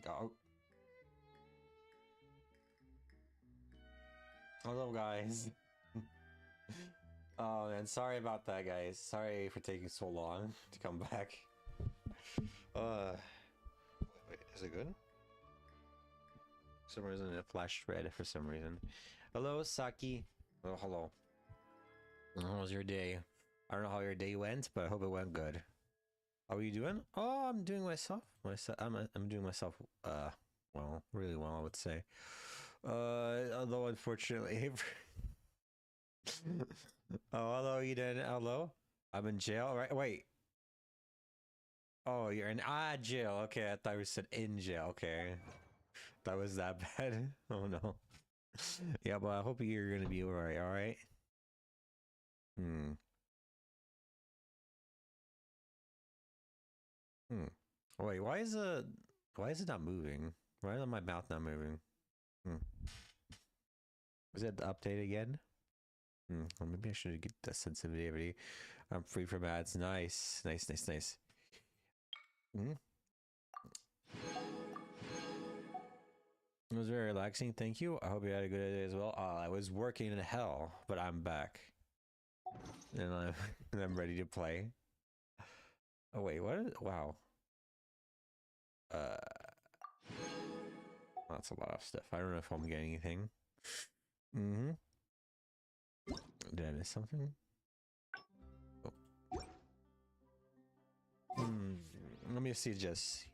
go. Hello, guys. Oh, and sorry about that, guys. Sorry for taking so long to come back. Wait, is it good? For some reason it flashed red for some reason. Hello, Saki. Oh, hello. How was your day? I don't know how your day went, but I hope it went good. How are you doing? Oh, I'm doing myself. I'm doing myself. Well, really well, I would say. Although unfortunately. Oh, hello, Eden. Hello. I'm in jail, right? Wait. Oh, you're in jail. Okay, I thought you said in jail. Okay, that was that bad. Oh no. Yeah, but I hope you're gonna be alright. All right. Hmm. Hmm. Wait, why is it not moving? Why is my mouth not moving? Hmm. Was it the update again? Hmm. Well, maybe I should get the sensitivity. I'm free from ads. Nice, nice, nice, nice. Hmm. It was very relaxing. Thank you. I hope you had a good day as well. I was working in hell, but I'm back, and I'm and I'm ready to play. Oh wait, what? Wow. Uh, that's a lot of stuff. I don't know if I'm getting anything. Mm-hmm. Did I miss something? Oh. Let me see. Just.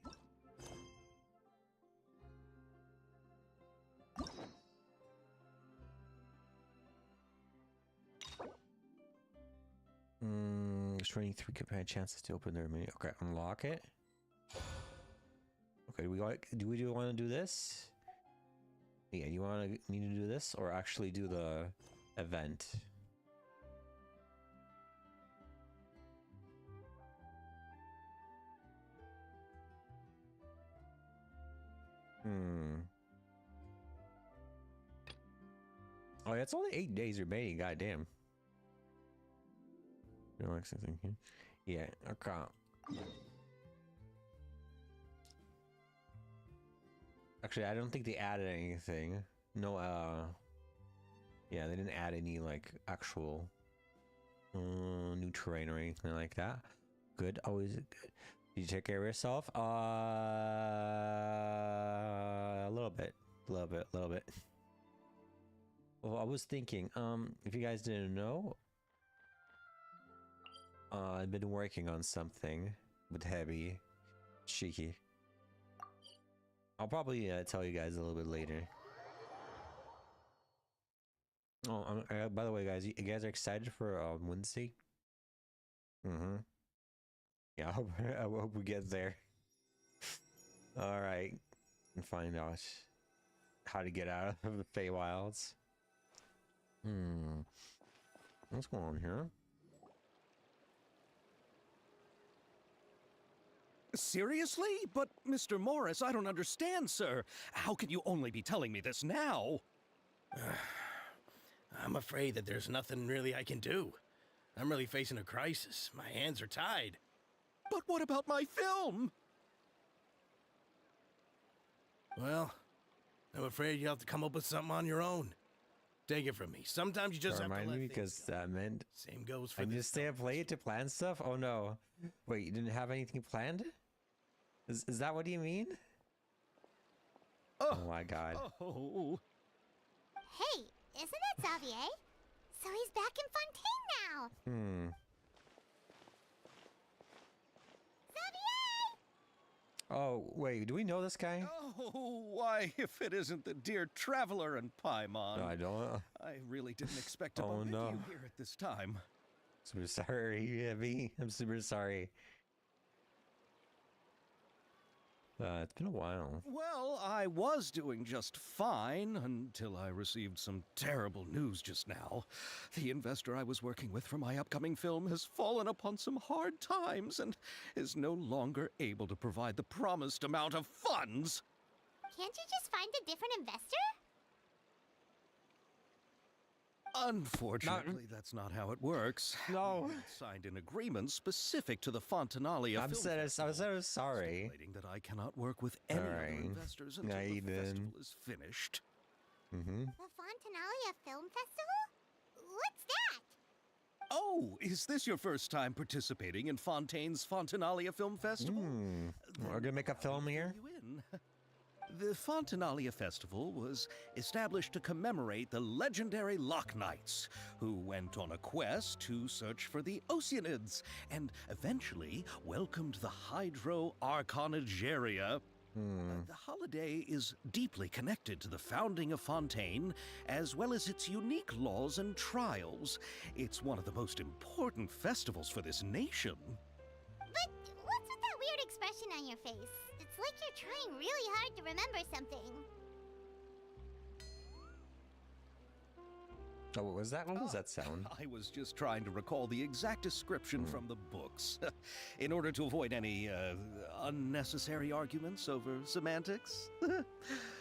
Just running 3 companion chances to open their menu. Okay, unlock it. Okay, do we want to do this? Yeah, you want me to do this or actually do the event? Oh, yeah, it's only 8 days remaining. Goddamn. You know, thinking. Yeah. Okay. Actually, I don't think they added anything. No. Yeah, they didn't add any like actual new terrain or anything like that. Good. Always good. Did you take care of yourself? A little bit. A little bit. Well, I was thinking, if you guys didn't know, I've been working on something with Heavy, Cheeky. I'll probably tell you guys a little bit later. Oh, by the way, guys, you guys are excited for Wednesday? Mm-hmm. Yeah, I hope we get there. All right, and find out how to get out of the Feywilds. What's going on here? Seriously? But, Mr. Morris, I don't understand, sir. How can you only be telling me this now? I'm afraid that there's nothing really I can do. I'm really facing a crisis. My hands are tied. But what about my film? Well, I'm afraid you'll have to come up with something on your own. Take it from me. Sometimes you just have to let me, things because go. that meant Same goes for I just stay up late to plan stuff. Oh no! Wait, you didn't have anything planned? Is that what you mean? Oh my god! Oh. Hey, isn't that Xavier? So he's back in Fontaine now. Xavier! Oh wait, do we know this guy? Oh, why, if it isn't the dear traveler and Paimon. No, I don't. I really didn't expect to bump into you here at this time. Super sorry, Heavy. I'm super sorry. It's been a while. Well, I was doing just fine until I received some terrible news just now. The investor I was working with for my upcoming film has fallen upon some hard times and is no longer able to provide the promised amount of funds. Can't you just find a different investor? Unfortunately, that's not how it works. No. We signed an agreement specific to the Fontanalia I'm Film so Festival, sorry. stipulating that I cannot work with any other Alright. investors until Yeah, the you did. festival is finished. Mm-hmm. The Fontanalia Film Festival? What's that? Oh, is this your first time participating in Fontaine's Fontanalia Film Festival? We're gonna make a film here? You in. The Fontanalia Festival was established to commemorate the legendary Loch Knights, who went on a quest to search for the Oceanids and eventually welcomed the Hydro Arconageria. The holiday is deeply connected to the founding of Fontaine, as well as its unique laws and trials. It's one of the most important festivals for this nation. But what's with that weird expression on your face? It's like you're trying really hard to remember something. Oh, what was that? What was that sound? I was just trying to recall the exact description from the books, in order to avoid any unnecessary arguments over semantics.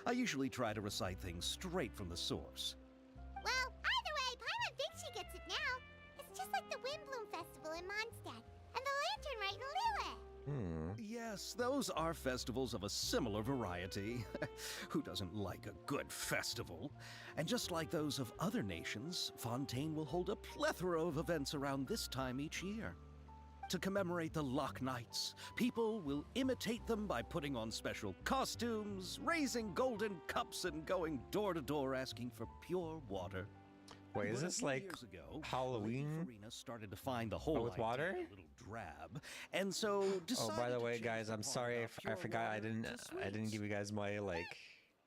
I usually try to recite things straight from the source. Well, either way, Paimon thinks she gets it now. It's just like the Windbloom Festival in Mondstadt, and the Lantern Rite in Lille. Yes, those are festivals of a similar variety. Who doesn't like a good festival? And just like those of other nations, Fontaine will hold a plethora of events around this time each year. To commemorate the Loch Knights, people will imitate them by putting on special costumes, raising golden cups, and going door to door asking for pure water. Wait, is But a this few like years ago, Halloween? Lady Farina started to find the whole with idea water? a little drab, and so decided Oh, by the to way, change guys, the I'm part sorry about if I pure forgot I water didn't to give sweets. you guys my like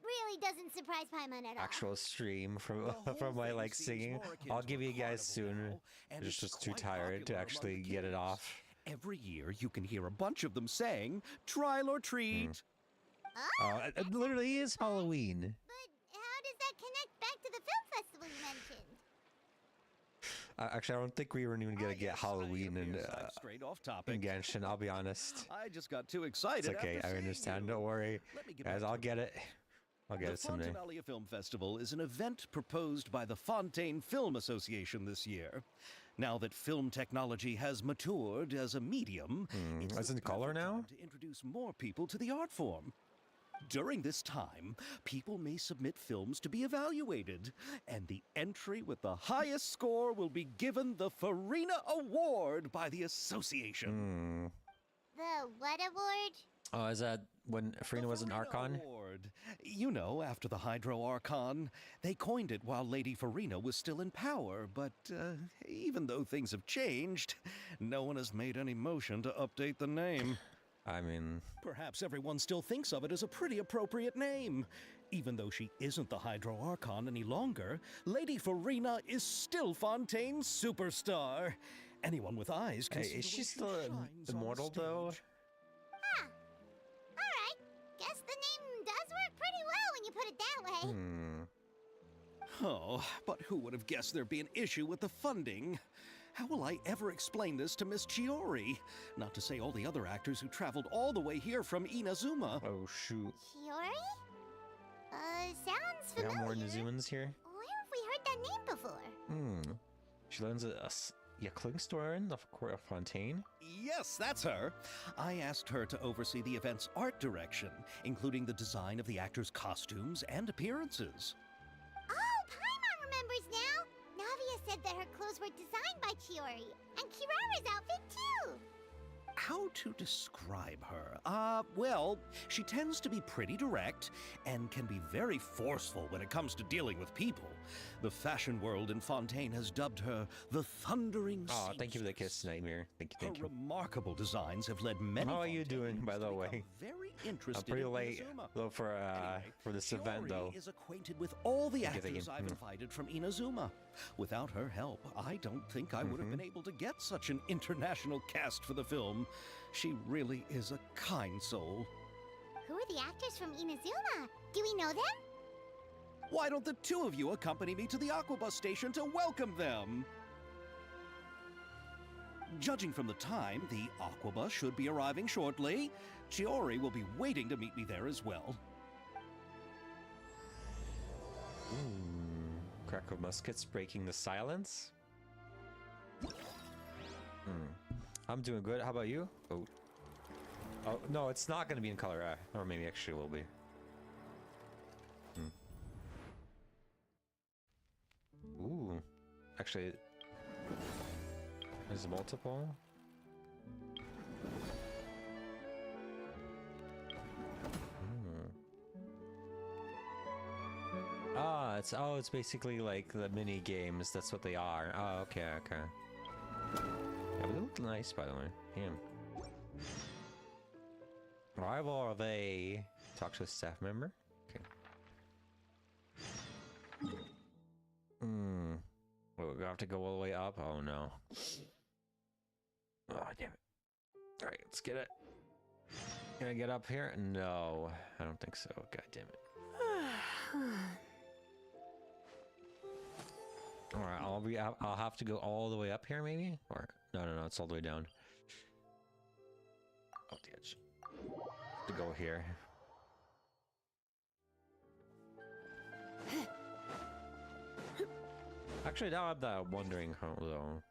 Really doesn't surprise Paimon at all. actual stream from The whole from my thing like seems singing. more akin I'll to give a you guys carnival soon. now, and Just it's too quite tired to popular among actually the get it kids. off. Every year, you can hear a bunch of them saying, "Trial or treat." Oh, It literally is Halloween. but how does that connect back to the film festival you mentioned? Actually, I don't think we were even gonna get Yes, Halloween I in appears I'm straight off topic. Genshin. I'll be honest. I just got too excited. It's okay. after I seeing understand. you. Don't worry, Let me get guys. back I'll to get it. I'll get The it someday. Fontanalia Film Festival is an event proposed by the Fontaine Film Association this year. Now that film technology has matured as a medium, it's It's the in color perfect now? time to introduce more people to the art form. During this time, people may submit films to be evaluated, and the entry with the highest score will be given the Farina Award by the association. The what award? Oh, is that when Farina was an Farina Archon? Award. You know, after the Hydro Archon. They coined it while Lady Farina was still in power, but even though things have changed, no one has made any motion to update the name. I mean, Perhaps everyone still thinks of it as a pretty appropriate name. Even though she isn't the Hydro Archon any longer, Lady Farina is still Fontaine's superstar. Anyone with eyes can hey, see is the she way still shines on immortal though? stage. Alright, guess the name does work pretty well when you put it that way. Oh, but who would have guessed there'd be an issue with the funding? How will I ever explain this to Miss Chiori? Not to say all the other actors who traveled all the way here from Inazuma. Oh shoot. Chiori? Sounds We got familiar. more Nizumans here. Where have we heard that name before? She learns a Klingstoren of Court of Fontaine. Yes, that's her. I asked her to oversee the event's art direction, including the design of the actors' costumes and appearances. Oh, Paimon remembers now! Navia said that her clothes were designed by Chiori, and Kirara's outfit too! How to describe her? Well, she tends to be pretty direct and can be very forceful when it comes to dealing with people. The fashion world in Fontaine has dubbed her the Thundering Oh, thank you for the Seamstress. kiss, Nightmare. Thank you, Her thank you. remarkable designs have led many. How are you doing, Fontainians by the to way? become Very I'm interested pretty in late Inazuma. though for this event Chiori though. is acquainted with all the Thank you, thank actors you. I've invited from Inazuma. Without her help, I don't think I would have been able to get such an international cast for the film. She really is a kind soul. Who are the actors from Inazuma? Do we know them? Why don't the two of you accompany me to the Aquabus station to welcome them? Judging from the time, the Aquabus should be arriving shortly. Chiori will be waiting to meet me there as well. Crack of muskets breaking the silence. I'm doing good. How about you? Oh. Oh, no, it's not going to be in color. Or maybe actually it will be. Ooh. Actually, there's multiple. Ah, it's basically like the mini games. That's what they are. Oh, okay, okay. Yeah, but they look nice, by the way. Damn. Rival are they? Talk to a staff member. Okay. Oh, we have to go all the way up. Oh no. Oh damn it! All right, let's get it. Can I get up here? No, I don't think so. God damn it. All right, I'll have to go all the way up here, maybe, or no, it's all the way down. Oh, the edge. To go here. Actually, now I'm wondering how though.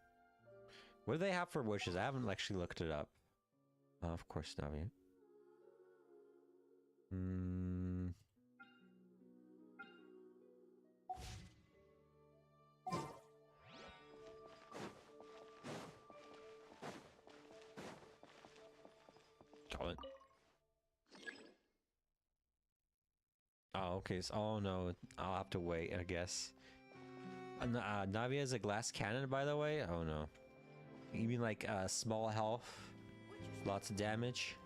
What do they have for wishes? I haven't actually looked it up. Of course, Navi. Call it. Oh, okay. So, oh no, I'll have to wait, I guess. Navi has a glass cannon, by the way. Oh no. You mean like small health, lots of damage?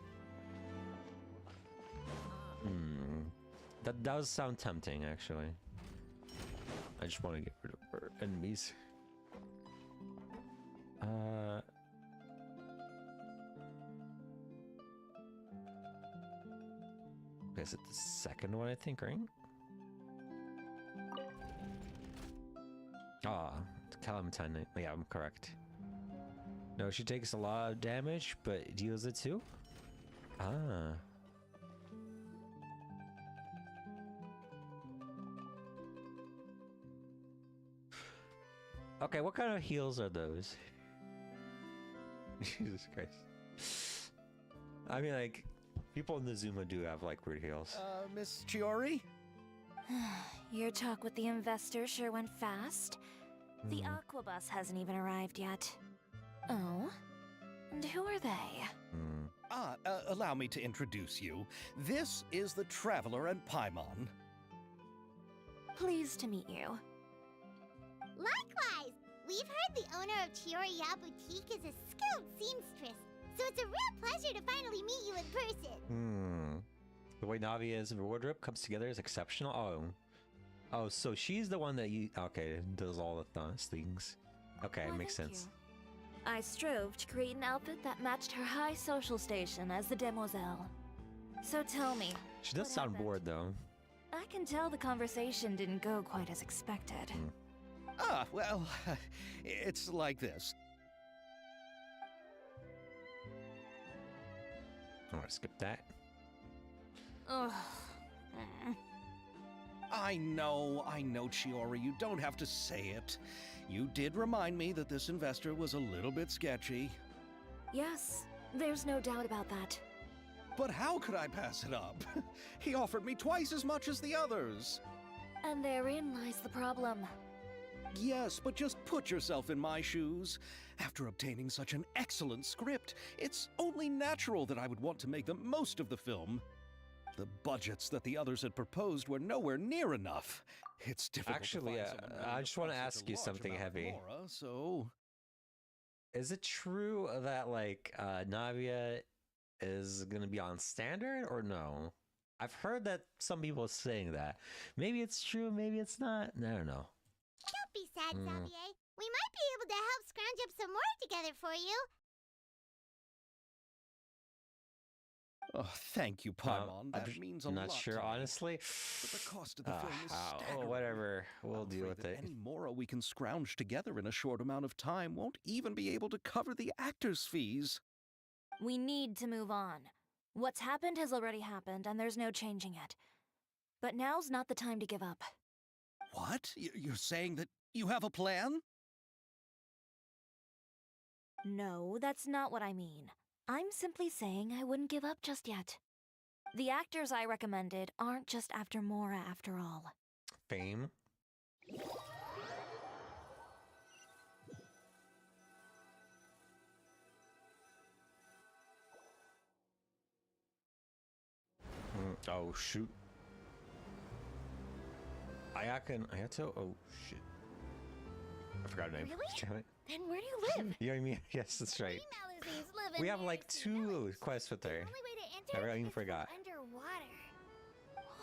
That does sound tempting, actually. I just want to get rid of our enemies. Is it the second one, I think, right? Ah, Clementine. Yeah, I'm correct. No, she takes a lot of damage, but deals it too? Ah. Okay, what kind of heals are those? Jesus Christ. I mean, like, people in the Zuma do have, like, weird heals. Miss Chiori? Your talk with the investor sure went fast. The Aquabus hasn't even arrived yet. Oh? And who are they? Allow me to introduce you. This is the Traveler and Paimon. Pleased to meet you. Likewise! We've heard the owner of Chioriya Boutique is a skilled seamstress, so it's a real pleasure to finally meet you in person. The way Navi is in wardrobe comes together is exceptional. Oh, so she's the one that does all the things. Okay, Why, makes thank sense. you. I strove to create an outfit that matched her high social station as the demoiselle. So tell me. She does what sound happened? bored, though. I can tell the conversation didn't go quite as expected. Well, it's like this. I want to skip that. Ugh. I know, Chiori, you don't have to say it. You did remind me that this investor was a little bit sketchy. Yes, there's no doubt about that. But how could I pass it up? He offered me twice as much as the others. And therein lies the problem. Yes, but just put yourself in my shoes. After obtaining such an excellent script, it's only natural that I would want to make the most of the film. The budgets that the others had proposed were nowhere near enough. It's difficult Actually, to find someone willing I just want to process ask a you large something amount of heavy. flora, so... Is it true that, like, Navia is gonna be on standard, or no? I've heard that some people are saying that. Maybe it's true, maybe it's not. I don't know. Don't be sad, Xavier. We might be able to help scrounge up some more together for you. Oh, thank you, Paimon. That means a lot. I'm not sure, to me. honestly. But the cost of the film is staggering. Whatever. We'll I'm deal afraid with that it. Any mora we can scrounge together in a short amount of time won't even be able to cover the actors' fees. We need to move on. What's happened has already happened, and there's no changing it. But now's not the time to give up. What? You're saying that you have a plan? No, that's not what I mean. I'm simply saying I wouldn't give up just yet. The actors I recommended aren't just after Mora after all. Fame. Oh shoot. Ayaka and Ayato? Oh shit. I forgot her name. Really? Damn it. Then where do you live? You know what I mean? Yes, that's right. Females live in We have like Mars, 2 quests with her. The only way to enter I even is forgot. underwater.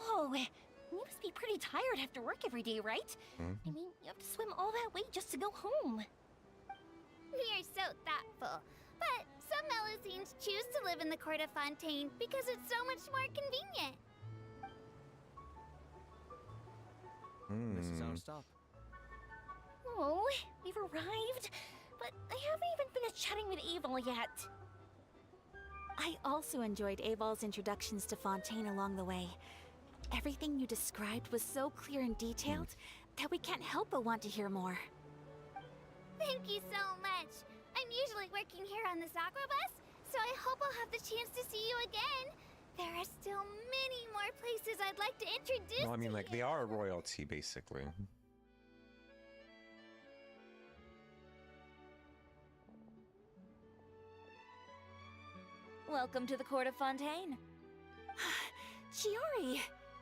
Oh, you must be pretty tired after work every day, right? Hmm? I mean, you have to swim all that way just to go home. We are so thoughtful. But some Melusines choose to live in the Court of Fontaine because it's so much more convenient. This is our Hmm. stop. Oh, we've arrived, but I haven't even finished chatting with Aval yet. I also enjoyed Aval's introductions to Fontaine along the way. Everything you described was so clear and detailed that we can't help but want to hear more. Thank you so much. I'm usually working here on this aqua bus, so I hope I'll have the chance to see you again. There are still many more places I'd like to introduce Well, I mean, to like, you. they are royalty, basically. Welcome to the Court of Fontaine. Chiori! Oh, you've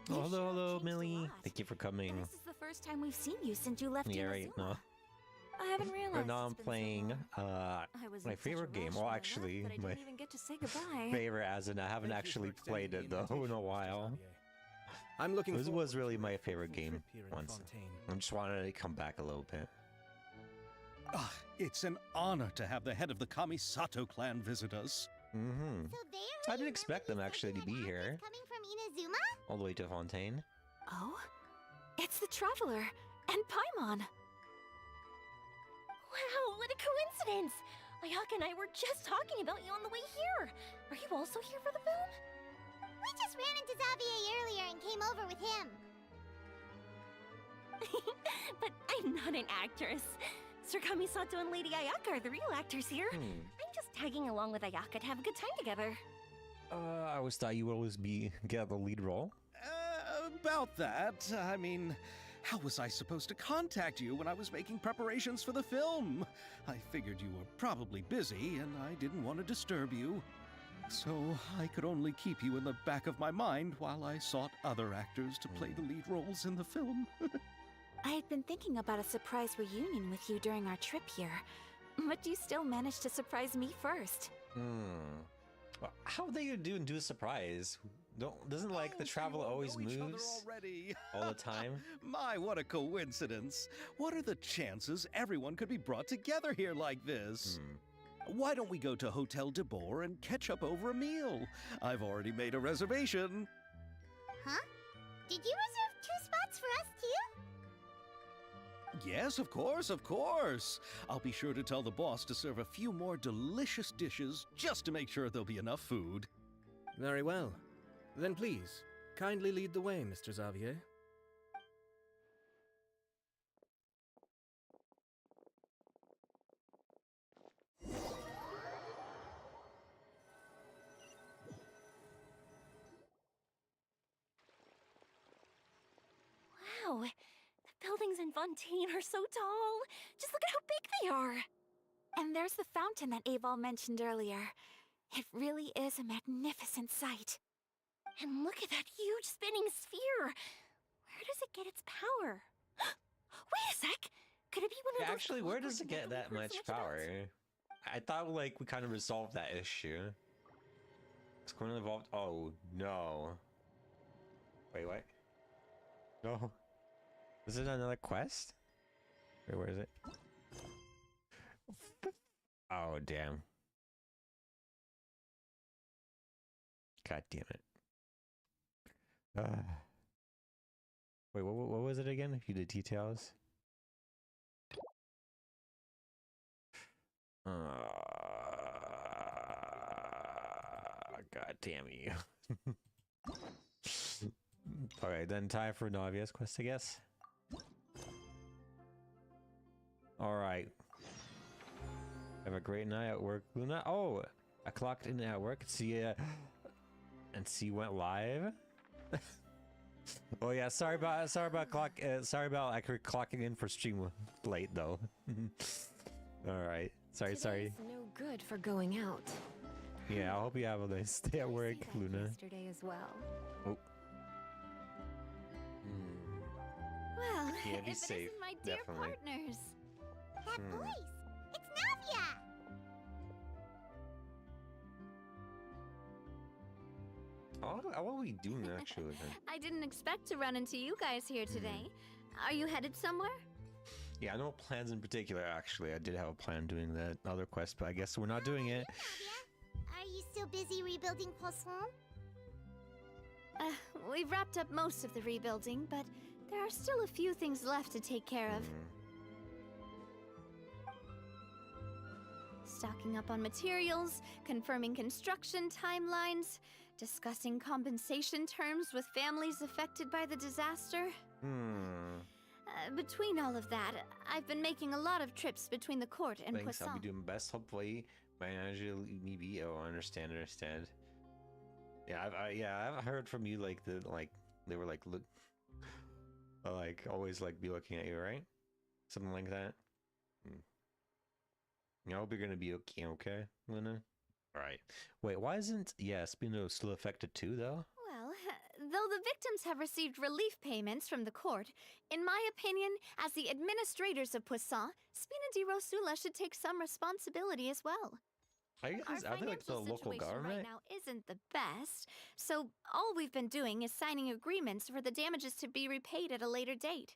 hello, sure hello, changed a Millie. lot. Thank you for coming. This is the first time we've seen you since you left Yeah, right, Inazuma. no. I haven't realized. Right now I'm it's been so playing long. I was my in such a favorite game. rush Well, when I actually, left that I my didn't even get to say goodbye. favorite, as in I haven't Thank you actually for extending played the it though invitation, in a Mr. while. Xavier. I'm looking This forward was really to a my favorite full game trip here in once. Fontaine. I just wanted to come back a little bit. Ah, it's an honor to have the head of the Kamisato clan visit us. Mm-hmm. So they I are didn't expect them actually to be here, coming from Inazuma? all the way to Fontaine. Oh? It's the Traveler and Paimon. Wow, what a coincidence! Ayaka and I were just talking about you on the way here. Are you also here for the film? We just ran into Xavier earlier and came over with him. But I'm not an actress. Sir Kamisato and Lady Ayaka are the real actors here. I'm just tagging along with Ayaka to have a good time together. I always thought you would always get the lead role. About that, I mean, how was I supposed to contact you when I was making preparations for the film? I figured you were probably busy and I didn't want to disturb you. So I could only keep you in the back of my mind while I sought other actors to play the lead roles in the film. I had been thinking about a surprise reunion with you during our trip here, but you still managed to surprise me first. Well, how are they gonna do a surprise? Doesn't like the Oh, so traveler you all always know each other moves already. all the time? My, what a coincidence. What are the chances everyone could be brought together here like this? Why don't we go to Hotel de Boer and catch up over a meal? I've already made a reservation. Huh? Did you reserve 2 spots for us too? Yes, of course, of course. I'll be sure to tell the boss to serve a few more delicious dishes just to make sure there'll be enough food. Very well. Then please, kindly lead the way, Mr. Xavier. Wow, the buildings in Fontaine are so tall. Just look at how big they are. And there's the fountain that Aval mentioned earlier. It really is a magnificent sight. And look at that huge spinning sphere. Where does it get its power? Wait a sec. Could it be one of those Actually, where does it clockwork get that we've heard much so about? power? I thought like we kind of resolved that issue. It's going to involve. Oh no! Wait, what? No. Is it another quest? Wait, where is it? Oh damn! God damn it! Wait, what was it again? If you did details. God damn you. Alright, then time for Navia's quest, I guess. All right. Have a great night at work, Luna. Oh, I clocked in at work. See and see went live. Oh yeah, sorry about actually clocking in for stream late though. All right, sorry. Today's no good for going out. Yeah, I hope you have a nice day at work, I see that Luna. yesterday as well. Oh. Well, Yeah, be if safe, it isn't my dear definitely. partners. That voice. It's Navia! What are we doing actually then? I didn't expect to run into you guys here today. Are you headed somewhere? Yeah, no plans in particular actually. I did have a plan doing that other quest, but I guess we're not doing it. Navia, are you still busy rebuilding Poisson? We've wrapped up most of the rebuilding, but there are still a few things left to take care of. Stocking up on materials, confirming construction timelines, discussing compensation terms with families affected by the disaster. Between all of that, I've been making a lot of trips between the court and Thanks, I'll Poisson. be doing my best. Hopefully, maybe. Oh, I understand. Yeah, I've heard from you they were like look, always be looking at you, right? Something like that. I hope you're gonna be okay, Luna. All right. Wait, why isn't Spino still affected too, though? Well, though the victims have received relief payments from the court, in my opinion, as the administrators of Poisson, Spina di Rosula should take some responsibility as well. Are Our they like the financial local situation government? right now isn't the best, so all we've been doing is signing agreements for the damages to be repaid at a later date.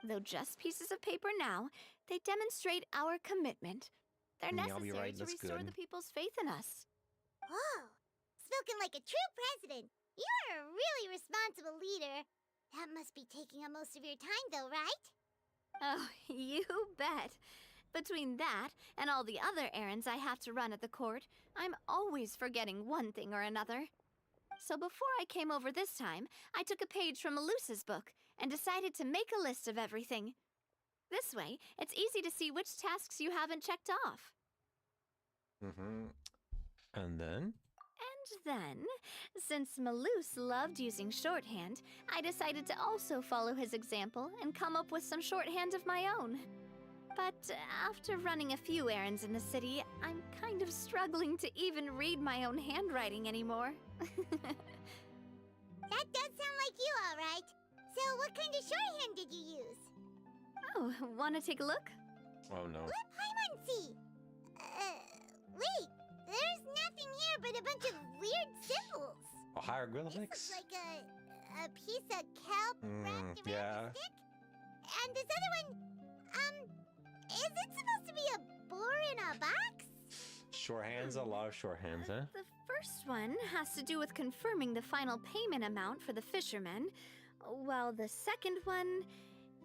Though just pieces of paper now, they demonstrate our commitment. They're Yeah, I'll be necessary right, to that's restore good. the people's faith in us. Oh, spoken like a true president. You're a really responsible leader. That must be taking up most of your time, though, right? Oh, you bet. Between that and all the other errands I have to run at the court, I'm always forgetting one thing or another. So before I came over this time, I took a page from Melusa's book and decided to make a list of everything. This way, it's easy to see which tasks you haven't checked off. And then? And then, since Malus loved using shorthand, I decided to also follow his example and come up with some shorthand of my own. But after running a few errands in the city, I'm kind of struggling to even read my own handwriting anymore. That does sound like you, all right. So what kind of shorthand did you use? Oh, want to take a look? Oh no. Let Paimon see. Wait. There's nothing here but a bunch of weird symbols. Oh, This hieroglyphics? is like a piece of kelp wrapped around yeah. a stick. And this other one, is it supposed to be a boar in a box? Shorthands, a lot of shorthands, huh? The first one has to do with confirming the final payment amount for the fishermen, while the second one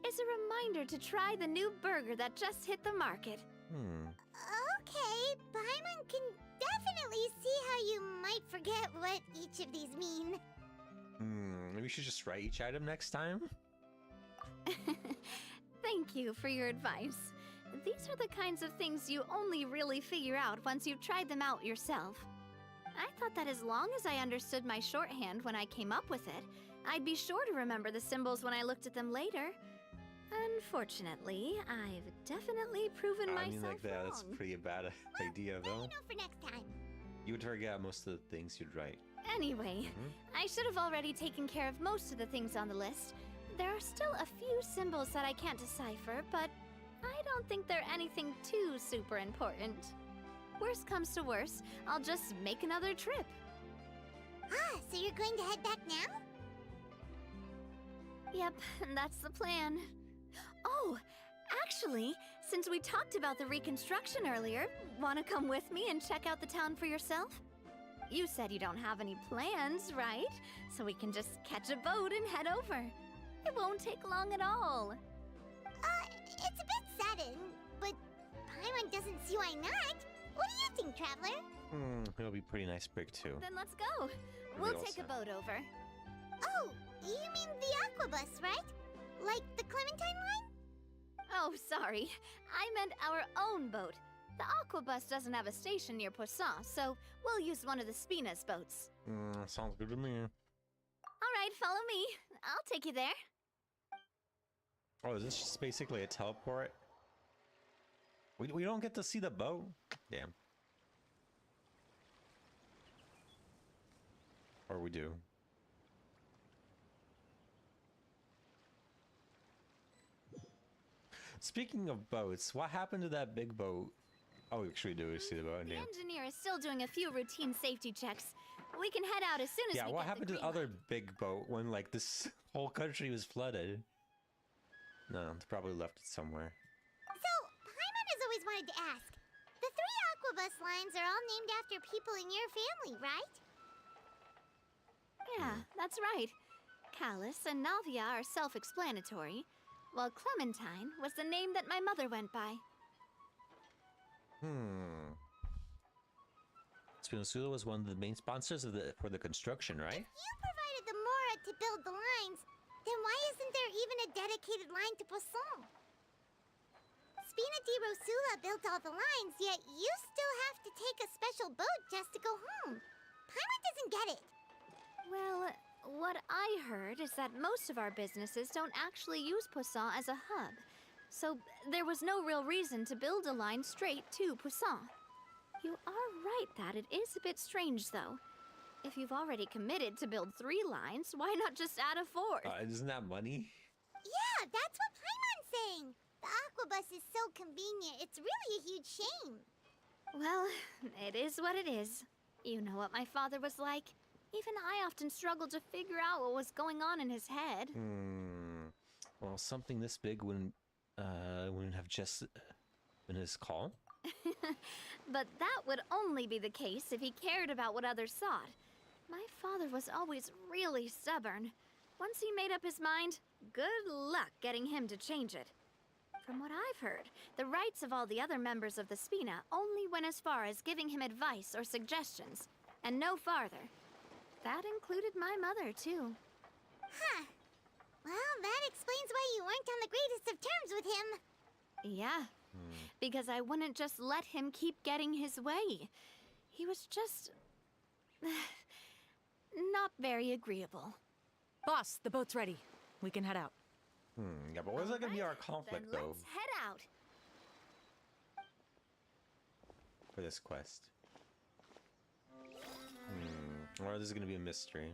is a reminder to try the new burger that just hit the market. Okay, Paimon can definitely see how you might forget what each of these mean. Maybe we should just write each item next time? Thank you for your advice. These are the kinds of things you only really figure out once you've tried them out yourself. I thought that as long as I understood my shorthand when I came up with it, I'd be sure to remember the symbols when I looked at them later. Unfortunately, I've definitely proven myself wrong. That's pretty bad idea, though. You know for next time. You would forget most of the things you'd write. Anyway, I should have already taken care of most of the things on the list. There are still a few symbols that I can't decipher, but I don't think they're anything too super important. Worst comes to worst, I'll just make another trip. Ah, so you're going to head back now? Yep, that's the plan. Oh, actually, since we talked about the reconstruction earlier, want to come with me and check out the town for yourself? You said you don't have any plans, right? So we can just catch a boat and head over. It won't take long at all. It's a bit sudden, but Paimon doesn't see why not. What do you think, Traveler? It'll be a pretty nice break, too. Then let's go. We'll all take a set. boat over. Oh, you mean the Aquabus, right? Like the Clementine line? Oh, sorry. I meant our own boat. The Aquabus doesn't have a station near Poisson, so we'll use one of the Spina's boats. Sounds good to me. All right, follow me. I'll take you there. Oh, is this just basically a teleport? We don't get to see the boat? Damn. Or we do. Speaking of boats, what happened to that big boat? Oh, we actually do see the boat. The Damn. engineer is still doing a few routine safety checks. We can head out as soon as Yeah, we what get happened to the the green other big boat when, like, this whole country was flooded? No, it's probably left it somewhere. So, Paimon has always wanted to ask. The 3 Aquabus lines are all named after people in your family, right? Yeah, that's right. Callus and Navia are self-explanatory, while Clementine was the name that my mother went by. Spinozula was one of the main sponsors of for the construction, right? If you provided the Mora to build the lines, then why isn't there even a dedicated line to Poisson? Spina di Rosula built all the lines, yet you still have to take a special boat just to go home. Paimon doesn't get it. Well, what I heard is that most of our businesses don't actually use Poisson as a hub, so there was no real reason to build a line straight to Poisson. You are right that it is a bit strange, though. If you've already committed to build 3 lines, why not just add a 4th? Isn't that money? Yeah, that's what Paimon's saying. The Aquabus is so convenient, it's really a huge shame. Well, it is what it is. You know what my father was like. Even I often struggled to figure out what was going on in his head. Well, something this big wouldn't have just been his call. But that would only be the case if he cared about what others thought. My father was always really stubborn. Once he made up his mind, good luck getting him to change it. From what I've heard, the rights of all the other members of the Spina only went as far as giving him advice or suggestions, and no farther. That included my mother, too. Huh. Well, that explains why you weren't on the greatest of terms with him. Yeah, because I wouldn't just let him keep getting his way. He was just... not very agreeable. Boss, the boat's ready. We can head out. Yeah, but what's that gonna be our conflict, Then though, let's head out. for this quest? Or this is gonna be a mystery.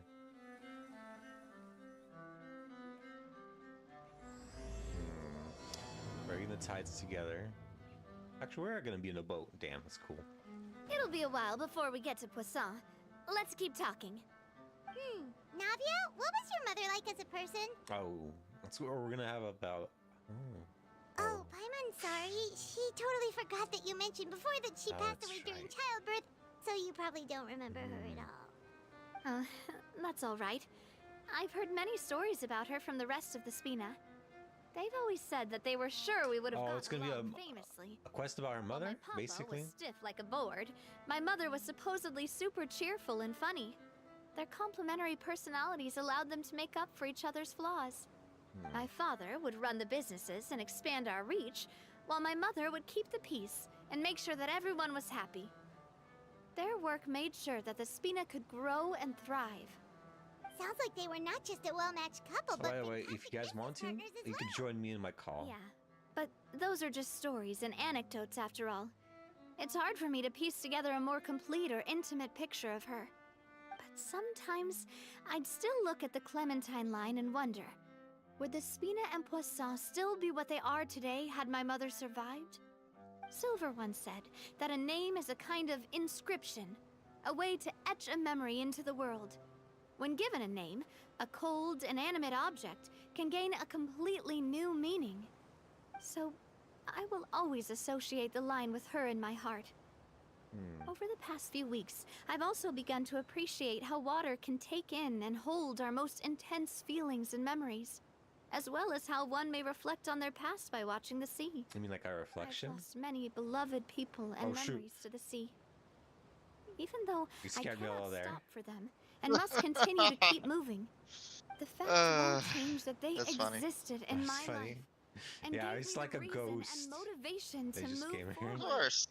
Bringing the tides together. Actually, we're gonna be in a boat. Damn, that's cool. It'll be a while before we get to Poisson. Let's keep talking. Navia, what was your mother like as a person? Oh, that's what we're gonna have about. Oh, Paimon, sorry. She totally forgot that you mentioned before that she Oh, passed that's away during right. childbirth, so you probably don't remember her at all. That's all right. I've heard many stories about her from the rest of the Spina. They've always said that they were sure we would have Oh, it's gotten gonna be along famously. A quest about our While mother, my papa basically. was stiff like a board, my mother was supposedly super cheerful and funny. Their complementary personalities allowed them to make up for each other's flaws. My father would run the businesses and expand our reach, while my mother would keep the peace and make sure that everyone was happy. Their work made sure that the Spina could grow and thrive. Sounds like they were not just a well-matched couple, So but by the way, if fantastic you guys want to, business partners as you can well. join me in my call. Yeah, but those are just stories and anecdotes after all. It's hard for me to piece together a more complete or intimate picture of her. But sometimes, I'd still look at the Clementine line and wonder, would the Spina and Poisson still be what they are today had my mother survived? Silver once said that a name is a kind of inscription, a way to etch a memory into the world. When given a name, a cold, inanimate object can gain a completely new meaning. So, I will always associate the line with her in my heart. Over the past few weeks, I've also begun to appreciate how water can take in and hold our most intense feelings and memories, as well as how one may reflect on their past by watching the sea. You mean like our reflection? I've lost many beloved people and Oh, shoot. memories to the sea. Even though You I scared me cannot all there. stop for them and must continue to keep moving, the fact won't change that they That's funny. existed in That's my funny. life and Yeah, gave he's me like the a reason ghost. and motivation They to just move came here. forward. Of course.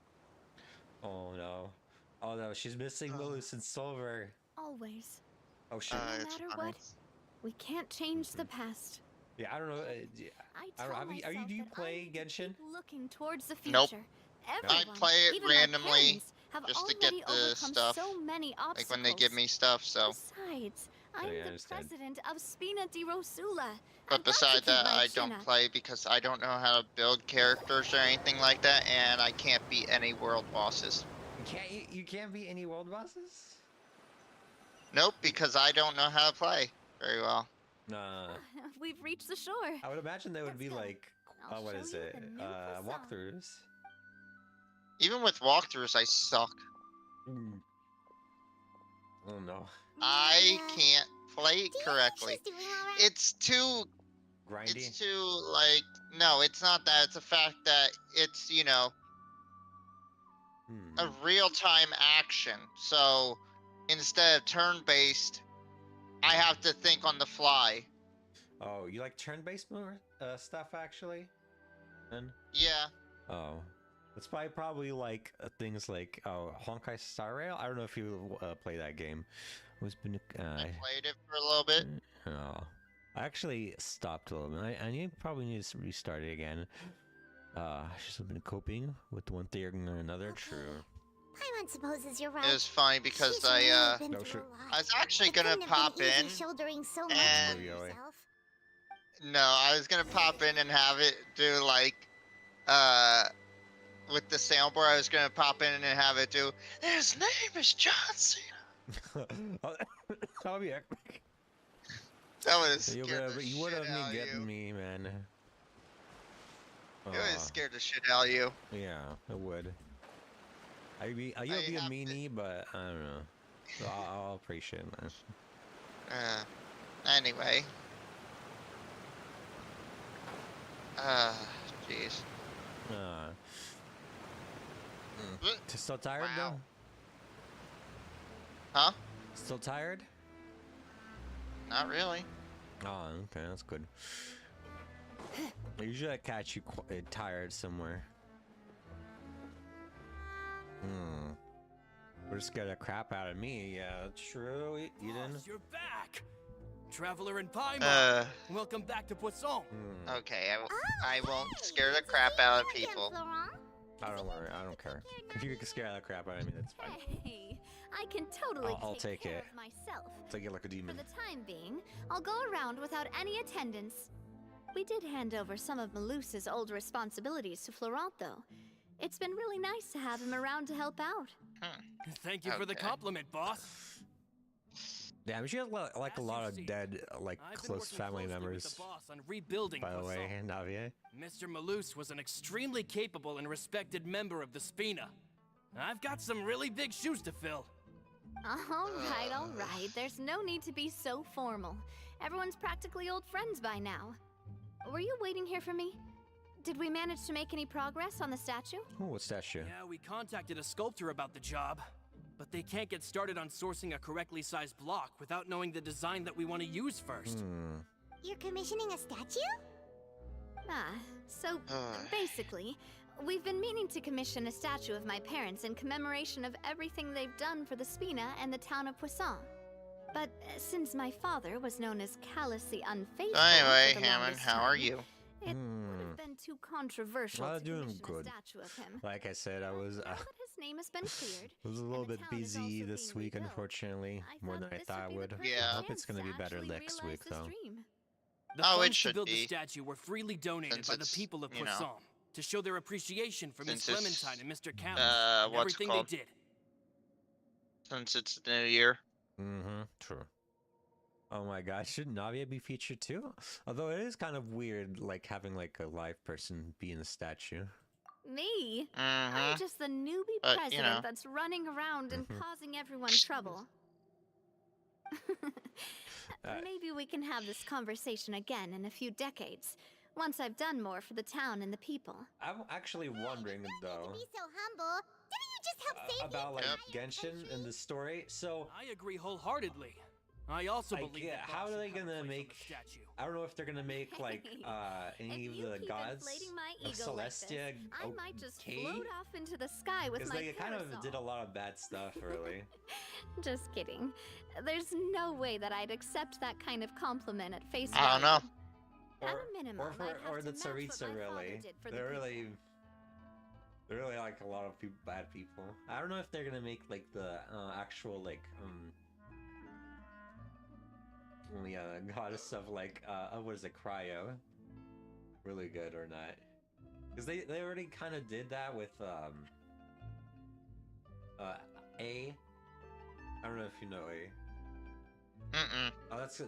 Oh no. Oh no, she's missing Melissa and Silver. Always. Oh shit. No It's matter funny. what, we can't change the past. Yeah, I don't know. I I don't know. tell Do myself you that play I need to Genshin? keep looking towards the Nope. future. I Everyone, play it even my randomly parents, have just to get already the overcome stuff. so many obstacles. Like when they give me stuff, so. Besides, I'm yeah, I the understand. president of Spina di Rosula. But I've got to besides keep that, my I chin don't up. play because I don't know how to build characters or anything like that, and I can't beat any world bosses. You can't beat any world bosses? Nope, because I don't know how to play very well. We've reached the shore. I would imagine they would Let's be go. like, I'll what show is you it? the new croissant. Walkthroughs. Even with walkthroughs, I suck. Oh no. I can't play it Do you think correctly. she's doing all right? It's too. Grindy. It's too like. No, it's not that. It's the fact that it's a real-time action. So instead of turn-based, I have to think on the fly. Oh, you like turn-based stuff actually? Then? Yeah. Oh, that's probably like things like Honkai Star Rail. I don't know if you play that game. It's been I played it for a little bit. Oh, I actually stopped a little bit. I probably need to restart it again. I just been coping with one thing or another. Okay. True. Paimon supposes you're right. It was funny because She's really been No, through sure. a lot. I was actually It gonna couldn't have pop been easy in. shouldering so much and- on Really? yourself. No, I was gonna pop in and have it do like, with the soundboard. I was gonna pop in and have it do. His name is John Cena. That'll be epic. That would have You scared the would shit have out been of getting you. me, man. It would have scared the shit out of you. Yeah, it would. You'll be a have to- meanie, but I don't know. So I'll appreciate it, man. Anyway. Jeez. Still tired Wow. though? Huh? Still tired? Not really. Oh, okay, that's good. Usually I catch you tired somewhere. We're just scared the crap out of me. Yeah, true. Eden. Boss, you're back! Traveler and Paimon! Welcome back to Poisson! Okay, I won't scare the crap out of people. Florent. I don't worry. I don't care. If you can scare the crap out of me, that's fine. Hey, I can totally I'll take care it. of myself. Take it like a For demon. the time being, I'll go around without any attendance. We did hand over some of Malus's old responsibilities to Florent, though. It's been really nice to have him around to help out. Thank you for the Okay. compliment, boss. Damn, she has like a As lot you've of seen, dead, like I've been close working family closely members. with the boss on rebuilding By the way, Poisson. Navier. Mr. Malus was an extremely capable and respected member of the Spina. I've got some really big shoes to fill. All right. There's no need to be so formal. Everyone's practically old friends by now. Were you waiting here for me? Did we manage to make any progress on the statue? Oh, what's that shit? Yeah, we contacted a sculptor about the job, but they can't get started on sourcing a correctly sized block without knowing the design that we want to use first. You're commissioning a statue? So basically, we've been meaning to commission a statue of my parents in commemoration of everything they've done for the Spina and the town of Poisson. But since my father was known as callously unfaithful Anyway, for the Hammond, longest how are time, you? it would have been too controversial I'm to doing commission good. a statue of him. Like I said, I was Now that his name has been cleared, was a and little the bit town is busy also this being week, rebuilt, unfortunately, more than I this thought I be the would. perfect Yeah. I hope it's chance gonna to be better actually next realize week, this though. dream. The Oh, it funds to should build be. the statue were freely donated Since by the it's, people of you know, Poisson to show their appreciation for Miss since it's, Clementine and Mr. Callis and what's it everything called? they did. Since it's the new year. True. Oh my gosh, should Navia be featured too? Although it is kind of weird, like having like a live person be in a statue. Me? Mm-hmm. I'm just the newbie But, you president know. that's running around and causing everyone trouble. Maybe we can have this conversation again in a few decades, once I've done more for the town and the people. I'm actually wondering To though be so humble, didn't you just help save about like the entire Genshin country? in the story. So I agree wholeheartedly. I also Like, believe yeah, that how Bob are they should have a gonna place on the make? statue. I don't know if they're gonna make like any If of you the keep gods inflating my of ego like Celestia. this, I might just okay? float off into the sky with Because my they kind parasol. of did a lot of bad stuff early. Just kidding. There's no way that I'd accept that kind of compliment at face I don't value. know. At a minimum, I'd have or to the match what Tsaritsa my father really. did for the They're people. really like a lot of bad people. I don't know if they're gonna make like the actual like goddess of like what is it, cryo, really good or not? Because they already kind of did that with A. I don't know if you know A. Oh, that's the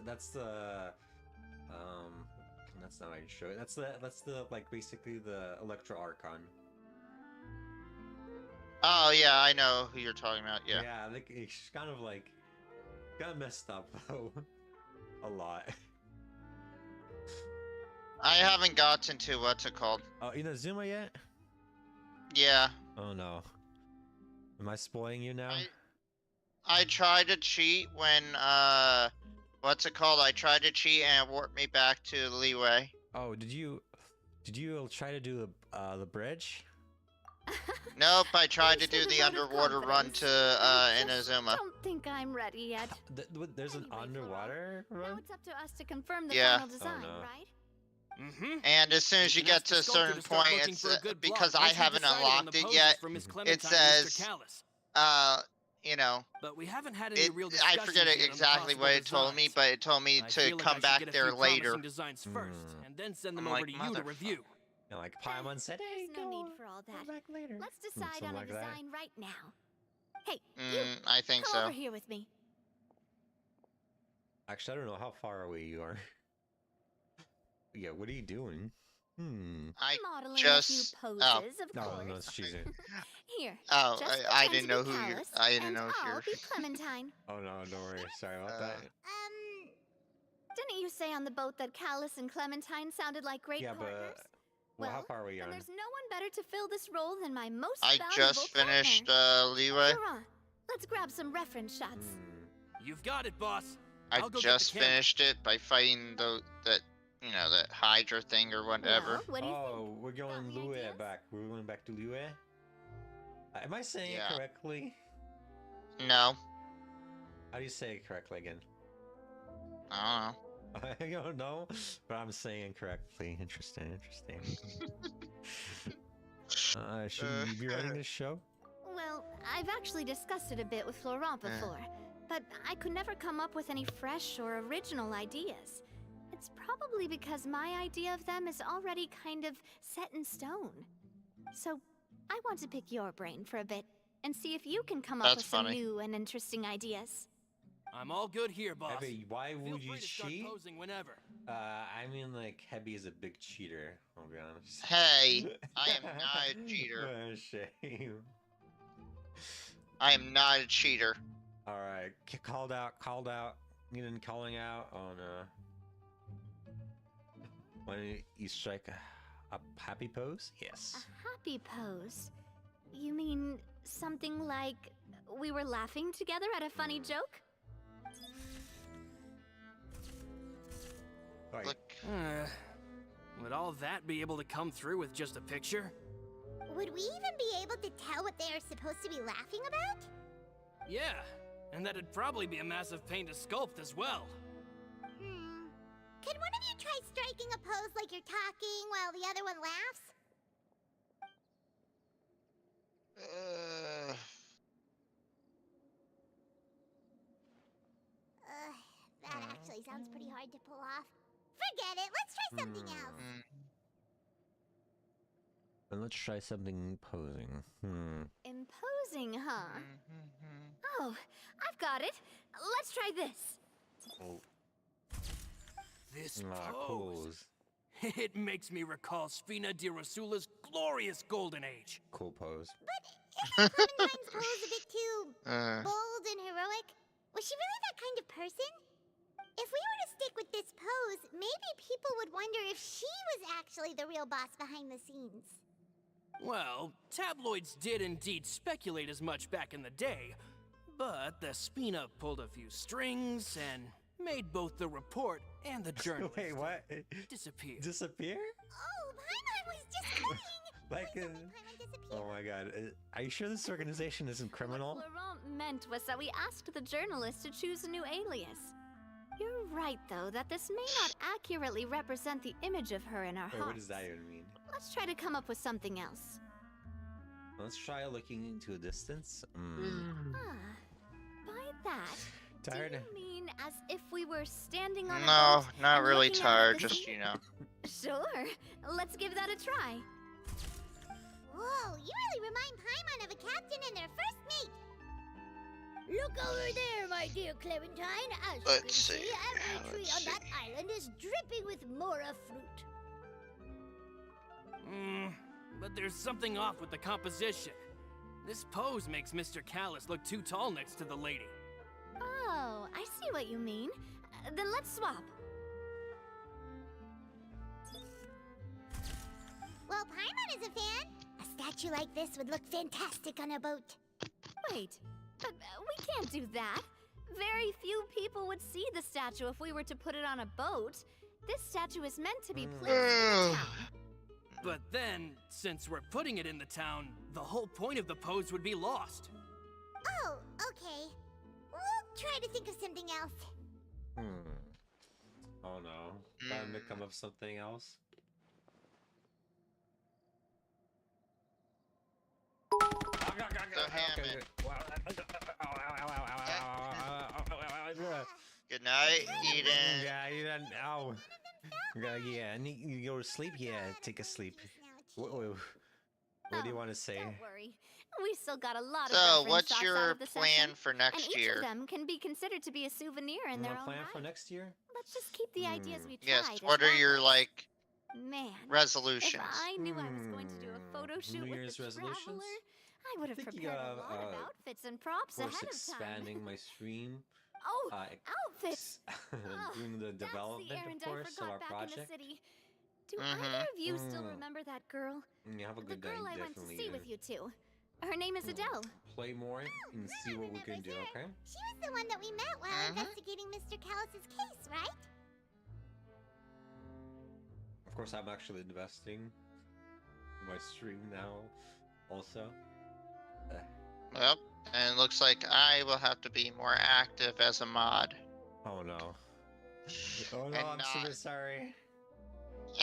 that's not how you show it. That's the like basically the Electro Archon. Oh yeah, I know who you're talking about. Yeah. Yeah, like it's kind of like messed up though. A lot. I haven't gotten to what's it called. Oh, Inazuma yet? Yeah. Oh no. Am I spoiling you now? I tried to cheat when what's it called? I tried to cheat and it warped me back to Leeway. Oh, did you try to do the bridge? Nope, I tried to Thanks for do the the vote of underwater run confidence. to I just Inazuma. don't think I'm ready yet. There's an Anyway, underwater Now run? it's up to us to confirm the Yeah. final design, no. right? Mm-hmm. And as soon as you get to a certain point, it's because I haven't unlocked it yet. It says, you know, But we haven't had any real I discussions forget yet on the exactly possible what it told me, designs. but it told me I to feel like come I should back get a there few later. promising designs first, and then send them I'm over like, to you to review. And like Paimon said, hey, There's no need for all that. back later. Let's decide something on a like that. design right now. Hey, you, I think come so. over here with me. Actually, I don't know how far away you are. Yeah, what are you doing? I Modeling just- a few poses, oh. of No, course. no, she's in. Here. Oh, just I pretend didn't to know be who you're. Callus, I didn't and know if I'll you're. be Clementine. Oh no, don't worry. Sorry about that. Didn't you say on the boat that Callus and Clementine sounded like great Yeah, partners? but how far are we then on? there's no one better to fill this role than my most I valuable just finished partner. Leeway. Laurent, let's grab some reference shots. You've got it, boss. I I'll go get just the camera. finished it by fighting that Hydra thing or whatever. Well, what do you Oh, we're going Got any Lue ideas? back. We're going back to Lue. Am I saying Yeah. it correctly? No, How do you say it correctly again? I I don't know, but I'm saying it correctly. Interesting. Should you be writing this show? Well, I've actually discussed it a bit with Laurent before, but I could never come up with any fresh or original ideas. It's probably because my idea of them is already kind of set in stone. So, I want to pick your brain for a bit and see if you can come up That's with some funny. new and interesting ideas. I'm all good here, boss. Hebby, why Feel would you free to start cheat? posing whenever. I mean, like, Hebby is a big cheater, I'll be honest. Hey, I am not a cheater. Shame. I am not a cheater. Alright, called out. You didn't calling out on, when you strike a happy pose? Yes. A happy pose? You mean something like we were laughing together at a funny joke? Right. Look, Would all that be able to come through with just a picture? Would we even be able to tell what they are supposed to be laughing about? Yeah, and that'd probably be a massive pain to sculpt as well. Can one of you try striking a pose like you're talking while the other one laughs? That actually sounds pretty hard to pull off. Forget it, let's try something else. And let's try something posing. Imposing, huh? Oh, I've got it. Let's try this. Oh. This Pose. It makes me recall Sfina di Rasula's glorious golden age. Cool pose. Isn't Clementine's pose a bit too bold and heroic? Was she really that kind of person? If we were to stick with this pose, maybe people would wonder if she was actually the real boss behind the scenes. Well, tabloids did indeed speculate as much back in the day, But the Spina pulled a few strings and made both the report and the journalist Wait, what? disappear. Disappear? Oh, Paimon was just cooking! Like, Please don't make Paimon disappear. oh my god. Are you sure this organization isn't criminal? What Laurent meant was that we asked the journalist to choose a new alias. You're right, though, that this may not accurately represent the image of her in our Wait, homes. what does that even mean? Let's try to come up with something else. Let's try looking into a distance. By that, Tired? do you mean as if we were standing on a No, boat not and really looking out tired. at the Just sea? you know. Sure. Let's give that a try. Whoa, you really remind Paimon of a captain and their first mate. Look over there, my dear Clementine. As you Let's can see. see, every tree Let's on that see. island is dripping with mora fruit. But there's something off with the composition. This pose makes Mr. Callus look too tall next to the lady. Oh, I see what you mean. Then let's swap. Well, Paimon is a fan. A statue like this would look fantastic on a boat. Wait, but we can't do that. Very few people would see the statue if we were to put it on a boat. This statue is meant to be placed in the town. But then, since we're putting it in the town, the whole point of the pose would be lost. Oh, okay. We'll try to think of something else. Oh no. Time to come up with something else. So Hammond. Good night, Eden. Yeah, Eden. Ow. Yeah, I need you to go to sleep. Yeah, take a sleep. What do you want to say? Don't worry. We still got a lot of So, reference what's shots out your of the plan session, for and next each year? of them can be considered to be a souvenir in their Want own plan right. for next year? Let's just keep the ideas we tried. Yes. as What are your progress. like Man, resolutions? if I knew I was going to do a photo shoot New with Year's the resolutions? Traveler, I would have think prepared you a lot of outfits and props Of course, ahead of time. expanding my stream. Oh, outfits! Doing the development, That's the errand of course, I of forgot our back project. in the city. Do either of you still remember that girl? You have a The good girl day, I went to definitely. see with you two. Her name is Adele. Play more and see what we can do, okay? She was the one that we met while investigating Mr. Callus's case, right? Of course, I'm actually investing in my stream now, also. Well, and it looks like I will have to be more active as a mod. Oh no. Oh no, And I'm not- super sorry.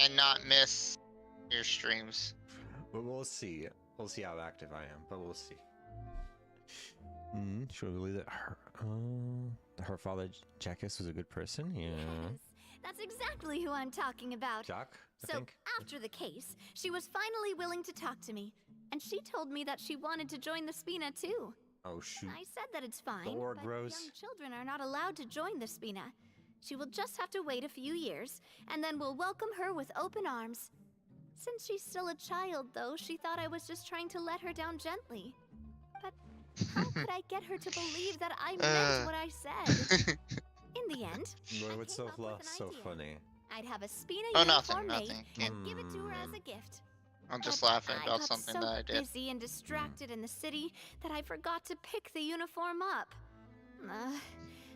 And not miss your streams. But we'll see. We'll see how active I am, but we'll see. Should we believe that her father, Jackus, was a good person? Yeah. Yes, that's exactly who I'm talking about. Jack, I So, think. after the case, she was finally willing to talk to me. And she told me that she wanted to join the Spina too. Oh shoot. I said that it's fine, org but rose. young children are not allowed to join the Spina. She will just have to wait a few years, and then we'll welcome her with open arms. Since she's still a child, though, she thought I was just trying to let her down gently. But how could I get her to believe that I meant what I said? In the end, Boy, I what's came so up with an so idea. funny? I'd have a Spina Oh, uniform nothing, made nothing. and give it to her as a gift. I'm just But laughing I about got something so that I did. busy and distracted in the city that I forgot to pick the uniform up.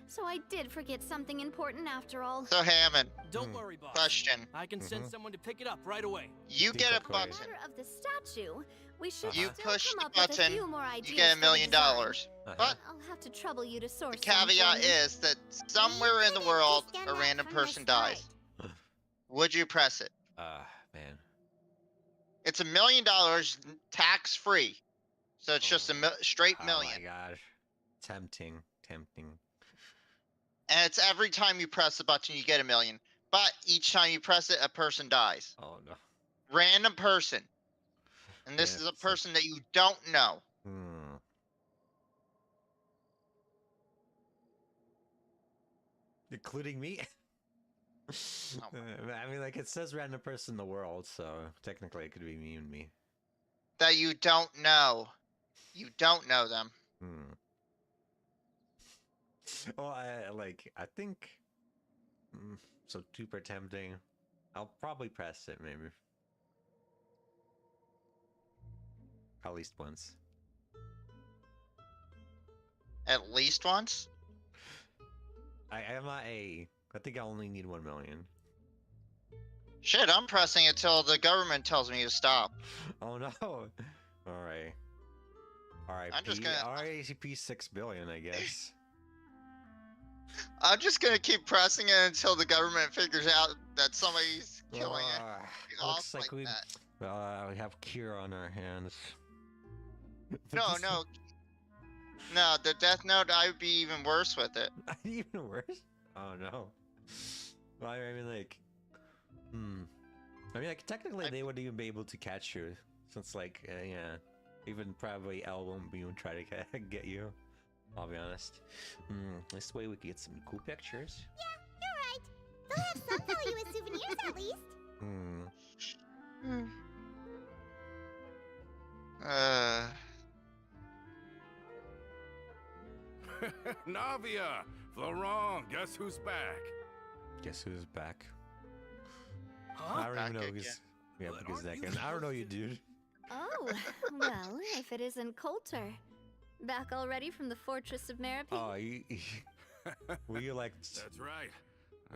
So I did forget something important after all. So Hammond, Don't worry, boss. question. I can send someone to pick it up right away. You get a Think button. Matter of the statue, we should You still push come the up with a button, few more you ideas get for $1 the million. design. But I'll have to trouble you to source the some for caveat me. is that somewhere in the could've world, just done a that random from the person dies. start. Would you press it? Man. It's $1 million tax free. So it's just a straight million. Oh my gosh. Tempting. And it's every time you press the button, you get $1 million. But each time you press it, a person dies. Oh no. Random person. And this Yeah, is a so- person that you don't know. Including me? Oh I mean, like, it says random person in the world, so technically it could be me and me. That you don't know. You don't know them. Well, I think... so super tempting. I'll probably press it, maybe. At least once. At least once? I'm not a. I think I only need 1 million. Shit, I'm pressing it till the government tells me to stop. Oh no! Alright. I'm just RIP. gonna- RIP 6 billion, I guess. I'm just gonna keep pressing it until the government figures out that somebody's killing it. Looks like we have cure on our hands. No, no. No, the Death Note, I would be even worse with it. Even worse? Oh no. Well, I mean, like, I mean, like, technically, they wouldn't even be able to catch you, since, like, yeah, even probably L won't even try to get you. I'll be honest. This way we can get some cool pictures. Yeah, you're right. They'll have some value as souvenirs at least. Navia! Florent, guess who's back? Guess who's back? Huh? I don't even know Back who's... Yeah, But because aren't that you guy. I don't know you, dude. Oh, well, if it isn't Coulter. Back already from the Fortress of Meripede? Oh, were you like... That's right.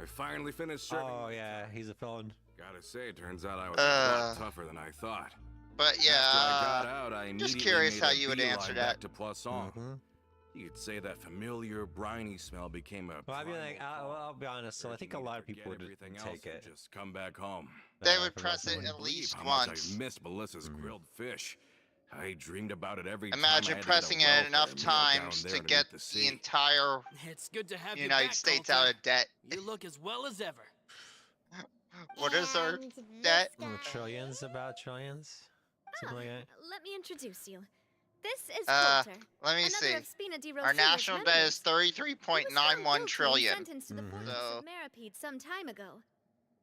I finally finished serving. Oh, yeah, he's a felon. Gotta say, turns out I was a lot tougher than I thought. But yeah, After I got out, I just immediately curious made how a you would beeline answer back that. to Poisson. You could say that familiar briny smell became a. Well, I mean, primal like, call, I'll be honest. So I think a urging me lot to of people forget would everything take else it. and just come back home. They would for press that it one. at Believe least how much once. I missed Melissa's grilled fish. I dreamed about it every Imagine time I had pressing to get a it enough welfare meal down times there to underneath get the the sea. entire It's good to have you United back, States Coulter. out of debt. You look as well as ever. What is our And this debt? guy- Trillions, about trillions? Something like that? Let me introduce you. This is Uh, Coulter. Let me another see. of Spina di Our Rosula's national debt is members. He was found 33.91 guilty and trillion. sentenced to the Fortress So- of Meripede some time ago.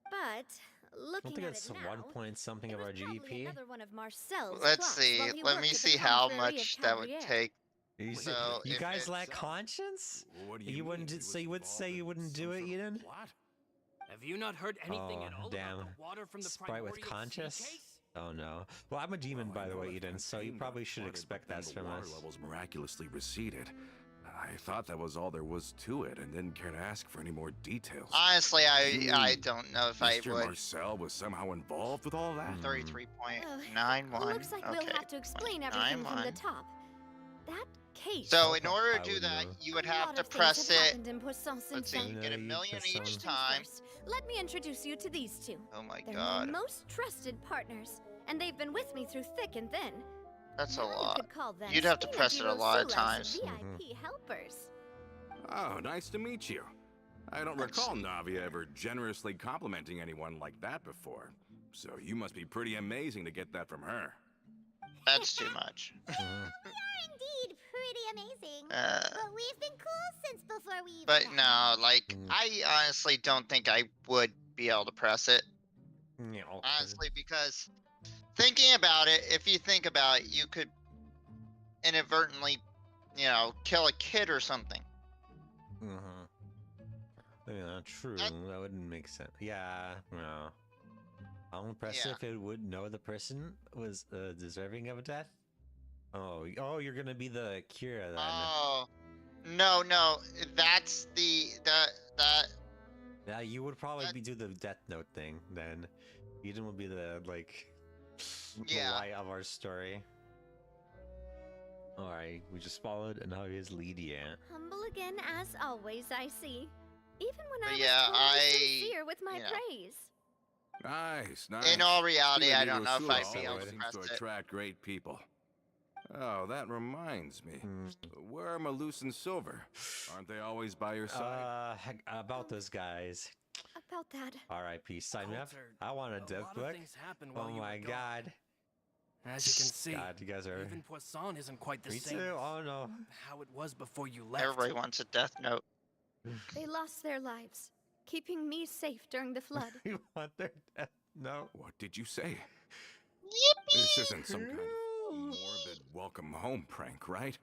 But I don't looking think at it's it now, 1 point something it of was our probably GDP. another one of Marcel's Let's plots see. while he Let worked me at the see how Confrérie of much that would Cabrières. take. You, So you if guys it's, lack conscience? What do You mean? wouldn't. He So was you would involved say you in wouldn't some do it, sort of Eden? plot? Have you not heard anything at all damn. about the water from the Sprite with primordial sea conscience? case? Oh no. Well, I'm a demon, Well, I by the know way, the Eden. So you fontaine probably got should flooded, expect but then that the from water us. levels miraculously receded. I thought that was all there was to it, and didn't care to ask for any more details. Honestly, You I mean don't know if I Mr. would. Marcel was somehow involved with all that? 33.91. Looks like we'll Okay. have to explain everything from the 91. top. That case. So in order I to do would that, know. you would A have lot to of things press have it. happened in Poisson since Let's see, then. you get a you million press each on. time. First, let me introduce you to these two. Oh my They're god, my most trusted partners, and they've been with me through thick and thin. that's a Now you lot. could call them You'd have to Spina press di it a lot of Rosula's times. VIP helpers. Oh, nice to meet you. I don't Let's recall see. Navia ever generously complimenting anyone like that before. So you must be pretty amazing to get that from her. That's too much. We are indeed pretty amazing. Uh, But we've been cool since before we even But met. no, like I honestly don't think I would be able to press it. Yeah, Honestly, because thinking about it, if you think about it, you could inadvertently, kill a kid or something. Yeah, true. That wouldn't make sense. Yeah, no. I'll impress Yeah. if it would know the person was deserving of a death. Oh, you're gonna be the Kira then. Oh, no, that's that. Yeah, you would probably do the Death Note thing then. Eden would be the Yeah. the light of our story. All right, we just followed Anavia's lead. Yeah. Humble again, as always, I see. Even when But I was yeah, totally sincere with my you know. praise. Nice. In all reality, Spina I di don't know if I'd Rosula be able always to seems press to it. attract great people. Oh, that reminds me. Where are Malus and Silver? Aren't they always by your side? About those guys. About that. R.I.P. Sign me up. Coulter, I want a a death lot of book. things happened Oh while you my were gone. god. As you can see, God, you guys are. even Poisson isn't quite the Me same too. as Oh no. how it was before you left. Everybody wants a death note. They lost their lives, keeping me safe during the flood. You want their death? No. What did you say? Yippee! This isn't some kind of morbid welcome home prank, right?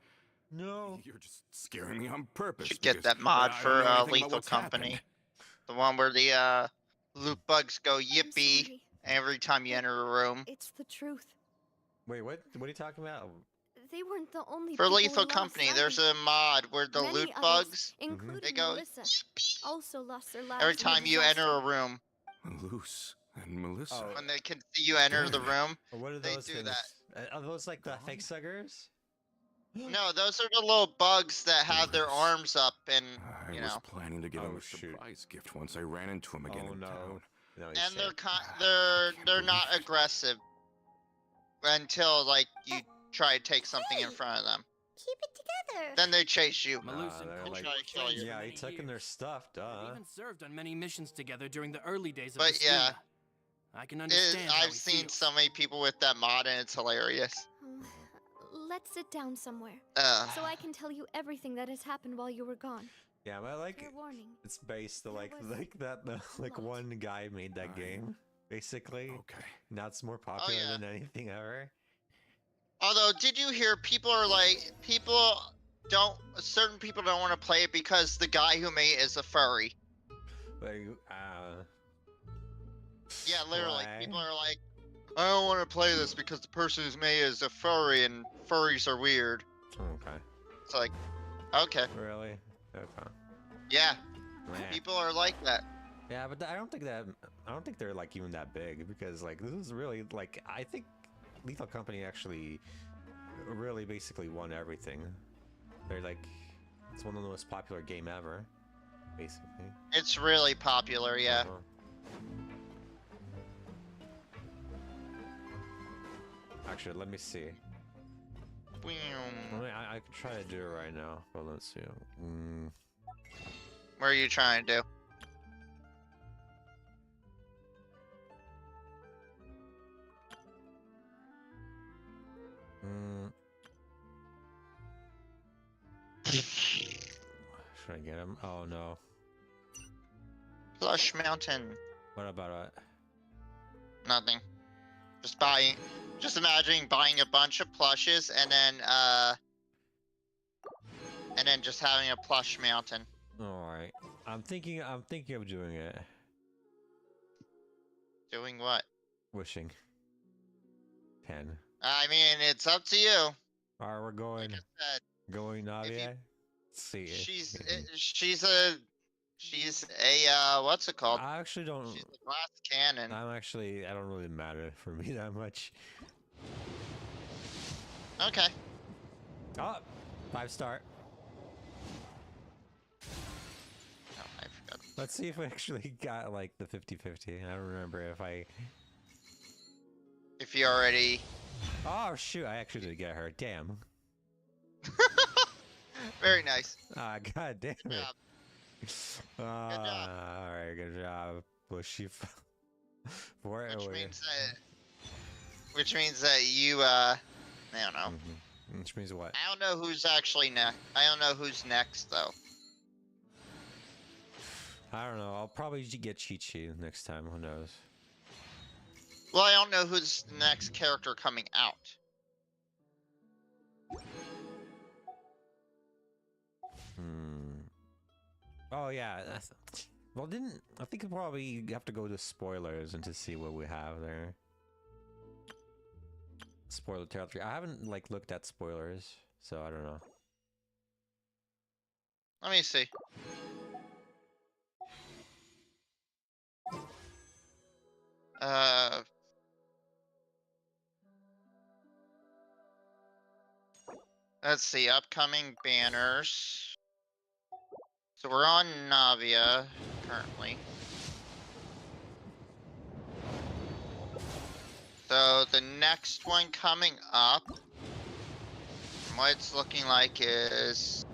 No. You're just scaring me on purpose. Should get because that mod I don't for know anything about Lethal what's Company. happened. The one where the loot bugs go yippee sorry. every time you enter a room. It's the truth. Wait, what? What are you talking about? they weren't the only For people Lethal we lost Company, either. there's a mod where the Many loot others, bugs, including they go Melissa, also lost their lives every in the time you enter disaster. a room. Luce and Melissa. When they can see you enter the Dead. room, What are they those do things? that. Are those like the fake suckers? No, those are the little bugs that have their arms up and, I you was know. planning to get him Oh, a shoot. surprise gift once I ran into him again Oh in town. no. No, he's And safe. they're not aggressive until like you try to take something in front of them. Keep it together. Then they chase you. Malus and they're Colt like- were friends for Yeah, he many took in their years. stuff, They've duh. even served on many missions together during the early days of But the yeah. Spina. I can understand how I've he seen feels. so many people with that mod and it's hilarious. Let's sit down somewhere, Ugh. so I can tell you everything that has happened while you were gone. Yeah, but like Fair warning. it's based on like that like lot. one guy made that game, basically. Okay. Now it's more popular yeah. than anything ever. Although, did you hear certain people don't want to play it because the guy who made it is a furry. Like, Yeah, literally. why? People are like, I don't want to play this because the person who's made it is a furry and furries are weird. Okay. It's like, okay. Really? Okay. Yeah. Meh. People are like that. Yeah, but I don't think they're like even that big because like this is really like I think Lethal Company actually really basically won everything. They're like it's one of the most popular game ever, basically. It's really popular, yeah. Uh-huh. Actually, let me see. I could try to do it right now, but let's see. What are you trying to do? Should I get him? Oh no. Plush Mountain. What about it? Nothing. Just imagining buying a bunch of plushes and then just having a plush mountain. Alright. I'm thinking of doing it. Doing what? Wishing. 10. I mean, it's up to you. Alright, we're going. Like I said, Going Navia? Let's see. she's a what's it called? I actually don't. She's a glass cannon. I don't really matter for me that much. Okay. Oh, 5-star. Oh, I forgot. Let's see if we actually got like the 50-50. I don't remember If you already. Oh shoot! I actually did get her. Damn. Very nice. Ah, god damn Good it. job. Good job. Alright, good job. Bushy. Which means that you I don't know. Which means what? I don't know who's actually next. I don't know who's next though. I don't know. I'll probably get Chi-Chi next time. Who knows? Well, I don't know who's the next character coming out. Oh yeah. Well, I think probably you have to go to spoilers and to see what we have there. Spoiler territory. I haven't like looked at spoilers, so I don't know. Let me see. Let's see, upcoming banners. So we're on Navia currently. So the next one coming up, what it's looking like is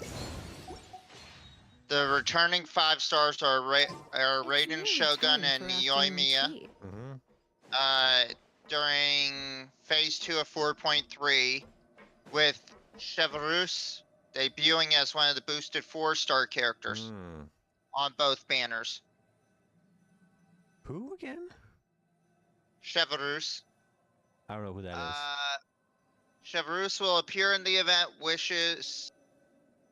the returning 5 stars are Raiden Shogun and Yoimiya. During phase 2 of 4.3, with Chevreuse debuting as one of the boosted 4-star characters on both banners. Who again? Chevreuse. I don't know who that is. Chevreuse will appear in the event Wishes,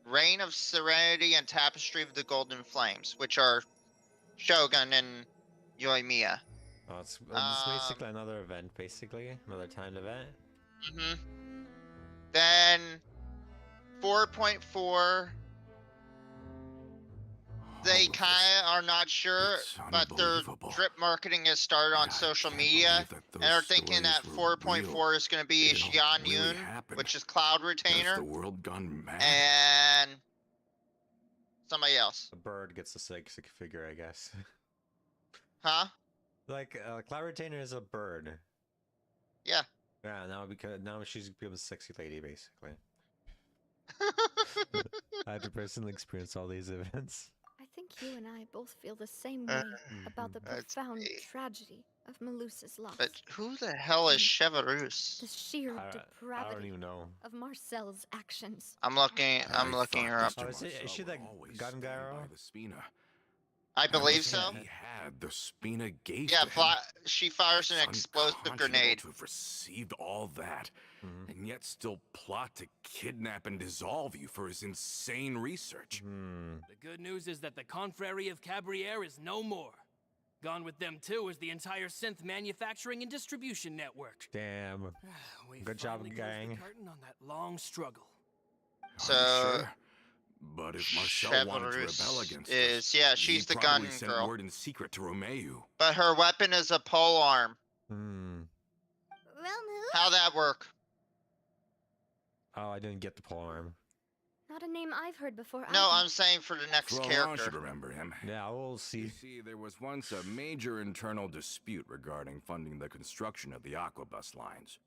Reign of Serenity, and Tapestry of the Golden Flames, which are Shogun and Yoimiya. Oh, it's basically another event, basically. Another timed event. Then 4.4. They All of kind this, of are not sure, it's but their unbelievable. drip marketing has started on I social can't media, believe that and those are thinking that stories were 4.4 real. is going to be It all Xian really Yun, happened. which is Cloud Has Retainer, the world gone mad? and somebody else. A bird gets a six figure, I guess. Huh? Like, Cloud Retainer is a bird. Yeah. Yeah, now she's become a sexy lady, basically. I had to personally experience all these events. I think you and I both feel the same way about the Let's profound see. tragedy of Melusa's loss. But who the hell is And Cheverus? the sheer I don't depravity even know. of Marcel's actions. I'm looking her up. Oh, is she that gun guy? The Spina. I believe so. Everything he had, the Spina gave Yeah, to him. she fires an It's explosive unconscionable grenade. to have received all that, and yet still plot to kidnap and dissolve you for his insane research. The good news is that the Confrérie of Cabriere is no more. Gone with them too is the entire synth manufacturing and distribution network. Damn. We Good job, finally closed gang. the curtain on that long struggle. So, Are you sure? But if Marcel wanted to Cheverus rebel against is us, yeah, he she's the gun probably sent girl. word in secret to Romeu. But her weapon is a pole arm. Realm who? How that work? Oh, I didn't get the polearm. Not a name I've heard before. No, either. I'm saying for the next Florent character. should remember him. Yeah, we'll You see. see, there was once a major internal dispute regarding funding the construction of the Aquabus lines.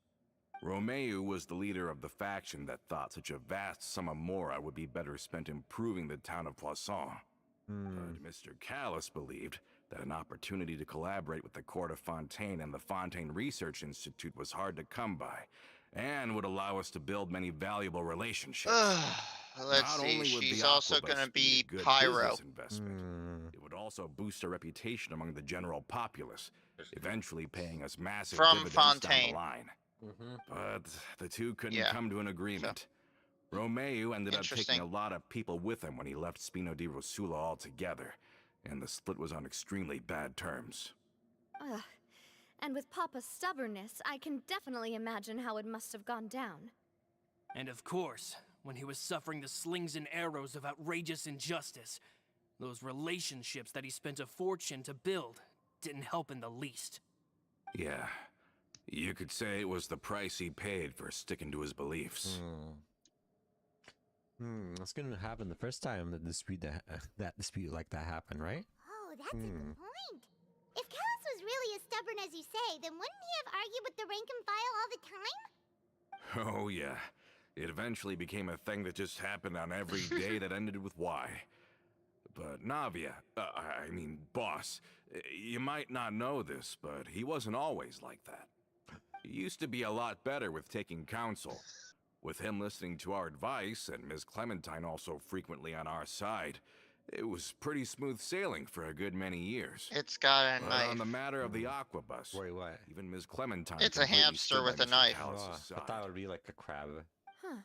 Romeu was the leader of the faction that thought such a vast sum of mora would be better spent improving the town of Poisson. But Mr. Callis believed that an opportunity to collaborate with the court of Fontaine and the Fontaine Research Institute was hard to come by, and would allow us to build many valuable relationships. Let's Not see, only would she's the also Aquabus going to be be a good Pyro. business investment, it would also boost our reputation among the general populace, eventually paying us massive From dividends down Fontaine. the line. But the two couldn't come to an agreement. Romeu ended up taking a lot of people with him when he left Spino di Rosula altogether, and the split was on extremely bad terms. Ugh. And with Papa's stubbornness, I can definitely imagine how it must have gone down. And of course, when he was suffering the slings and arrows of outrageous injustice, those relationships that he spent a fortune to build didn't help in the least. Yeah, you could say it was the price he paid for sticking to his beliefs. What's gonna happen the first time that dispute like that happened, right? Oh, that's a good point. If Callis was really as stubborn as you say, then wouldn't he have argued with the rank and file all the time? Oh yeah, it eventually became a thing that just happened on every day that ended with Y. But Navia, boss, you might not know this, but he wasn't always like that. He used to be a lot better with taking counsel. With him listening to our advice, and Ms. Clementine also frequently on our side, it was pretty smooth sailing for a good many years. It's got a But knife. on the matter of the Aquabus, Wait, what? even Ms. Clementine It's a completely hamster stood by with a Mr. knife. Callis' I side. thought it would be like a crab. Huh.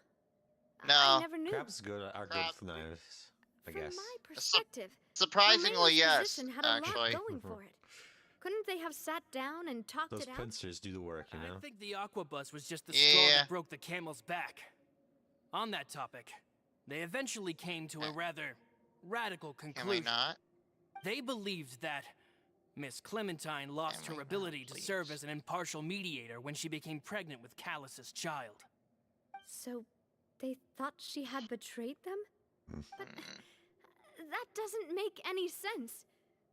No. I never knew. Crabs are good for knives, I From guess. my perspective, Surprisingly, Romeo's yes, position had actually. a lot going for it. Couldn't they have sat down and talked Those it out? pincers do the work, you know? I think the Aquabus was just the straw Yeah. that broke the camel's back. On that topic, they eventually came to a rather radical Can we conclusion. not? They believed that Miss Clementine lost Can her we ability not, to serve please? as an impartial mediator when she became pregnant with Callus's child. So, they thought she had betrayed them? But that doesn't make any sense.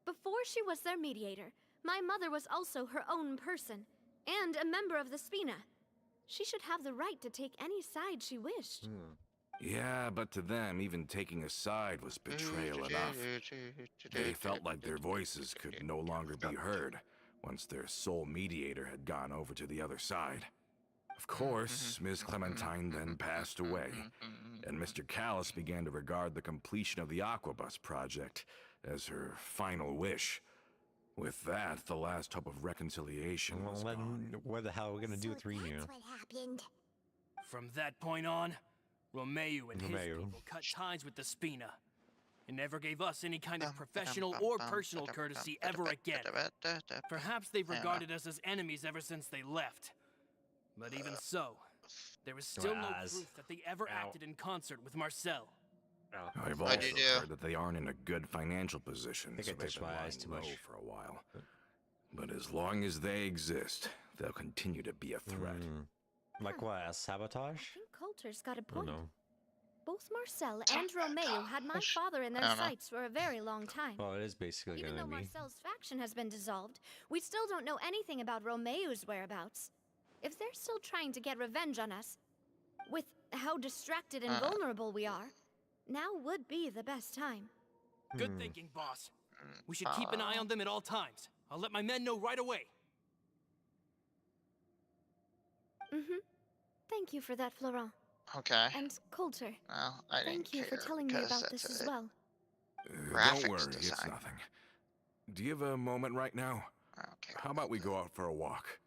Before she was their mediator, my mother was also her own person, and a member of the Spina. She should have the right to take any side she wished. Yeah, but to them, even taking a side was betrayal enough. They felt like their voices could no longer be heard once their sole mediator had gone over to the other side. Of course, Ms. Clementine then passed away, and Mr. Callis began to regard the completion of the Aquabus project as her final wish. With that, the last hope of reconciliation was Well, gone. then what the hell are we gonna do with Renu? That's what happened. From that point on, Romeu and his Romeu. people cut ties with the Spina and never gave us any kind of professional or personal courtesy ever again. Perhaps they've regarded us as enemies ever since they left. But even so, There is still no Raz. proof that they ever Ow. acted in concert with Marcel. I've What'd also you do? heard that they aren't in a good financial position, I think so I they've touched been my lying eyes too low much. for a while. But as long as they exist, they'll continue to be a threat. Like what? A sabotage? I think Coulter's got a I don't point. know. Both Marcel and Romeo had my father in I their don't know. sights for a very long time. Well, it is basically Even though gonna be. Marcel's faction has been dissolved, we still don't know anything about Romeo's whereabouts. If they're still trying to get revenge on us, with how distracted and vulnerable we are, now would be the best time. Good thinking, boss. We should keep an eye on them at all times. I'll let my men know right away. Thank you for that, Florent. Okay. And Coulter, Well, I didn't thank you for care telling me because about that's this as it. well. Graphics Don't worry, it's design. nothing. Do you have a moment right now? Okay. How about we go out for a walk?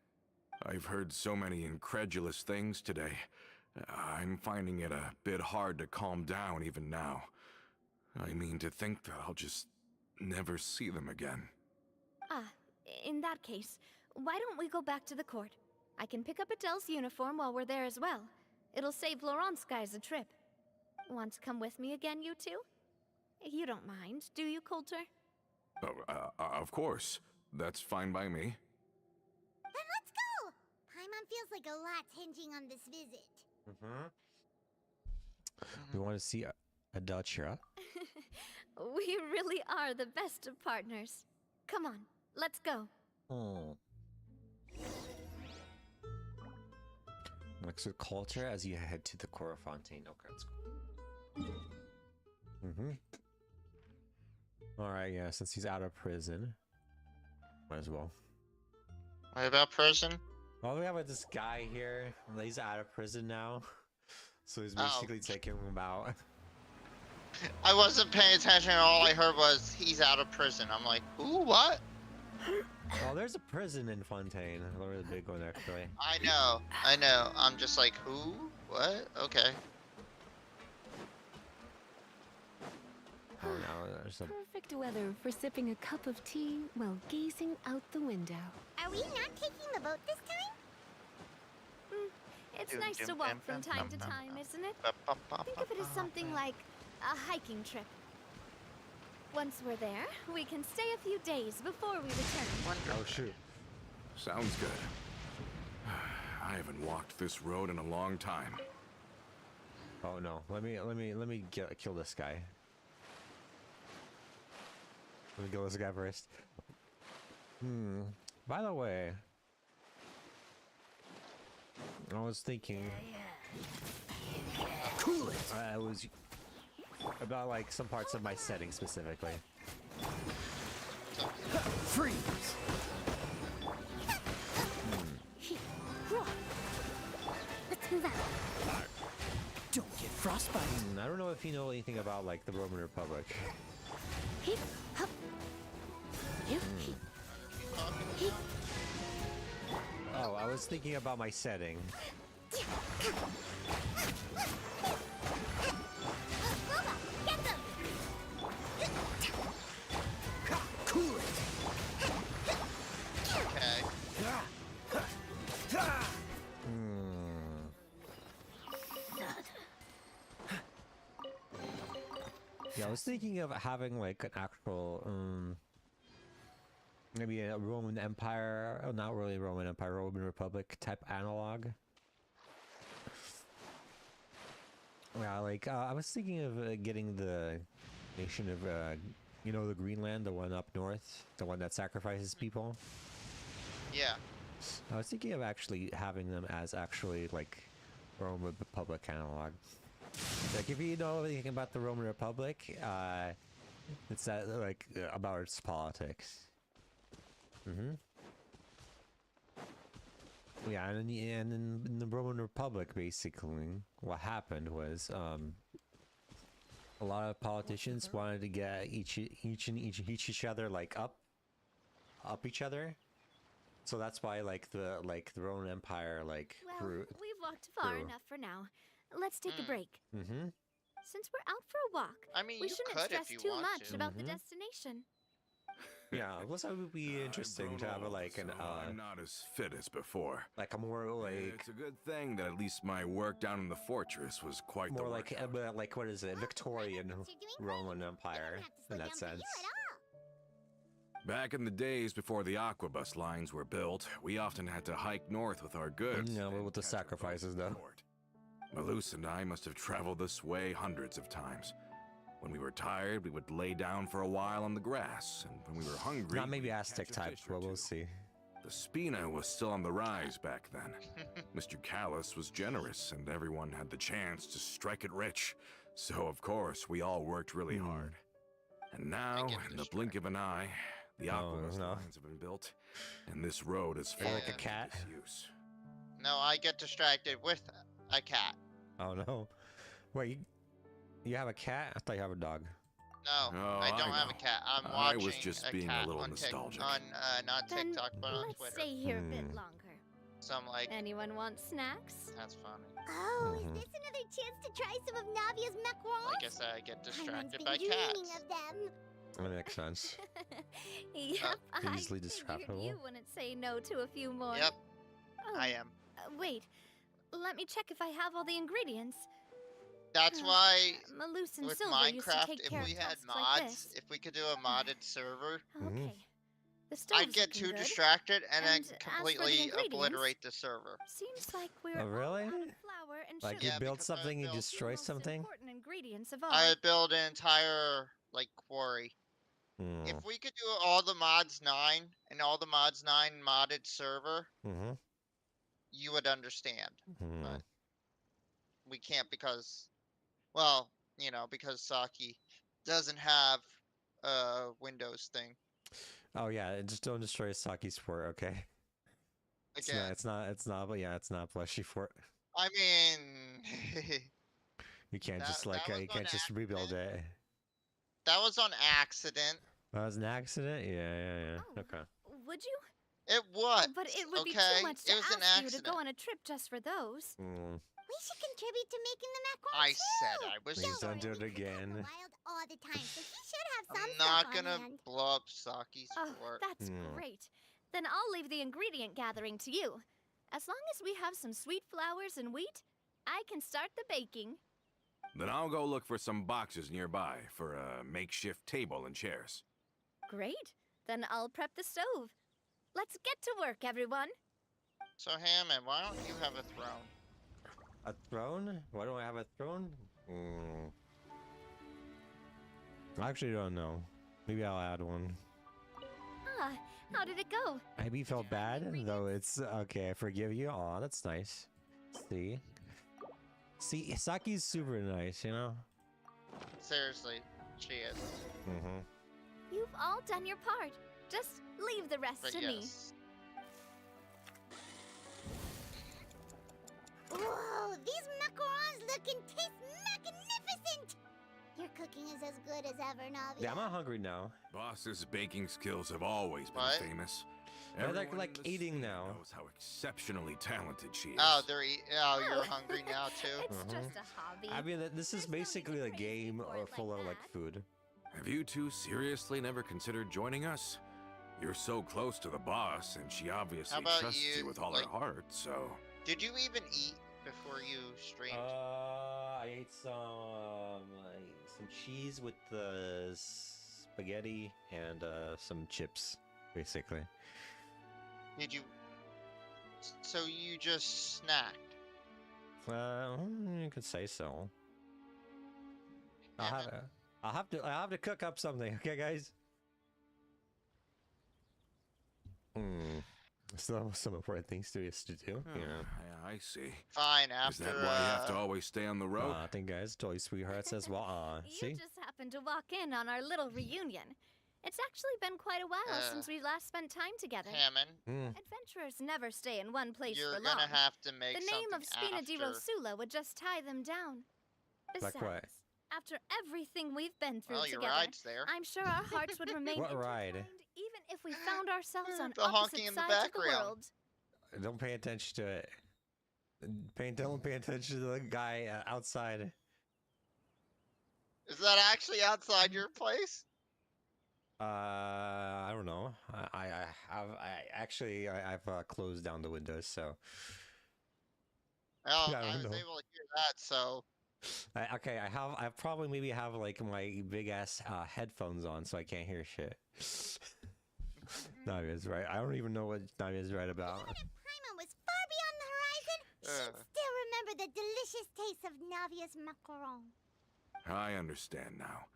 I've heard so many incredulous things today. I'm finding it a bit hard to calm down even now. I mean, to think that I'll just never see them again. In that case, why don't we go back to the court? I can pick up Adele's uniform while we're there as well. It'll save Laurent's guys a trip. Want to come with me again, you two? You don't mind, do you, Coulter? Oh, of course. That's fine by me. Then let's go! Paimon feels like a lot's hinging on this visit. We want to see Adele cheer up. We really are the best of partners. Come on, let's go. Next to Coulter as you head to the Cora Fontaine. Okay, let's go. Alright, yeah, since he's out of prison, might as well. What about prison? Well, we have this guy here. He's out of prison now. So he's basically taking him out. I wasn't paying attention. All I heard was he's out of prison. I'm like, ooh, what? Oh, there's a prison in Fontaine. A really big one, actually. I know. I'm just like, who? What? Okay. Oh, no, there's a... Perfect weather for sipping a cup of tea while gazing out the window. Are we not taking the boat this time? It's nice to walk from time to time, isn't it? Think of it as something like a hiking trip. Once we're there, we can stay a few days before we return. Oh, shoot. Sounds good. I haven't walked this road in a long time. Oh no! Let me kill this guy. Let me kill this guy first. By the way, I was thinking. Cool it. I was about like some parts of my setting specifically. Freeze. Let's move out. Don't get frostbite. I don't know if you know anything about like the Roman Republic. Oh, I was thinking about my setting. Get them! Cool it. Okay. Yeah, I was thinking of having like an actual, maybe a Roman Empire, oh, not really Roman Empire, Roman Republic type analog. Yeah, like I was thinking of getting the nation of, you know, the Greenland, the one up north, the one that sacrifices people. Yeah. I was thinking of actually having them as actually like Roman Republic analog. Like if you know anything about the Roman Republic, it's that like about its politics. Yeah, and in the Roman Republic, basically, what happened was a lot of politicians wanted to get each other like up each other. So that's why like the Roman Empire like Well, grew. we've walked far grew. enough for now. Let's take a break. Mm-hmm. Since we're out for a walk, I mean, we you shouldn't could stress if you too want much to. about the destination. Yeah, plus that would be interesting I've to grown have old, like an so I'm not as fit as before. like a more like It's a good thing that at least my work down in the fortress was quite more the like workout. like what is it, Victorian Roman Empire in that sense. Back in the days before the aquabus lines were built, we often had to hike north with our goods. Yeah, and with the catch our boats sacrifices to though. port. Malus and I must have traveled this way hundreds of times. When we were tired, we would lay down for a while on the grass, and when we were hungry, Not maybe we'd Aztec catch a type, fish or but we'll two. see. The Spina was still on the rise back then. Mr. Callus was generous, and everyone had the chance to strike it rich. So, of course, we all worked really hard. And now, in the blink of an eye, the aquabus lines have been built, and this road is fallen like a cat. into disuse. No, I get distracted with a cat. Oh no. Wait, you have a cat? I thought you have a dog. No, Oh, I don't I have a know. cat. I'm I watching was just a being a cat little on nostalgic. not Then TikTok, but on let's Twitter. stay here a bit longer. So I'm like, Anyone want snacks? that's funny. Oh, is this another chance to try some of Navia's macarons? Like I said, I get Paimon's distracted been by dreaming cats. of them. That makes sense. Yep, I Easily figured distractible. you wouldn't say no to a few more. Yep, Oh, I am. Wait, let me check if I have all the ingredients. That's why Malus and with Silver used to Minecraft, take if care we of had tasks like mods, this. if we could do a modded server, Okay. The I'd stove's get looking too good. distracted and then And as for the completely ingredients, obliterate the server. Seems like we're Oh, really? all out of flour and Like sugar. you build because I something, you built- destroy Most something? important ingredients of all. I would build an entire like quarry. Hmm. If we could do all the mods 9 and all the mods 9 modded server, Mm-hmm. you would understand. Hmm. But we can't because, well, you know, because Saki doesn't have a Windows thing. Oh yeah, just don't destroy Saki's fort, okay? Again, It's not, but yeah, it's not plushy fort. I mean, You can't That- just like, that was you can't on just rebuild it. that was on accident. That was an accident? Yeah. Oh. Okay. Would you? It was. But it would be okay? too much to It was an ask you to accident. go on a trip just for those. Mm. We should contribute to making the macarons I too. said I was. Please don't do it He's out in again. the wild all the time, so he should have some I'm not stuff gonna on hand. blow up Saki's Oh, fort. that's Hmm. great. Then I'll leave the ingredient gathering to you. As long as we have some sweet flours and wheat, I can start the baking. Then I'll go look for some boxes nearby for a makeshift table and chairs. Great. Then I'll prep the stove. Let's get to work, everyone. So Hammond, why don't you have a throne? A throne? Why don't I have a throne? I actually don't know. Maybe I'll add one. Ah, how did it go? Maybe felt bad, though it's okay. I forgive you. Aw, that's nice. See? See, Saki's super nice, you know? Seriously, she is. Mm-hmm. You've all done your part. Just leave the rest But to me. yes. Whoa, these macarons look and taste magnificent! Your cooking is as good as ever, Navi. Yeah, I'm not hungry now. Boss's baking skills have always been What? famous. They're Everyone like in this eating city now. knows how exceptionally talented she is. Oh, oh, you're Oh. hungry now too. It's Mhm. just a hobby. I mean, this is There's no need basically to a praise me game for it full like of like that. food. Have you two seriously never considered joining us? You're so close to the boss, and she obviously about trusts you, you, with all like- her heart, so... Did you even eat before you streamed? I ate some cheese with the spaghetti and some chips, basically. Did you? So you just snacked? You could say so. Hammond? I'll have to cook up something, okay, guys? Still some important things to do. Oh, You know. yeah, I see. Fine. Is After that why you have to always stay on the road? I think, guys, Toy Sweetheart says, well, You see? just happened to walk in on our little reunion. It's actually been quite a while since we last spent time together. Hammond, Adventurers never stay in one place you're for long. gonna have to make The name of something Spina di after. Rosula would just tie them down. Besides, Like what? after everything we've been through Well, your together, ride's there. I'm sure our hearts would remain What ride? intertwined even if we found ourselves on The opposite honking in the sides of the background. world. Don't pay attention to it. Don't pay attention to the guy outside. Is that actually outside your place? I don't know. I've closed down the windows, so Well, I I don't was know. able to hear that, so Okay, I probably maybe have like my big ass headphones on, so I can't hear shit. Navia's right. I don't even know what Navia's right about. Even if Paimon was far beyond the horizon, she'd still remember the delicious taste of Navia's macaron. I understand now.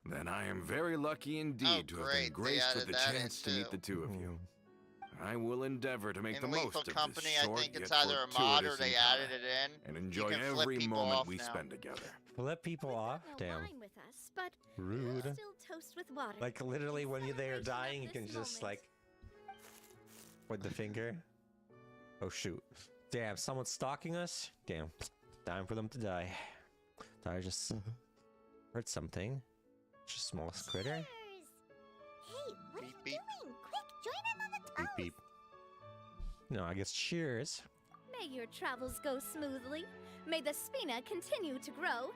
Then I am very lucky indeed to have been great, they graced with added the that in chance to meet too. the two of you. I will endeavor to make in the Lethal most of Company, this I short think it's yet either a mod or fortuitous they encounter, added it in. and You enjoy can flip every people moment off we now. spend together. Flip people off? No Damn. wine with us, but Rude. we'll still toast with water. Like literally when they are Celebration of dying, you this can just moment. like with the finger. Oh shoot. Damn, someone's stalking us? Damn. Time for them to die. Thought I just heard something. Just smallest critter. Cheers! Hey, what are you doing? Quick, join in on the toast. Beep beep. No, I guess cheers. May your travels go smoothly. May the Spina continue to grow.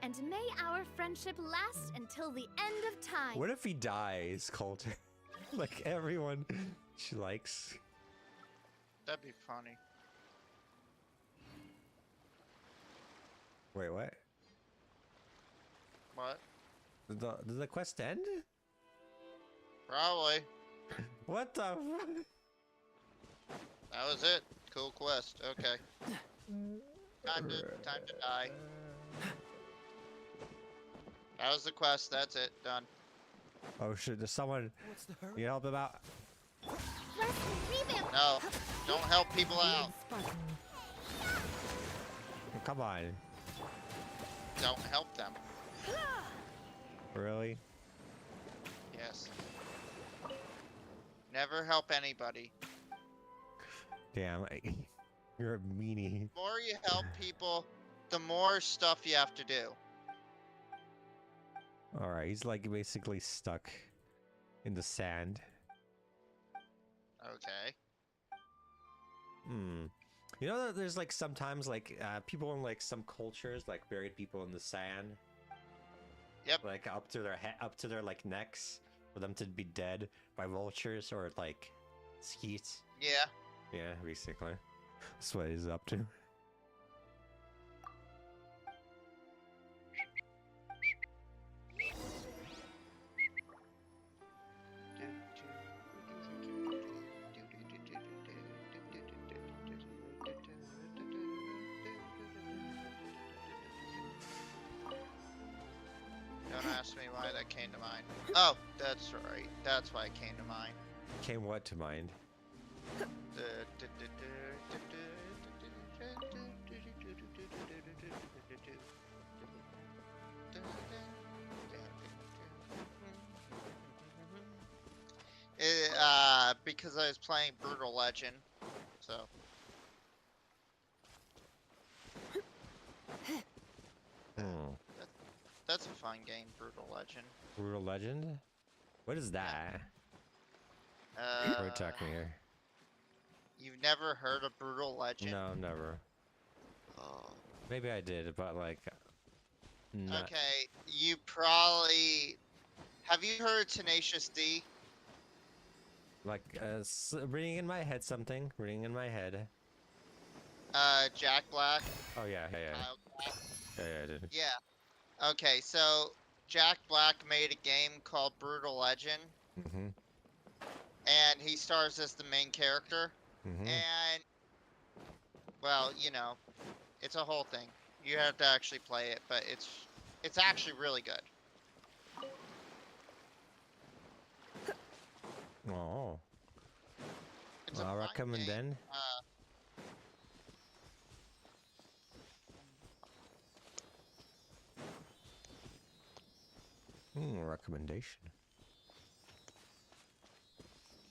And may our friendship last until the end of time. What if he dies, Coulter? Like everyone she likes. That'd be funny. Wait, what? What? Did the quest end? Probably. What the fuck? That was it. Cool quest. Okay. Time to die. That was the quest. That's it. Done. Oh shit, there's someone. What's the hurry? You help him out? No. Don't help people out. Come on. Don't help them. Really? Yes. Never help anybody. Damn, you're a meanie. The more you help people, the more stuff you have to do. Alright, he's like basically stuck in the sand. Okay. You know that there's like sometimes like people in like some cultures like buried people in the sand. Yep. Like up to their up to their like necks for them to be dead by vultures or like skeets. Yeah. Yeah, basically. That's what he's up to. Don't ask me why that came to mind. Oh, that's right. That's why it came to mind. Came what to mind? Because I was playing Brutal Legend, so. That's a fun game, Brutal Legend. Brutal Legend? What is that? What are we talking here? You've never heard of Brutal Legend? No, never. Oh. Maybe I did, but like. Not... Okay, you probably. Have you heard Tenacious D? Like, ringing in my head something. Ringing in my head. Jack Black? Oh, yeah. Black? Yeah, I did. Yeah. Okay, so Jack Black made a game called Brutal Legend. Mm-hmm. And he stars as the main character. Mm-hmm. And, well, you know, it's a whole thing. You have to actually play it, but it's actually really good. Oh. It's I'll a fun recommend game. then. Recommendation.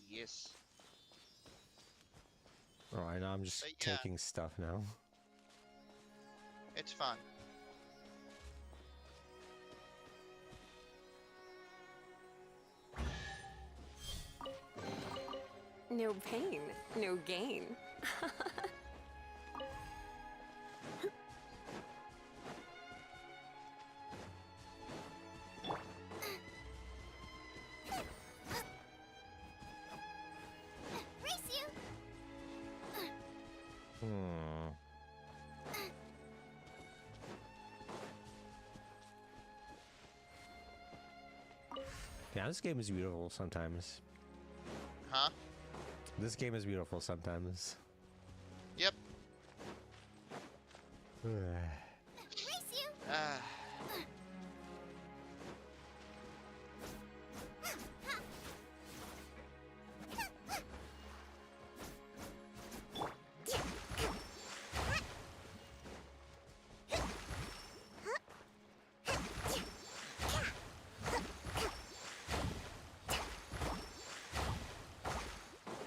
Yes. Alright, now I'm just But yeah. taking stuff now. It's fun. No pain, no gain. Yeah, this game is beautiful sometimes. Huh? This game is beautiful sometimes. Yep. Race you!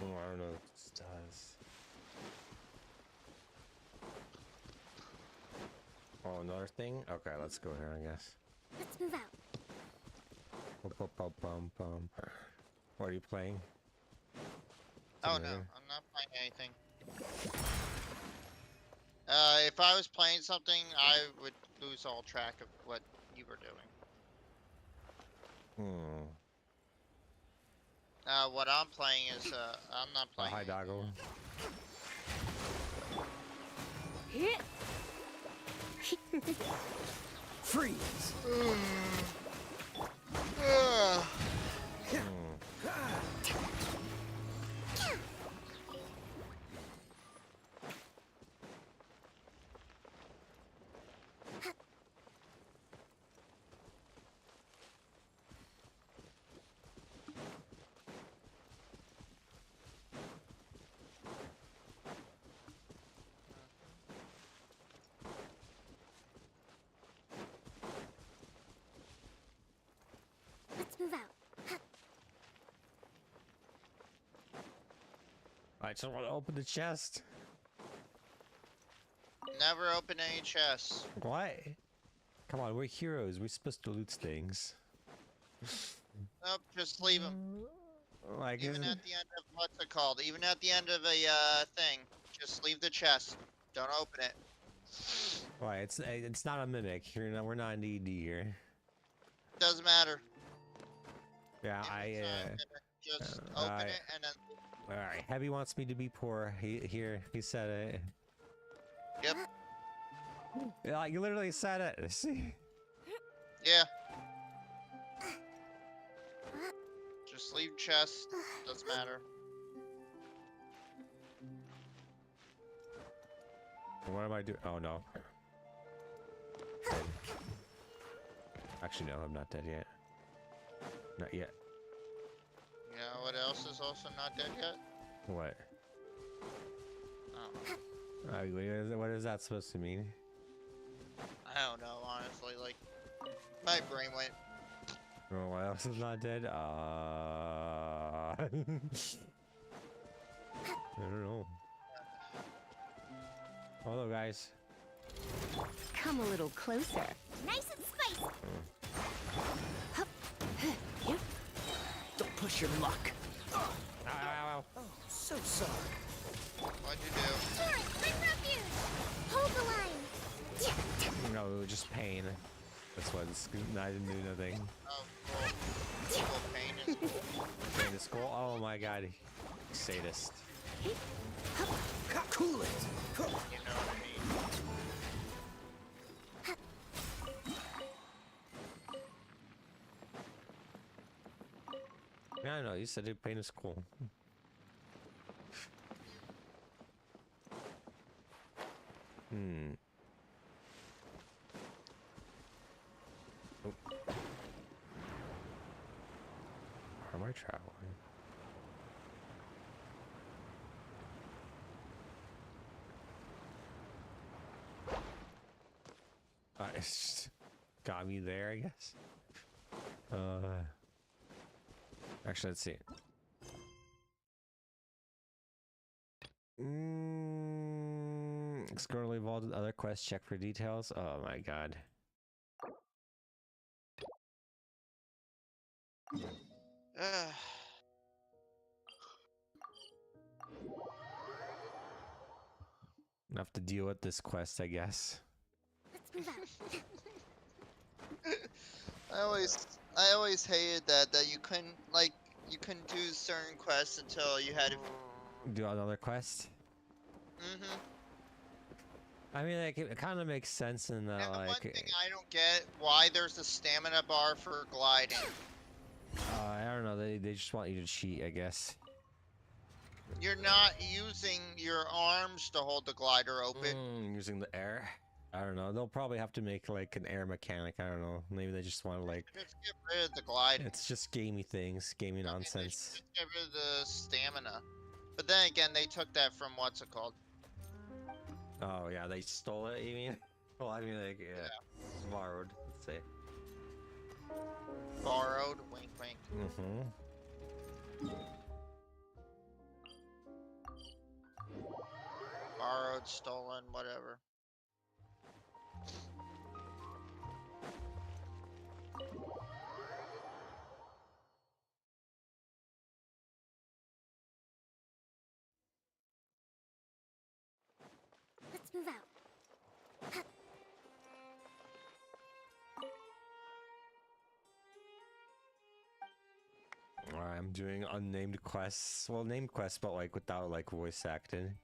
Oh, I don't know what this does. Oh, another thing? Okay, let's go here, I guess. Let's move out. What are you playing? Oh no, I'm not playing anything. If I was playing something, I would lose all track of what you were doing. What I'm playing is, I'm not Oh, playing. hi, Doggo. Hit. Freeze! Let's move out. I just want to open the chest. Never open any chests. What? Come on, we're heroes. We're supposed to loot things. Nope, just leave them. Like, Even at the end of what's it called? Even at the end of a thing, just leave the chest. Don't open it. why? It's not a mimic. We're not in D&D here. Doesn't matter. Yeah, Just open it and then. All right, Heavy wants me to be poor. He said it. Yep. Yeah, you literally said it. See? Yeah. Just leave chest. Doesn't matter. What am I doing? Oh no. Dead. Actually, no, I'm not dead yet. Not yet. You know what else is also not dead yet? What? Oh. What is that supposed to mean? I don't know, honestly. Like, my brain went. Oh, what else is not dead? I don't know. Hello, guys. Come a little closer. Nice and spicy. Don't push your luck. Ow, ow, ow. Oh, so sorry. What'd you do? Torrent, bring refuge. Hold the line. No, it was just pain. That's why I didn't do nothing. Oh, cool. Cool, pain is cool. Pain is cool. Oh my god. Sadist. Cool it. You know what I mean? Yeah, I know. You said pain is cool. Oh. Where am I traveling? It's just got me there, I guess. Actually, let's see. Explore involved with other quests. Check for details. Oh my god. Enough to deal with this quest, I guess. Let's move out. I always hated that you couldn't do certain quests until you had to do another quest. Mm-hmm. I mean, like, it kind of makes sense in the, And the like... one thing I don't get, why there's a stamina bar for gliding. I don't know. They just want you to cheat, I guess. You're not using your arms to hold the glider open. Using the air. I don't know. They'll probably have to make like an air mechanic. I don't know. Maybe they just want to like. Just get rid of the glide. It's just gamey things, gamey nonsense. Just get rid of the stamina. But then again, they took that from what's it called? Oh yeah, they stole it. You mean? Well, I mean like yeah. Borrowed. Let's say. Borrowed. Wink, wink. Borrowed, stolen, whatever. Let's move out. Alright, I'm doing unnamed quests. Well, named quests, but like without like voice acting.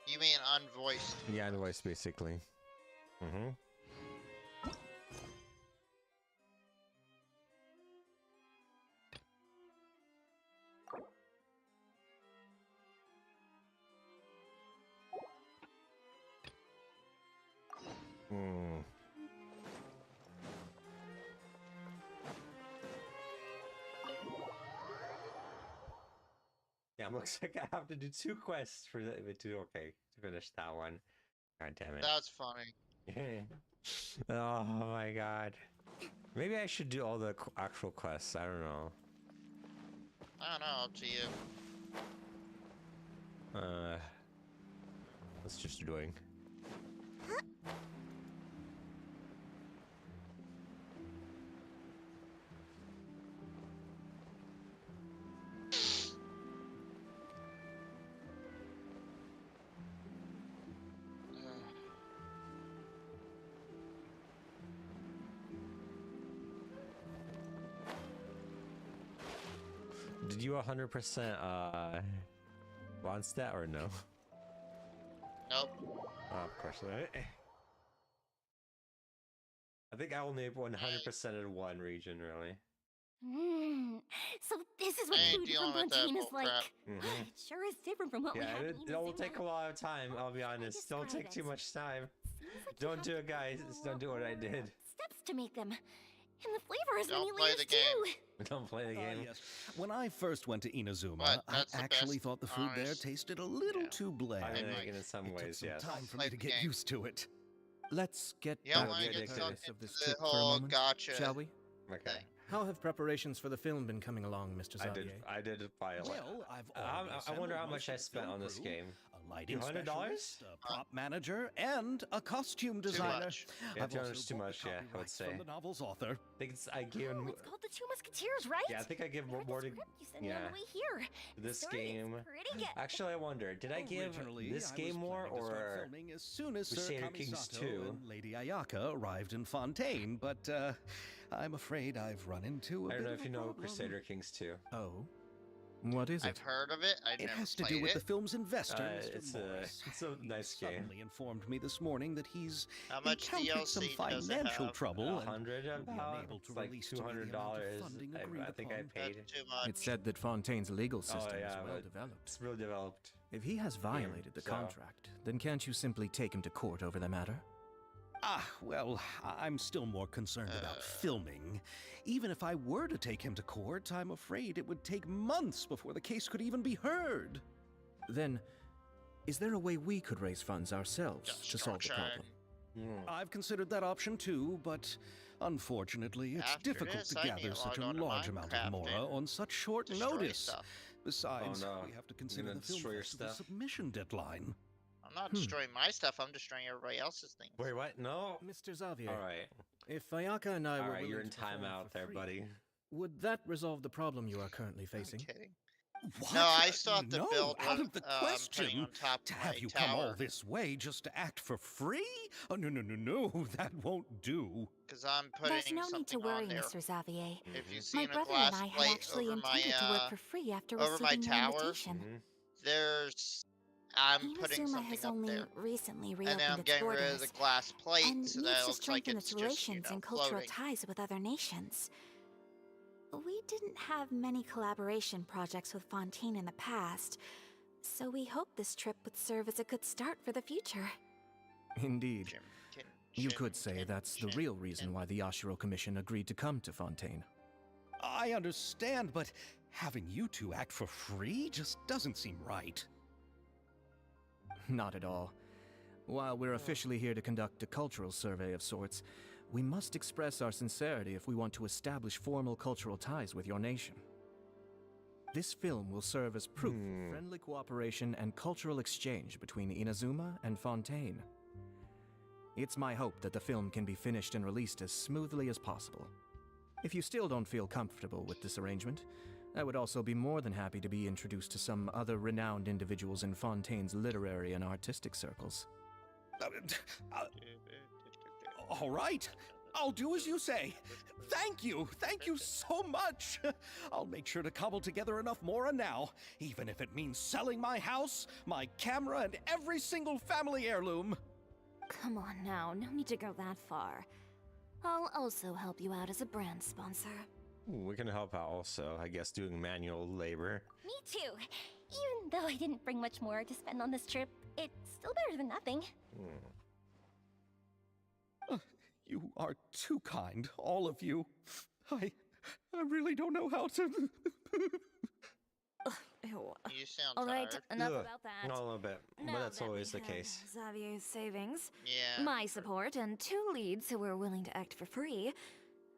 You mean unvoiced? Yeah, unvoiced basically. Yeah, it looks like I have to do 2 quests for it to finish that one. God damn it. That's funny. Oh my god. Maybe I should do all the actual quests. I don't know. I don't know. Up to you. Let's just doing. Did you 100% Ronstadt or no? Nope. Oh, of course not. I think I only 100% in one region, really. So this is what food from Fontaine is like. It sure is different from what we have. It'll take a lot of time, I'll be honest. Don't take too much time. Don't do it, guys. Don't do what I did. Steps to make them. And the flavor has Don't many play layers the game. too. Don't play the game. Yes. When I first went to Inazuma, But I that's the actually best, thought the food there honest. tasted a little too bland. I think in some It took ways, some yes. time for Play me to the get game. used to it. Let's get You don't back want to to the get purpose sucked of this into the trip for a whole moment, gotcha. shall we? Okay. How have preparations for the film been coming along, Mr. Xavier? I did buy a lot. Well, I've I wonder how much I spent on this game. A lighting $200? specialist, a prop manager, and a costume designer. much. Yeah, I've $200 also is too bought the much, yeah, I would copyrights say. from the novel's author. I think I gave him. It's called The Two Musketeers, right? Yeah, I think I give I read more the to. script you sent me on Yeah. the way here. This The story is game. pretty good. Actually, I wonder, did I give Originally, this I game was more planning to start or filming as soon as Sir Crusader Kings Kamisato 2? and Lady Ayaka arrived in Fontaine, but I'm afraid I've run into a I don't bit know of if a you know problem. Crusader Kings 2. Oh? What is I've it? heard of it. I've It never has to played do with it. the film's investor, It's Mr. Morris. a nice game. Suddenly informed me this morning that he's How much encountered some DLC does it financial have? trouble and 100 will be about. unable to It's like release to me the amount of $200. funding I agreed think I upon. paid. That's too much. It said that Fontaine's legal system yeah, is well but developed. It's real developed. If he has violated the so- contract, then can't you simply take him to court over the matter? Well, I'm still more concerned about filming. Even if I were to take him to court, I'm afraid it would take months before the case could even be heard. Then, is there a way we could raise funds ourselves to solve the problem? I've considered that option too, but unfortunately, it's After difficult this, to I need gather to such a log on to large amount of Minecraft mora and on such short destroy notice. stuff. Besides, Oh, no. we have to You're consider gonna the film destroy your festival stuff? submission deadline. I'm not destroying my stuff. I'm destroying everybody else's things. Wait, what? No. Mr. Xavier, Alright. if Ayaka and I were Alright, you're willing in to perform timeout for there, free, buddy. would that resolve the problem you are currently I'm facing? kidding. What? No, I still have to No, build out one, of the putting question. on top To of have my you tower. come all this way just to act for free? Oh, no, that won't do. Because I'm There's putting no need to something worry, on there. Mr. Xavier. If you've My seen a brother glass and I had plate actually over my intended to work for free after over my receiving your tower, invitation. there's I'm putting Inazuma something has up only there. recently And reopened then I'm its getting rid of borders the glass plate and so that needs it to looks like strengthen it's its just, relations and cultural floating. ties with other nations. We didn't have many collaboration projects with Fontaine in the past, so we hoped this trip would serve as a good start for the future. Indeed. You could say that's the real reason why the Yashiro Commission agreed to come to Fontaine. I understand, but having you two act for free just doesn't seem right. Not at all. While we're officially here to conduct a cultural survey of sorts, we must express our sincerity if we want to establish formal cultural ties with your nation. This film will serve as proof of friendly cooperation and cultural exchange between Inazuma and Fontaine. It's my hope that the film can be finished and released as smoothly as possible. If you still don't feel comfortable with this arrangement, I would also be more than happy to be introduced to some other renowned individuals in Fontaine's literary and artistic circles. All right, I'll do as you say. Thank you so much. I'll make sure to cobble together enough mora now, even if it means selling my house, my camera, and every single family heirloom. Come on now, no need to go that far. I'll also help you out as a brand sponsor. We can help out also, I guess, doing manual labor. Me too. Even though I didn't bring much more to spend on this trip, it's still better than nothing. You are too kind, all of you. I really don't know how to... You sound All right, tired. enough about that. Not a little bit, Now but that's that always we the have case. Xavier's savings, Yeah. my support, and 2 leads who are willing to act for free,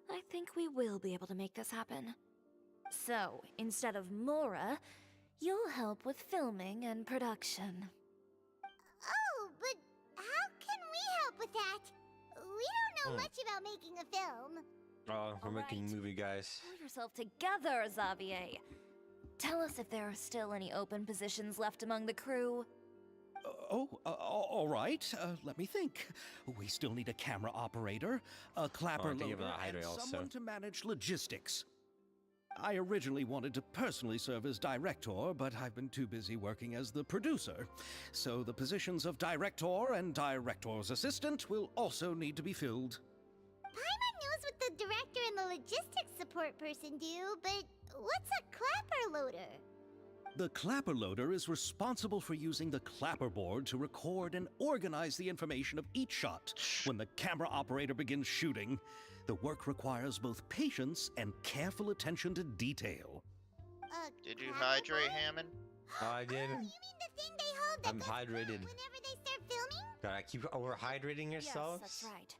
I think we will be able to make this happen. So, instead of Mora, you'll help with filming and production. Oh, but how can we help with that? We don't know much about making a film. Oh, we're making Alright. movie, guys. Pull yourself together, Xavier. Tell us if there are still any open positions left among the crew. All right. Let me think. We still need a camera operator, a clapper I think of loader, the hydrate and also. someone to manage logistics. I originally wanted to personally serve as director, but I've been too busy working as the producer. So the positions of director and director's assistant will also need to be filled. Paimon knows what the director and the logistics support person do, but what's a clapper loader? The clapper loader is responsible for using the clapper board to record and organize the information of each shot when the camera operator begins shooting. The work requires both patience and careful attention to detail. Did you hydrate, Hammond? I did. You mean the thing they hold that I'm goes hydrated. whenever they start filming? Gotta keep overhydrating yourselves? Yes, that's right.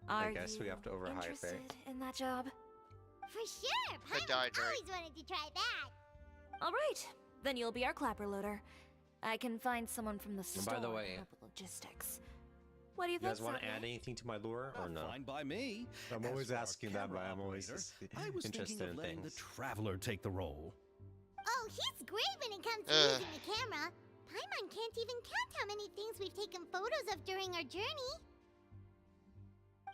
I Are guess we you have to overhydrate. interested in that job? For sure! Paimon hydrate. always wanted to try that! All right, then you'll be our clapper loader. I can find someone from the And store by the to way, help with logistics. What do you You guys think, want to Xavier? add anything to my lure or no? Fine by me. I'm As always for our asking that, but camera I'm always operator, I was interested thinking of in letting things. the traveler take the role. Oh, he's great when it comes to using the camera. Paimon can't even count how many things we've taken photos of during our journey.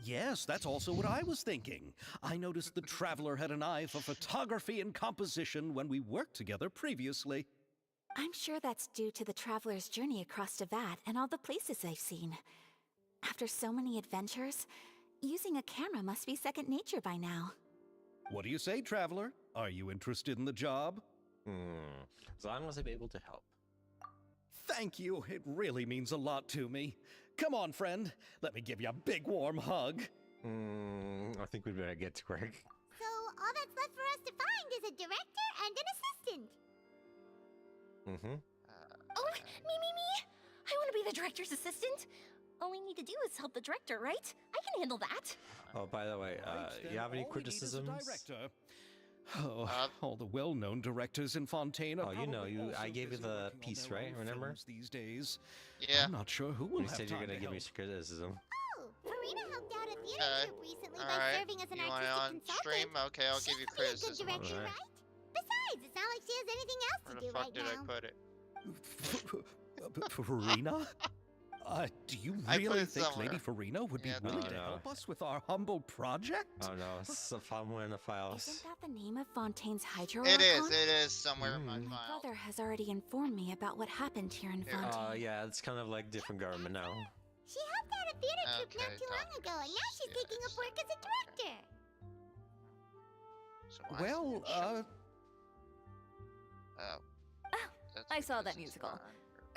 Yes, that's also what I was thinking. I noticed the traveler had an eye for photography and composition when we worked together previously. I'm sure that's due to the traveler's journey across Devat and all the places they've seen. After so many adventures, using a camera must be second nature by now. What do you say, traveler? Are you interested in the job? As long as I'm able to help. Thank you. It really means a lot to me. Come on, friend. Let me give you a big warm hug. I think we better get to work. So all that's left for us to find is a director and an assistant. Oh, me! I want to be the director's assistant. All we need to do is help the director, right? I can handle that. Oh, by the way, Right, you then have any all we need is a criticisms? director. Oh, all the well-known directors in Fontaine are Oh, you know, probably I also gave you busy the working on piece, their right? own Remember? films these days. Yeah. I'm not sure who will You have said you're time gonna to give me help. criticism. Oh, Farina helped out a theater Okay. troupe recently by Alright. serving as an You want it artistic on consultant. stream? Okay, I'll She give you could be a good criticism. director, Alright. right? Besides, it's not like she has anything else Where to the do fuck right did now. I put it? Farina? Do you I put really it think somewhere. Lady Farina would be Yeah, willing no, to no. help us with our humble project? Oh no, it's somewhere in the files. Isn't that the name of Fontaine's Hydro It Archon? is somewhere in my Mm. My file. brother has already informed me about what happened here in Here. Fontaine. Yeah, it's kind of like different government now. She helped out a theater troupe Okay, not too long ago, and now she's taking up work as a director. So why is Well, it showing? Oh. Oh, That's I saw because that it's musical. not-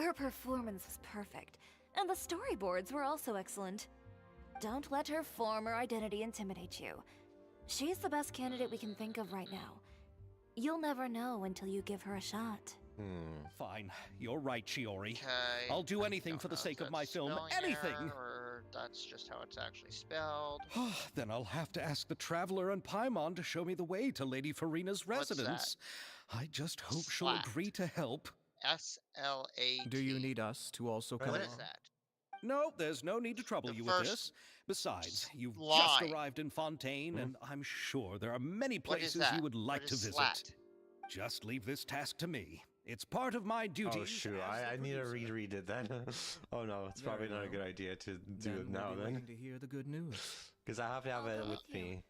Her performance was perfect, and the storyboards were also excellent. Don't let her form or identity intimidate you. She's the best candidate we can think of right now. You'll never know until you give her a shot. Fine. You're right, Shiori. Okay. I'll do I anything don't for the know if sake of that's my film. spelling Anything! error, or that's just how it's actually spelled. Then I'll have to ask the Traveler and Paimon to show me the way to Lady Farina's What's residence. I just hope she'll Slat. agree to help. SLAT. Do you need us to also come What along? is that? No, there's no need to trouble The you with first this. Besides, you've just line. arrived in Fontaine, and I'm sure there are many What is places that? you would like What to is visit. slat? Just leave this task to me. It's part of my duties. Oh shoot, as the I need to producer. reread it then. Oh no, it's Very probably not a well. good idea to do it Then now we'll be then. waiting to hear the good news. Because I have to have it Thank with you. me.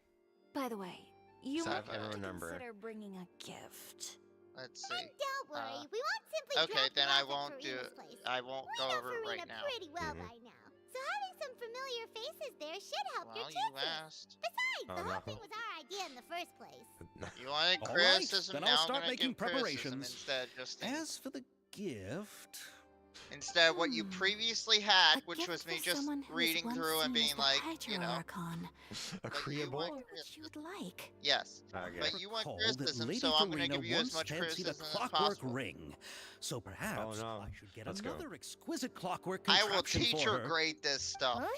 By the way, you So might I want to remember. consider bringing a gift. Let's see. Don't worry, Uh, we won't simply Okay, drop then you I off at won't do Farina's it. place. I won't We go know over it Farina right now. pretty well Mhm. by now, so having some familiar faces there should help your Well, you chances. asked. Besides, Oh, the whole no. thing was our idea in the first place. You wanted All right, criticism, then now I'll I'm start gonna making give criticism preparations. instead. Just As for the gift, instead what you previously had, A which gift was me for just someone who is reading once through and seen as being the like, Hydro you know, Archon. Agreeable? want Or what you would like. yes, Okay. but you want recall that criticism, Lady so I'm gonna Farina give you as once much fancied a criticism as clockwork possible. ring. So perhaps no. I should get Let's go. another exquisite clockwork I contraption will teach for her her. grade this stuff. Huh?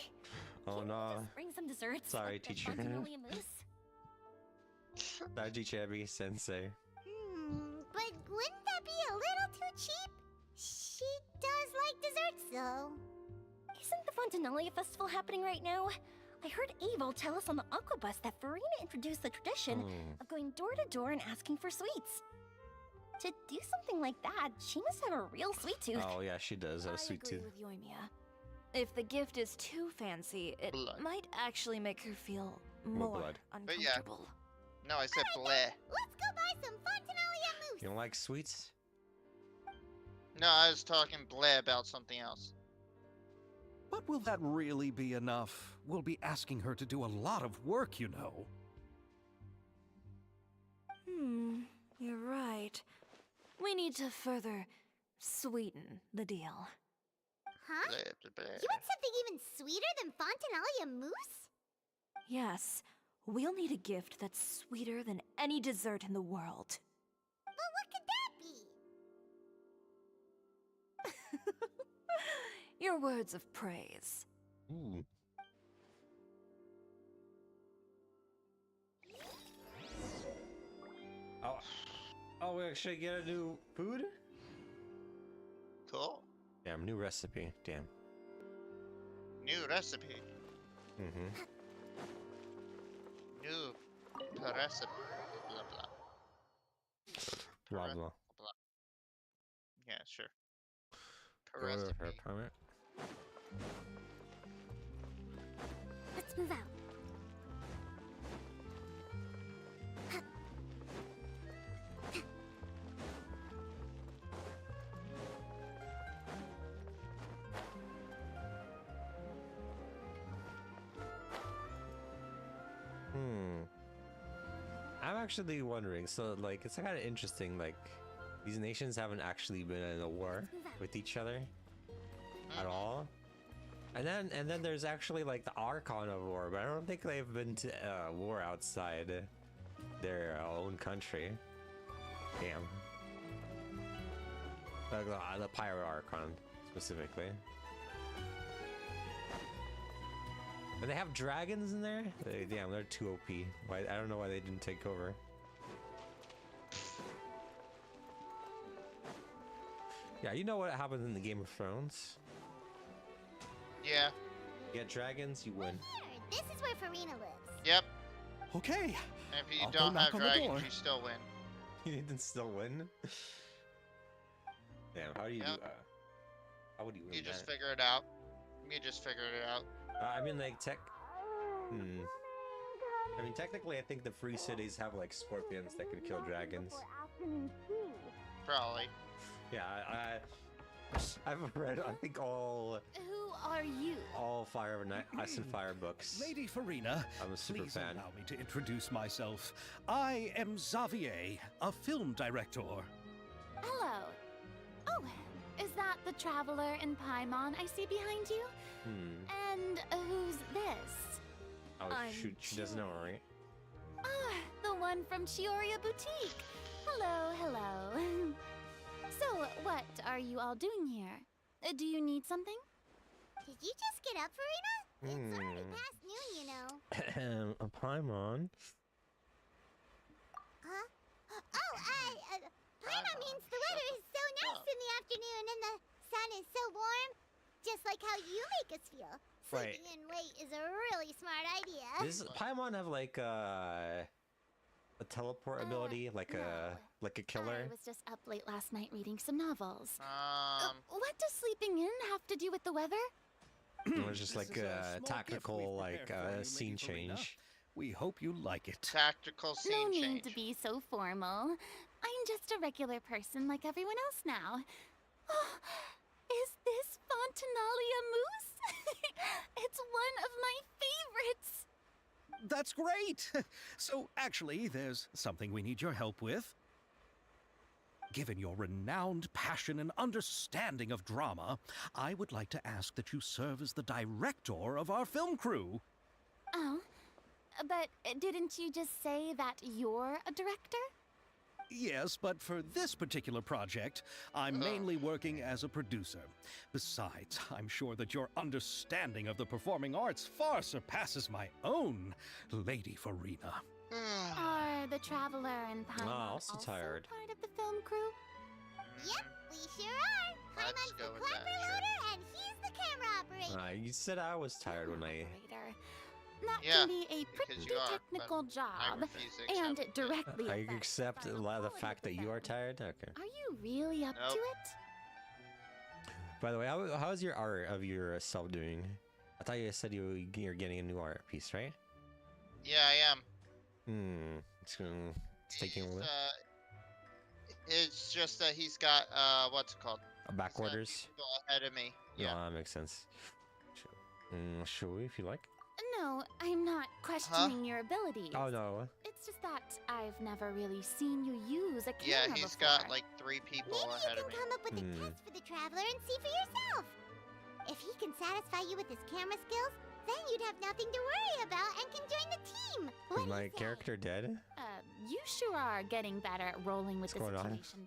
Oh Can you no. just bring some desserts? Sorry, like the teacher. Fontanelli mousse? Daiji Chebi Sensei. But wouldn't that be a little too cheap? She does like desserts, though. Isn't the Fontanelli Festival happening right now? I heard Abel tell us on the Aquabus that Farina introduced the tradition Hmm. of going door to door and asking for sweets. To do something like that, she must have a real sweet tooth. Oh yeah, she does have I a sweet agree tooth. with Yoimiya. If the gift is too fancy, it Blood. might actually make her feel More more blood. But yeah. uncomfortable. No, I said bleh. Let's go buy some Fontanelia mousse. You don't like sweets? No, I was talking bleh about something else. But will that really be enough? We'll be asking her to do a lot of work, you know. You're right. We need to further sweeten the deal. Huh? Bleh, bleh, bleh. You want something even sweeter than Fontanelia mousse? Yes, we'll need a gift that's sweeter than any dessert in the world. But what could that be? Your words of praise. Ooh. Oh, we actually get a new food? Cool. Damn, new recipe. Damn. New recipe. Mm-hmm. New recipe. Blah blah. Blah Pare- blah. Yeah, sure. Go to her Recipe. apartment. Let's move out. I'm actually wondering, so like it's kind of interesting, like these nations haven't actually been in a war with each other at all. And then there's actually like the Archon of war, but I don't think they've been to war outside their own country. Damn. Like the Pirate Archon specifically. And they have dragons in there? Damn, they're too OP. Why, I don't know why they didn't take over. Yeah, you know what happens in the Game of Thrones? Yeah. You get dragons, you win. This is where Farina lives. Yep. Okay. And if you I'll go don't knock have on the dragons, door. you still win. You didn't still win? Damn, how do you do Yep. How would you win You just that? figure it out. You just figured it out. I mean, like, I mean, technically, I think the free cities have, like, scorpions that can kill dragons. Probably. Yeah, I've read, I think, all Who are you? Ice and Fire books. Lady Farina, I'm a super please fan. allow me to introduce myself. I am Xavier, a film director. Hello. Oh, is that the traveler in Paimon I see behind you? And who's this? Oh, I'm shoot, she doesn't know, right? Ah, the one from Chioria Boutique. Hello, hello. So, what are you all doing here? Do you need something? Did you just get up, Farina? It's already past noon, you know. A Paimon. Huh? Oh, Paimon means the weather is so nice in the afternoon and the sun is so warm. Just like how you make us feel. Right. Sleeping in late is a really smart idea. Does Paimon have, like, a teleport ability, like a killer? I was just up late last night reading some novels. What does sleeping in have to do with the weather? It was just like a tactical, like, scene change. We hope you like it. Tactical scene No change. need to be so formal. I'm just a regular person like everyone else now. Oh, is this Fontinalia mousse? It's one of my favorites. That's great! So, actually, there's something we need your help with. Given your renowned passion and understanding of drama, I would like to ask that you serve as the director of our film crew. Oh, but didn't you just say that you're a director? Yes, but for this particular project, I'm mainly working as a producer. Besides, I'm sure that your understanding of the performing arts far surpasses my own, Lady Farina. Are the Traveler and Paimon also tired. part of the film crew? Yep, we sure are. Paimon's the clapper loader and he's the camera operator. You said I was tired when I... That can be a pretty technical job, and directly I affects accept the fact that you are tired? Okay. Are you really up to it? By the way, how's your art of yourself doing? I thought you said you're getting a new art piece, right? Yeah, I am. It's taking a little... It's just that he's got, what's it called? Back orders? People ahead of me. Yeah. No, that makes sense. Should we, if you like? No, I'm not questioning your abilities. Oh, no. It's just that I've never really seen you use a camera Yeah, he's before. got like 3 people Maybe ahead you of me. can come up with a test for the Traveler and see for yourself. If he can satisfy you with his camera skills, then you'd have nothing to worry about and can join the team. Is my character dead? You sure are getting better at rolling with What's this going on? situation,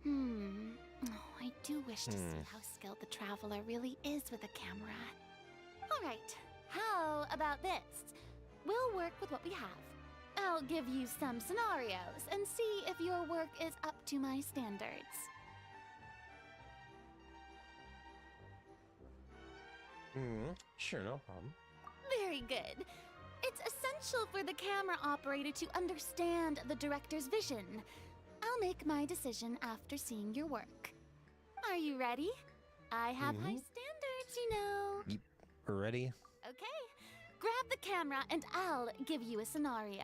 Paimon. Oh, I do wish to see how skilled the Traveler really is with a camera. All right, how about this? We'll work with what we have. I'll give you some scenarios and see if your work is up to my standards. Sure, no problem. Very good. It's essential for the camera operator to understand the director's vision. I'll make my decision after seeing your work. Are you ready? I have high standards, you know. We're ready. Okay. Grab the camera and I'll give you a scenario.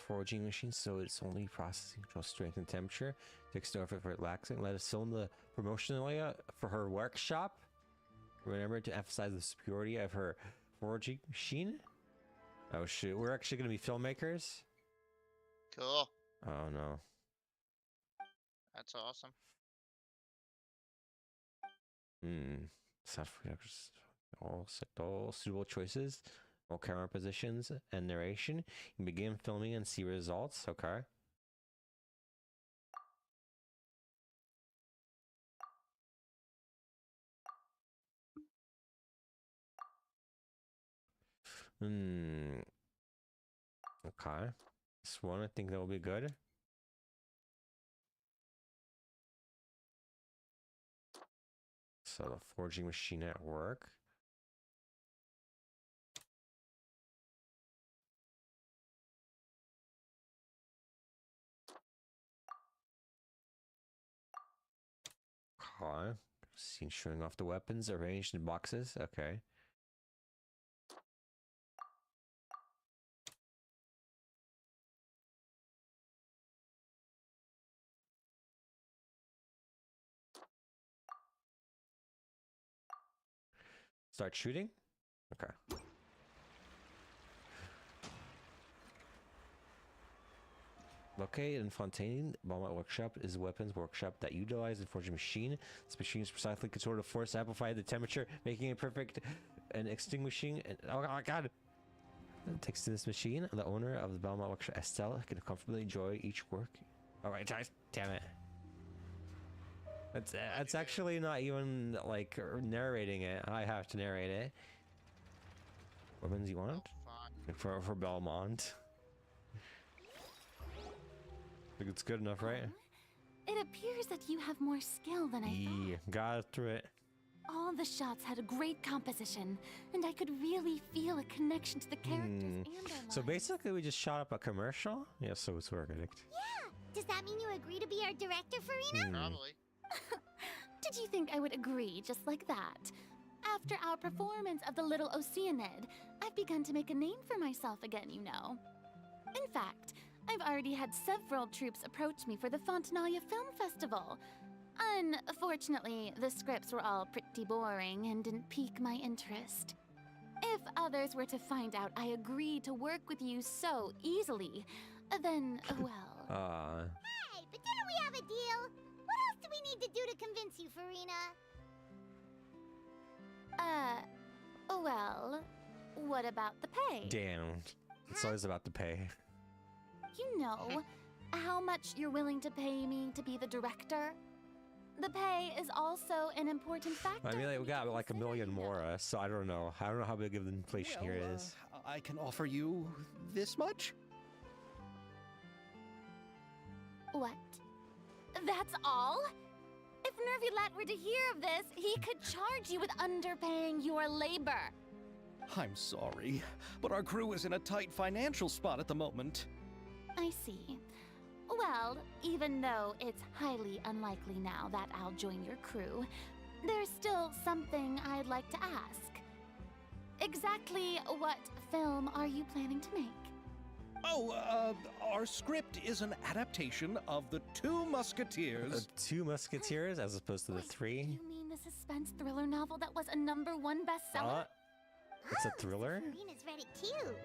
Foraging machine, so it's only processing control strength and temperature. Takes no effort for relaxing. Let us film the promotional area for her workshop. Remember to emphasize the superiority of her foraging machine. Oh shoot, we're actually gonna be filmmakers? Cool. Oh no. That's awesome. Sound all suitable choices, all camera positions and narration. You can begin filming and see results. Okay. Okay. This one, I think that will be good. So the forging machine at work. Huh? Seen showing off the weapons arranged in boxes. Okay. Start shooting? Okay. Located in Fontaine, Belmont Workshop is a weapons workshop that utilizes a forging machine. This machine is precisely controlled to force amplify the temperature, making it perfect and extinguishing. And, oh my god! Thanks to this machine, the owner of the Belmont Workshop, Estelle, can comfortably enjoy each work. Alright, guys, damn it. That's actually not even like narrating it. I have to narrate it. Weapons you want? For Belmont. I think it's good enough, right? It appears that you have more skill than I thought. Got through it. All the shots had a great composition, and I could really feel a connection to the characters and their So basically, we just shot up a commercial? Yeah, so it's verdict. Yeah! Does that mean you agree to be our director, Farina? Probably. Did you think I would agree just like that? After our performance of The Little Oceanid, I've begun to make a name for myself again, you know. In fact, I've already had several troops approach me for the Fontanalia Film Festival. Unfortunately, the scripts were all pretty boring and didn't pique my interest. If others were to find out I agreed to work with you so easily, then, well... Hey, but didn't we have a deal? What else do we need to do to convince you, Farina? Well, what about the pay? Damn. It's always about the pay. You know how much you're willing to pay me to be the director? The pay is also an important factor. I mean, like, we got like $1 million more, so I don't know. I don't know how big of the inflation here is. I can offer you this much? What? That's all? If Nervilat were to hear of this, he could charge you with underpaying your labor. I'm sorry, but our crew is in a tight financial spot at the moment. I see. Well, even though it's highly unlikely now that I'll join your crew, there's still something I'd like to ask. Exactly what film are you planning to make? Oh, our script is an adaptation of The Two Musketeers. Two Musketeers as opposed to the three? You mean the suspense thriller novel that was a #1 bestseller? It's a thriller? Farina's read it too.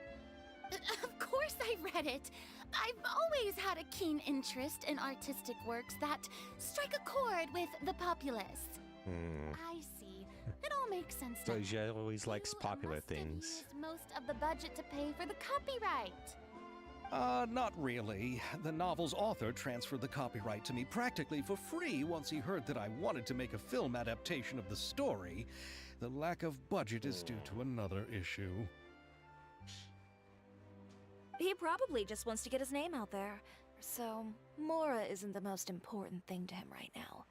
Of course I read it. I've always had a keen interest in artistic works that strike a chord with the populace. I see. It all makes sense So now. she always likes popular things. Used most of the budget to pay for the copyright. Not really. The novel's author transferred the copyright to me practically for free once he heard that I wanted to make a film adaptation of the story. The lack of budget is due to another issue. He probably just wants to get his name out there. So, Mora isn't the most important thing to him right now.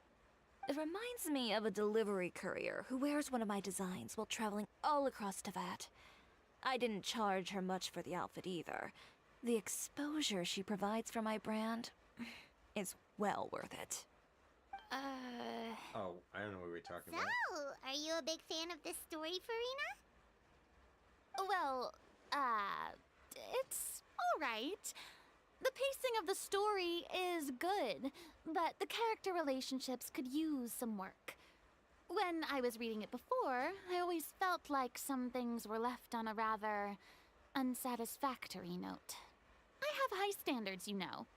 It reminds me of a delivery courier who wears one of my designs while traveling all across Teyvat. I didn't charge her much for the outfit either. The exposure she provides for my brand is well worth it. Oh, I don't know what we're talking So, are you a big fan of this story, Farina? Well, it's alright. The pacing of the story is good, but the character relationships could use some work. When I was reading it before, I always felt like some things were left on a rather unsatisfactory note. I have high standards, you know.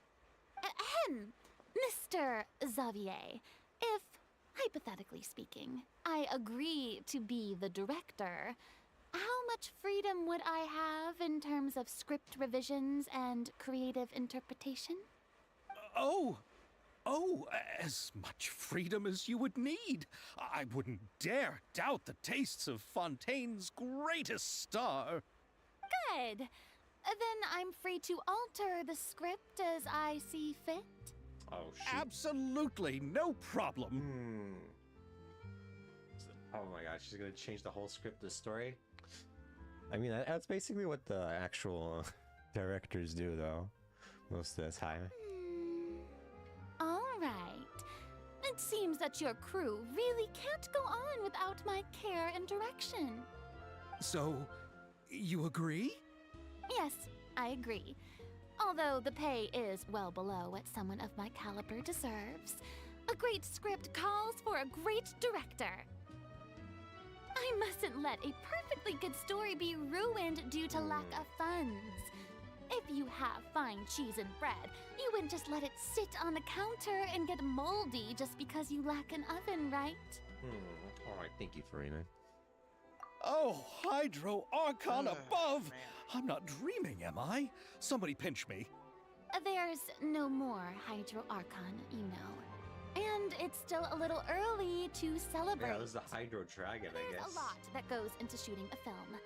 Ahem, Mr. Xavier, if, hypothetically speaking, I agree to be the director, how much freedom would I have in terms of script revisions and creative interpretation? Oh, as much freedom as you would need. I wouldn't dare doubt the tastes of Fontaine's greatest star. Good. Then I'm free to alter the script as I see fit. Oh, shoot. Absolutely, no problem. Oh my gosh, she's gonna change the whole script of the story? I mean, that's basically what the actual directors do, though, most of the time. All right. It seems that your crew really can't go on without my care and direction. So, you agree? Yes, I agree. Although the pay is well below what someone of my caliber deserves. A great script calls for a great director. I mustn't let a perfectly good story be ruined due to lack of funds. If you have fine cheese and bread, you wouldn't just let it sit on the counter and get moldy just because you lack an oven, right? Alright, thank you, Farina. Oh, Hydro Archon above! I'm not dreaming, am I? Somebody pinch me. There's no more Hydro Archon, you know. And it's still a little early to celebrate. Yeah, there's the Hydro Dragon, I guess. There's a lot that goes into shooting a film.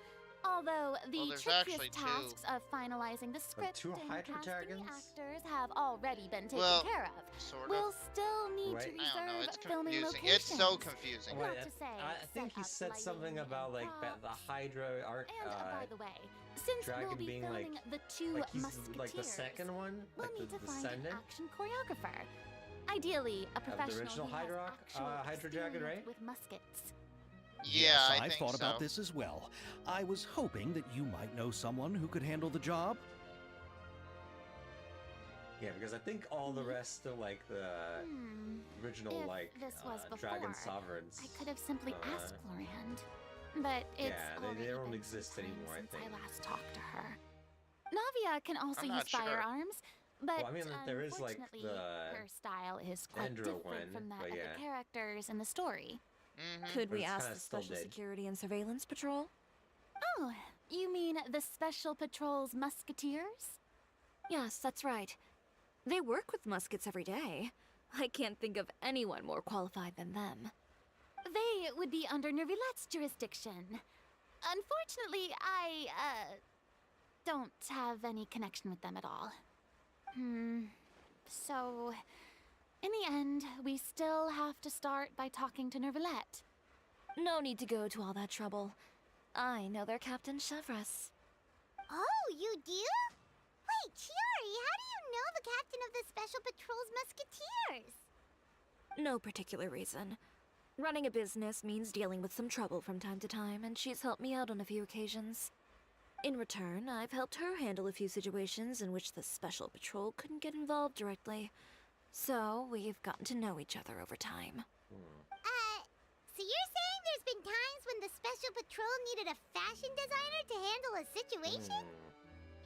Although the there's trickiest actually tasks of finalizing the script two and Hydro casting the Dragons? actors have already been taken Well, care of. sort of. We'll still need Wait. to I don't know, reserve it's filming confusing. locations. It's so confusing. Not Wait, to say I think he set said up something lighting about like and the Hydro Arc. And by the way, since Dragon we'll be being filming like- the two like he's musketeers, like the second one, we'll like need the to find an descendant action choreographer. Ideally, a of the professional original who has Hydro Dragon, experience right? with muskets. Yeah, yes, I I've think thought about so. this as well. I was hoping that you might know someone who could handle the job. Yeah, because I think all the rest are like the original If like this was Dragon before, Sovereigns. I could have simply asked Florand, but it's Yeah, they already don't been exist some time anymore, I since think. last talked to her. Navia can also I'm use not sure. firearms, but Well, I mean, there is, like, unfortunately, the her style is quite Dendro different one, from that but of yeah. the characters in the story. Could But we it's ask kinda the still Special dead. Security and Surveillance Patrol? Oh, you mean the Special Patrol's musketeers? Yes, that's right. They work with muskets every day. I can't think of anyone more qualified than them. They would be under Nervilette's jurisdiction. Unfortunately, I, don't have any connection with them at all. So, in the end, we still have to start by talking to Nervilette. No need to go to all that trouble. I know their Captain Chevreuse. Oh, you do? Wait, Chiori, how do you know the captain of the Special Patrol's Musketeers? No particular reason. Running a business means dealing with some trouble from time to time, and she's helped me out on a few occasions. In return, I've helped her handle a few situations in which the Special Patrol couldn't get involved directly. So, we've gotten to know each other over time. So you're saying there's been times when the Special Patrol needed a fashion designer to handle a situation?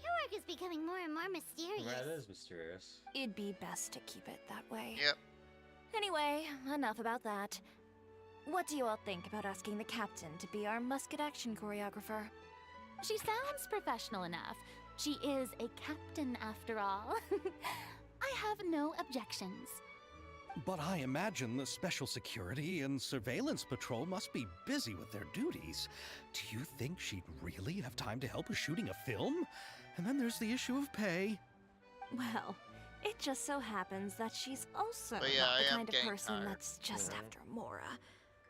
Your work is becoming more and more mysterious. That is mysterious. It'd be best to keep it that way. Yep. Anyway, enough about that. What do you all think about asking the captain to be our musket action choreographer? She sounds professional enough. She is a captain after all. I have no objections. But I imagine the Special Security and Surveillance Patrol must be busy with their duties. Do you think she'd really have time to help with shooting a film? And then there's the issue of pay. Well, it just so happens that she's also But yeah, not the I am kind of getting person tired. that's just Mhm. after Mora.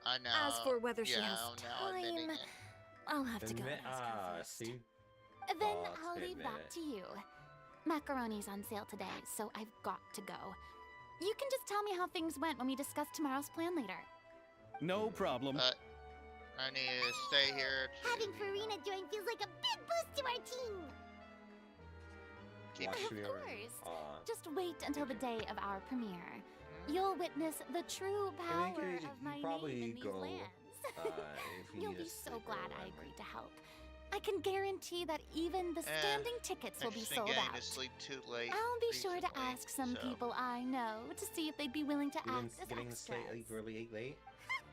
I know. As for whether she yeah, has I'm now admitting time, it. I'll have to go Admit- and ask her first. see? Then Oh, I'll it's leave admit that it. to you. Macaroni's on sale today, so I've got to go. You can just tell me how things went when we discuss tomorrow's plan later. No problem. But I need to stay here to Having Farina join feels like a big boost to our team. keep Why Of should we ever- course. Just wait until the day of our premiere. You'll witness the true I power mean, you of my probably name in these go, lands. if you You'll need be to so sleep or glad I whatever. agreed to help. I can guarantee that even the standing tickets I've will be just been sold getting out. to sleep too late. I'll be sure to recently, ask some so- people I know to see if they'd be willing to Getting, act as getting extras. slightly really late.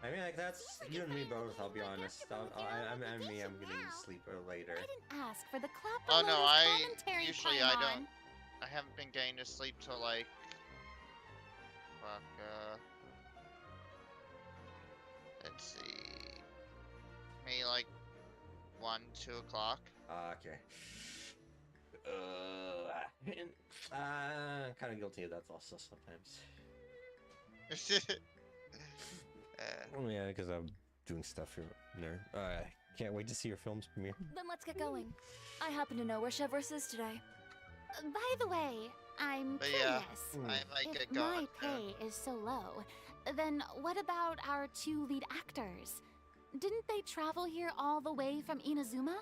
I mean, like that's you and me both. I'll be honest. I'm getting to sleep later. I didn't ask for the clap. Oh no, I commentary usually time I on. don't. I haven't been getting to sleep till like. Fuck. Let's see. Maybe like 1, 2 o'clock. Okay. I'm kind of guilty of that also sometimes. Oh yeah, because I'm doing stuff here. Nerd. Can't wait to see your film's premiere. Then let's get going. I happen to know where Chevreuse is today. By the way, I'm But curious. yeah, I might If get my going. pay is so low, Then what about our 2 lead actors? Didn't they travel here all the way from Inazuma?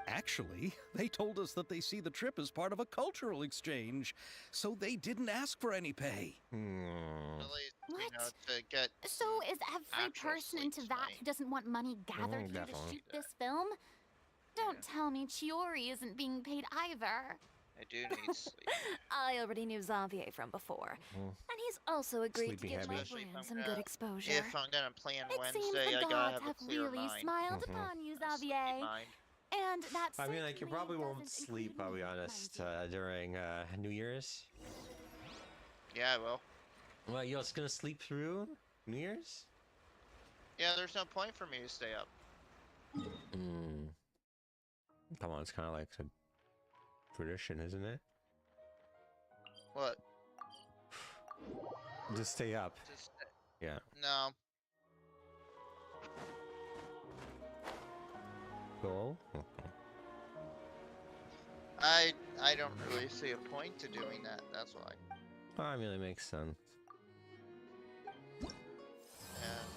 Actually, they told us that they see the trip as part of a cultural exchange, so they didn't ask for any pay. At least, What? you know, to get So is every actual person into sleep that tonight. who doesn't want money gathered here to definitely. shoot this film? Don't tell me Chiori isn't being paid either. I do need sleep. I already knew Xavier from before, and he's also agreed Sleeping to give my heavy. Especially if brand I'm some gonna- good exposure. If I'm gonna plan It seems Wednesday, the I gotta gods have a have clear really mind. smiled upon you, A sleepy Xavier. mind. And that I mean, like, you certainly probably won't doesn't sleep, include I'll be me, honest, my dear. during New Year's. Yeah, I will. Well, you're just gonna sleep through New Year's? Yeah, there's no point for me to stay up. Hmm. Come on, it's kind of like a tradition, isn't it? What? Just stay up. Just Yeah. no. Cool. I don't really see a point to doing that. That's why. I mean, it makes sense. Yeah,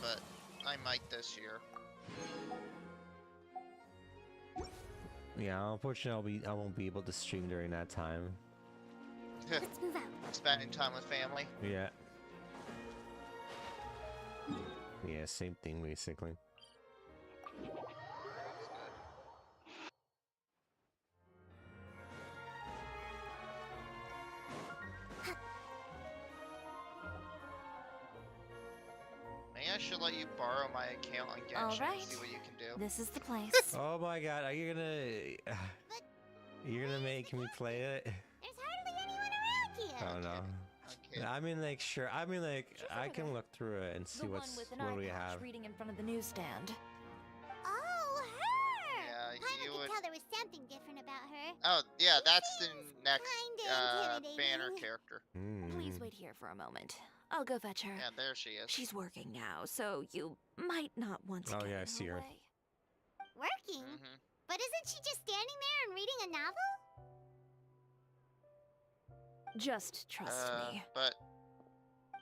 but I might this year. Yeah, unfortunately, I won't be able to stream during that time. Let's move out. Spending time with family. Yeah. Yeah, same thing basically. Maybe I should let you borrow my account on Genshin and Alright. see what you can do. This is the place. Oh my god, are you gonna... You're gonna make me play it? There's hardly anyone around here. I don't know. Okay. I mean, like, sure. I mean, like, I can look through it and see The one what's with an what eye we patch have. reading in front of the newsstand. Oh, her! Yeah, Paimon you could would. tell there was something different about her. Oh, yeah, that's the next kinda intimidating. banner character. Please Mm. wait here for a moment. I'll go fetch her. Yeah, there she is. She's working now, so you might not want to Oh, get yeah, I in see her her. way. Working? Mhm. But isn't she just standing there and reading a novel? Just trust me. But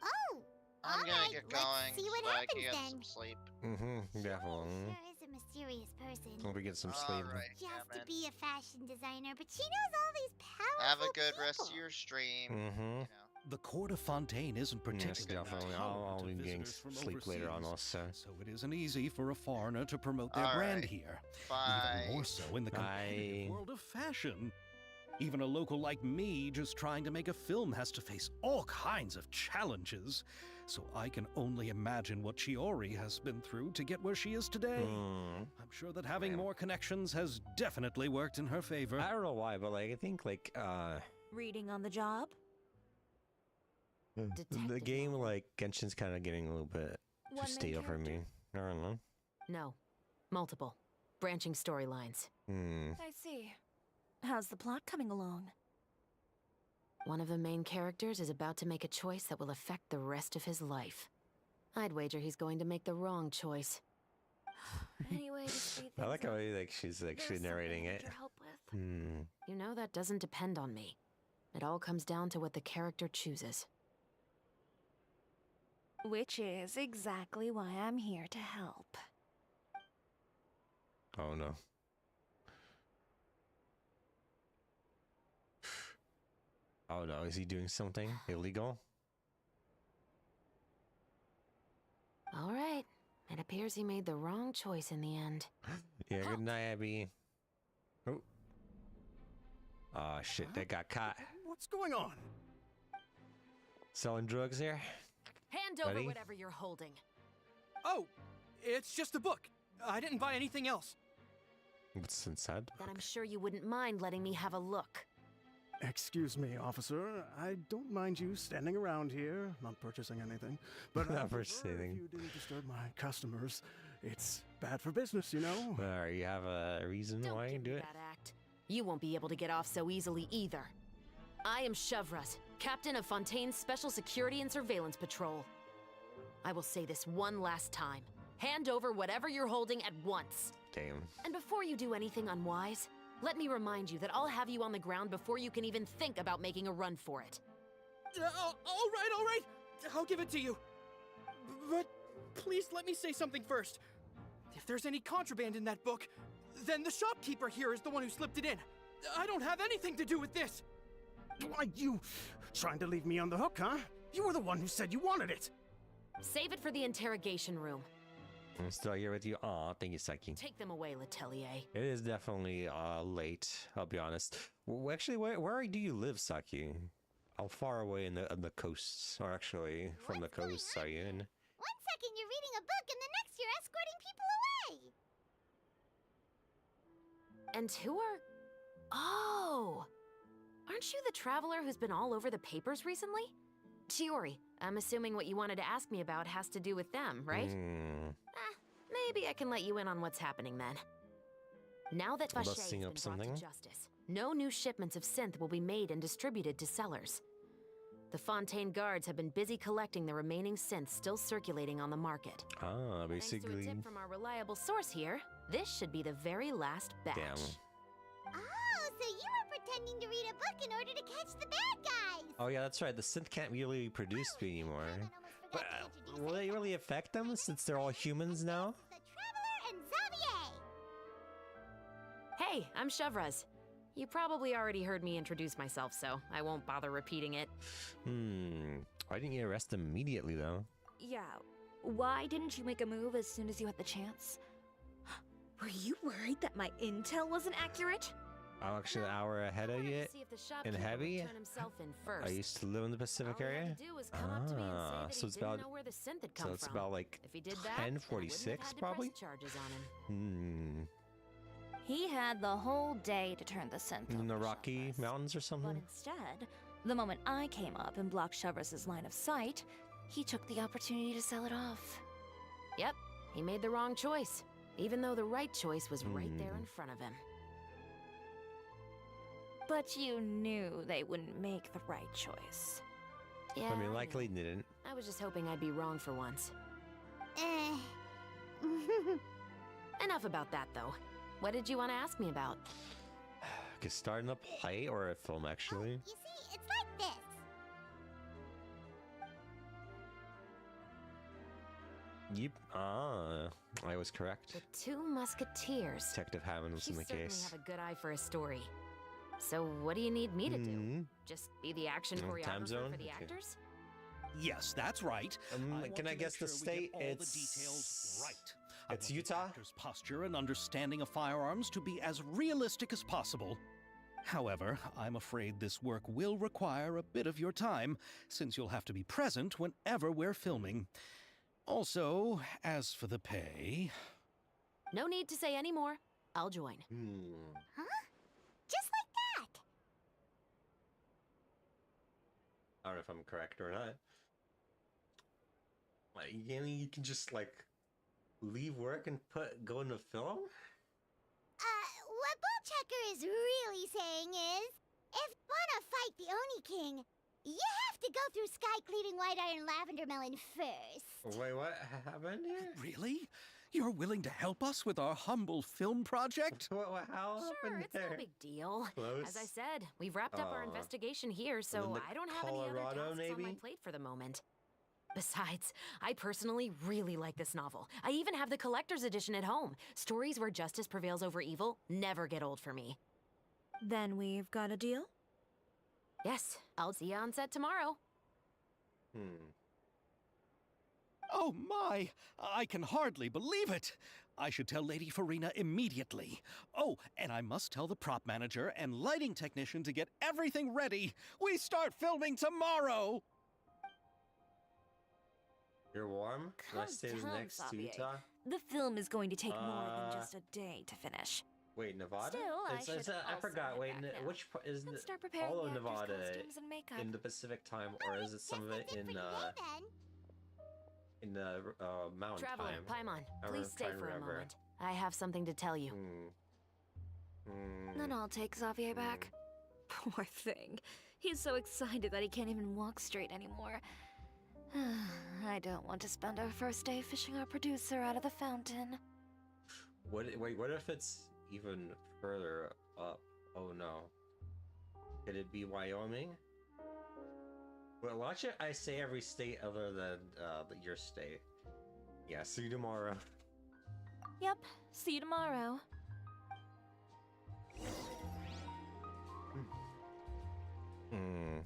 Oh! I'm gonna Alright, get let's going see what so I can happens get then. some sleep. Mm-hmm, definitely. Sure is a mysterious person. Hope we get some sleep. Alright, She yeah, has to man. be a fashion designer, but she knows all these powerful Have a good people. rest of your stream. Mm-hmm. You know. The court of Fontaine isn't Yes, particularly definitely. tolerant I'll of be getting visitors from sleep later on overseas, also. so it isn't easy for a foreigner to promote their brand Alright. here. Bye. Even more so in the competitive Bye. world of fashion. Even a local like me just trying to make a film has to face all kinds of challenges. So I can only imagine what Chiori has been through to get where she is today. Mm. I'm sure that having Man. more connections has definitely worked in her favor. I don't know why, but like I think like Reading on the job? the Detective game mode. like Genshin's kind of getting a little bit too One main stale for me. I don't know. No. Multiple. Branching storylines. Hmm. I see. How's the plot coming along? One of the main characters is about to make a choice that will affect the rest of his life. I'd wager he's going to make the wrong choice. Anyway, to speed I like things how up, like she's there's narrating something I it. need your help with. Hmm. You know, that doesn't depend on me. It all comes down to what the character chooses. Which is exactly why I'm here to help. Oh no. Oh no, is he doing something illegal? All right. It appears he made the wrong choice in the end. Yeah, good night, Abby. Oh. Oh shit, they got caught. What's going on? Selling drugs here? Hand over Buddy? whatever you're holding. Oh, it's just a book. I didn't buy anything else. What's inside? Then I'm sure you wouldn't mind letting me have a look. Excuse me, officer. I don't mind you standing around here, not purchasing anything. But Not I'd prefer purchasing if anything. you didn't disturb my customers. It's bad for business, you know. You have a reason Don't why you give do me it? that act. You won't be able to get off so easily either. I am Chevras, captain of Fontaine's Special Security and Surveillance Patrol. I will say this one last time. Hand over whatever you're holding at once. Damn. And before you do anything unwise, let me remind you that I'll have you on the ground before you can even think about making a run for it. All right. I'll give it to you. please let me say something first. If there's any contraband in that book, then the shopkeeper here is the one who slipped it in. I don't have anything to do with this. Why, you trying to leave me on the hook, huh? You were the one who said you wanted it. Save it for the interrogation room. I'm still here with you. Aw, thank you, Saki. Take them away, Letelier. It is definitely late, I'll be honest. Actually, where do you live, Saki? How far away in the coasts, or actually from the coasts are you in? 1 second you're reading a book and the next you're escorting people away! And who are... Oh! Aren't you the traveler who's been all over the papers recently? Chiori, I'm assuming what you wanted to ask me about has to do with them, right? Maybe I can let you in on what's happening then. Now that Vache has been brought to justice, no new shipments of synth will be made and distributed to sellers. The Fontaine guards have been busy collecting the remaining synths still circulating on the market. Ah, basically. Thanks to a tip from our reliable source here, this should be the very last batch. Damn. Oh, so you were pretending to read a book in order to catch the bad guys! Oh yeah, that's right. The synth can't really be produced anymore. But will it really affect them since they're all humans now? The Traveler and Xavier! Hey, I'm Chevraz. You probably already heard me introduce myself, so I won't bother repeating it. Why didn't you arrest him immediately, though? Yeah, why didn't you make a move as soon as you had the chance? Were you worried that my intel wasn't accurate? I'm actually an hour ahead of you in Heavy. I used to live in the Pacific area. So it's about like 10:46 probably. He had the whole day to turn the synth In the Rocky Mountains or something. But instead, the moment I came up and blocked Chevraz's line of sight, he took the opportunity to sell it off. Yep, he made the wrong choice, even though the right choice was right there in front of him. But you knew they wouldn't make the right choice. Yeah, I mean, likely didn't. I was just hoping I'd be wrong for once. Enough about that, though. What did you want to ask me about? Could start in a play or a film, actually. You see, it's like this. Yep. I was correct. The Two Musketeers. Detective Hammond was in the case. You certainly have a good eye for a story. So what do you need me to do? Just be the action choreographer for the actors? Yes, that's right. Can I guess the state? It's details right. It's Utah. Actors' posture and understanding of firearms to be as realistic as possible. However, I'm afraid this work will require a bit of your time, since you'll have to be present whenever we're filming. Also, as for the pay... No need to say any more. I'll join. Huh? Just like that! I don't know if I'm correct or not. Like, you can just, like, leave work and go in a film? What Bullchecker is really saying is, if you wanna fight the Oni King, you have to go through Sky Cleaving White Iron Lavender Melon first. Wait, what happened here? Really? You're willing to help us with our humble film project? How Sure, it's no big deal. Close. As I said, we've wrapped up our investigation here, so I don't have any other tasks on my plate for the moment. Besides, I personally really like this novel. I even have the collector's edition at home. Stories where justice prevails over evil never get old for me. Then we've got a deal? Yes, I'll see you on set tomorrow. Oh my! I can hardly believe it! I should tell Lady Farina immediately. Oh, and I must tell the prop manager and lighting technician to get everything ready. We start filming tomorrow! You're warm? Last day is next to Utah? The film is going to take more than just a day to finish. Wait, Nevada? Still, I forgot. Wait, which which is all of Nevada in the Pacific time, or is it some of it in the mountain Traveler, time? Paimon, please stay for a moment. I have something to tell you. Then I'll take Xavier back. Poor thing. He's so excited that he can't even walk straight anymore. I don't want to spend our first day fishing our producer out of the fountain. Wait, what if it's even further up? Oh no. Could it be Wyoming? Well, watch it. I say every state other than your state. Yeah, see you tomorrow. Yep, see you tomorrow. Hmm.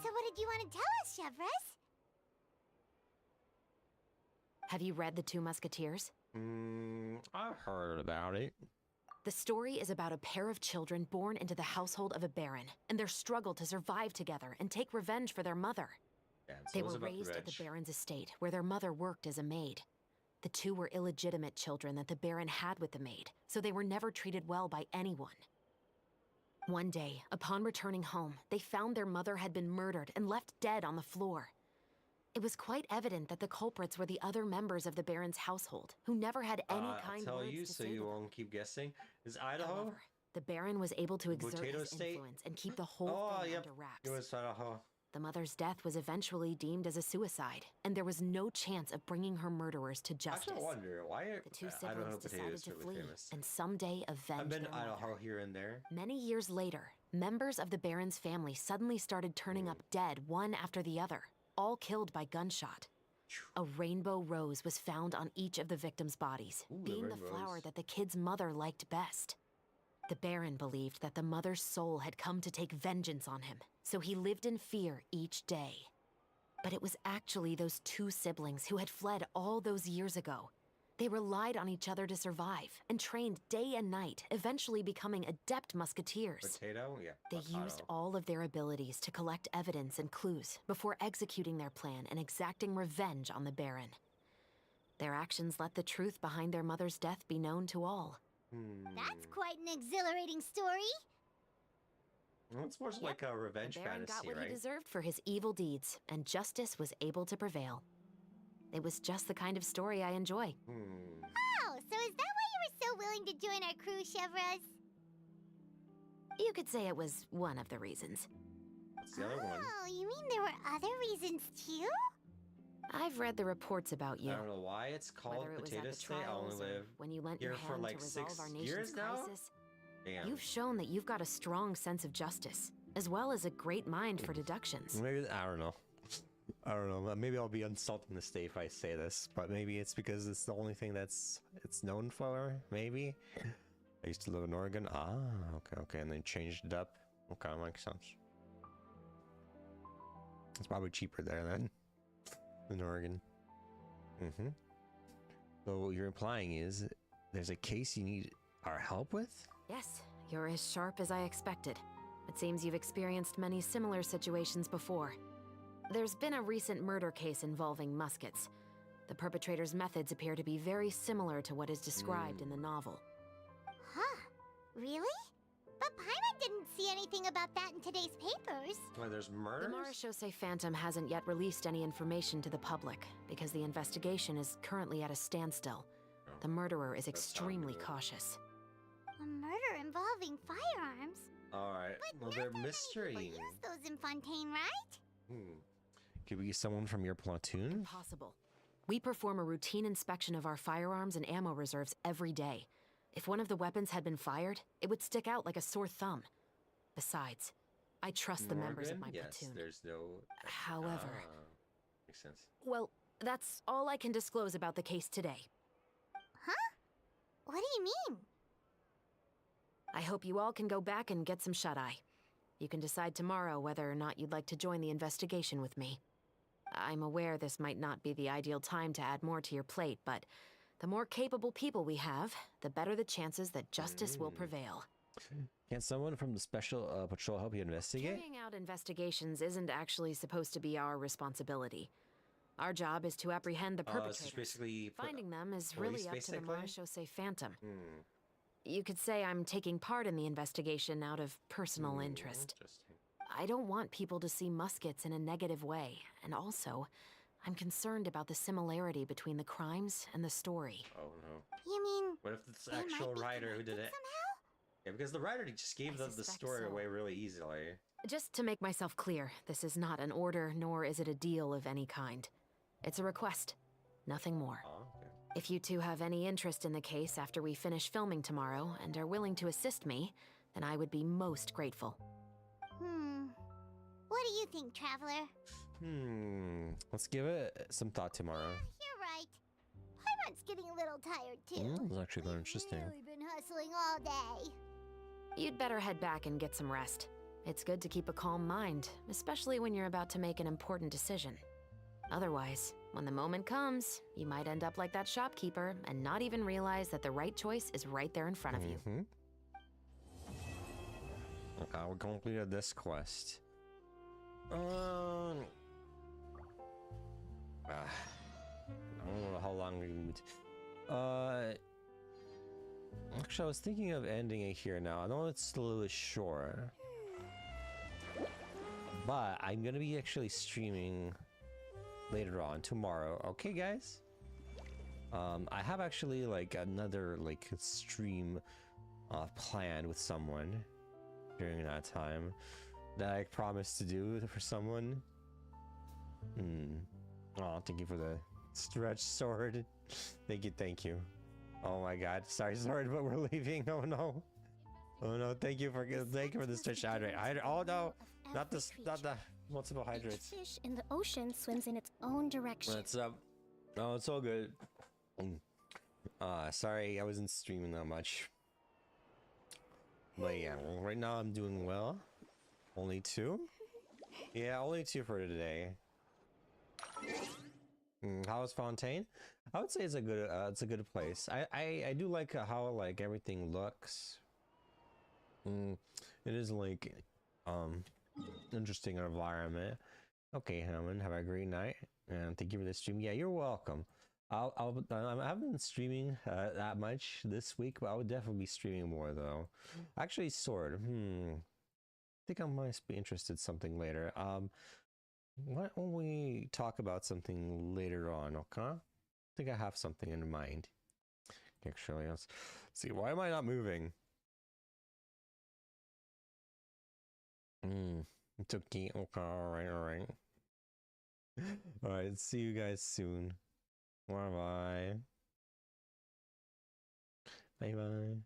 So what did you want to tell us, Chevres? Have you read The Two Musketeers? I've heard about it. The story is about a pair of children born into the household of a baron and their struggle to survive together and take revenge for their mother. Yeah, They were raised at the baron's estate, where their mother worked as a maid. The two were illegitimate children that the baron had with the maid, so they were never treated well by anyone. One day, upon returning home, they found their mother had been murdered and left dead on the floor. It was quite evident that the culprits were the other members of the baron's household, who never had any kind I'll tell words you to so say you to them. won't keep guessing. Is Idaho? However, the baron was able to exert Potato his State? influence and keep the whole thing under wraps. It was Idaho. The mother's death was eventually deemed as a suicide, and there was no chance of bringing her murderers to justice. Actually, I wonder why The two Idaho siblings decided potatoes to are really flee, famous. and someday avenge I've been their to Idaho mother. here and there. Many years later, members of the baron's family suddenly started turning up dead one after the other, all killed by gunshot. A rainbow rose was found on each of the victims' bodies, being the flower that the kid's mother liked best. The baron believed that the mother's soul had come to take vengeance on him, so he lived in fear each day. But it was actually those two siblings who had fled all those years ago. They relied on each other to survive and trained day and night, eventually becoming adept musketeers. Potato? Yeah. They potato. used all of their abilities to collect evidence and clues before executing their plan and exacting revenge on the Baron. Their actions let the truth behind their mother's death be known to all. That's quite an exhilarating story. Well, it's more like a revenge The Baron fantasy, got what right? he deserved for his evil deeds, and justice was able to prevail. It was just the kind of story I enjoy. Oh, so is that why you were so willing to join our crew, Chevres? You could say it was one of the reasons. What's the other one? Oh, you mean there were other reasons too? I've read the reports about you. I don't know why it's called Whether it was Potato at the State. I trials only or live when you lent here your for hand like to resolve 6 our years nation's now. crisis. Damn. You've shown that you've got a strong sense of justice, as well as a great mind for deductions. Maybe I don't know. I don't know. Maybe I'll be insulting the state if I say this, but maybe it's because it's the only thing it's known for. Maybe. I used to live in Oregon. Ah, okay, and they changed it up. Okay, makes sense. It's probably cheaper there then, in Oregon. So what you're implying is there's a case you need our help with? Yes, you're as sharp as I expected. It seems you've experienced many similar situations before. There's been a recent murder case involving muskets. The perpetrator's methods appear to be very similar to what is described in the novel. Huh? Really? But Paimon didn't see anything about that in today's papers. Why, there's murders? The Marechaussee Phantom hasn't yet released any information to the public because the investigation is currently at a standstill. The murderer is extremely cautious. A murder involving firearms? Alright, well they're mystery. People use those in Fontaine, right? Could we get someone from your platoon? Impossible. We perform a routine inspection of our firearms and ammo reserves every day. If one of the weapons had been fired, it would stick out like a sore thumb. Besides, I trust the members of my Yes, platoon. there's no... However... makes sense. Well, that's all I can disclose about the case today. Huh? What do you mean? I hope you all can go back and get some shut-eye. You can decide tomorrow whether or not you'd like to join the investigation with me. I'm aware this might not be the ideal time to add more to your plate, but the more capable people we have, the better the chances that justice will prevail. Can someone from the special patrol help you investigate? Carrying out investigations isn't actually supposed to be our responsibility. Our job is to apprehend the It's perpetrators. just basically Finding them is police, really up to the basically? Marechaussee Phantom. You could say I'm taking part in the investigation out of personal interest. I don't want people to see muskets in a negative way, and also, I'm concerned about the similarity between the crimes and the story. Oh no. You mean... What if it's the they actual might be writer who did it? Yeah, because the writer just gave the story away really easily. Just to make myself clear, this is not an order, nor is it a deal of any kind. It's a request, nothing more. If you two have any interest in the case after we finish filming tomorrow and are willing to assist me, then I would be most grateful. What do you think, Traveler? Let's give it some thought tomorrow. You're right. Paimon's getting a little tired, too. It's actually quite interesting. We've been hustling all day. You'd better head back and get some rest. It's good to keep a calm mind, especially when you're about to make an important decision. Otherwise, when the moment comes, you might end up like that shopkeeper and not even realize that the right choice is right there in front of you. We completed this quest. I don't know how long we would. Actually, I was thinking of ending it here now. I know it's still a little short, but I'm gonna be actually streaming later on tomorrow. Okay, guys. I have actually like another like stream planned with someone during that time that I promised to do for someone. Oh, thank you for the stretch sword. Thank you. Oh my god, sorry sword, but we're leaving. Oh no. Thank you for the stretch hydrate. Oh no, not the multiple hydrates. Each fish in the ocean swims in its own direction. What's up? Oh, it's all good. Sorry, I wasn't streaming that much. But yeah, right now I'm doing well. Only 2? Yeah, only 2 for today. How is Fontaine? I would say it's a good place. I do like how like everything looks. It is like interesting environment. Okay, Hammond, have a great night, and thank you for the stream. Yeah, you're welcome. I haven't been streaming that much this week, but I would definitely be streaming more though. Actually, Sword. I think I might be interested in something later. Why don't we talk about something later on, okay? I think I have something in mind. Actually, let's see. Why am I not moving? It's okay. Okay, alright. Alright, see you guys soon. Bye bye. Bye bye.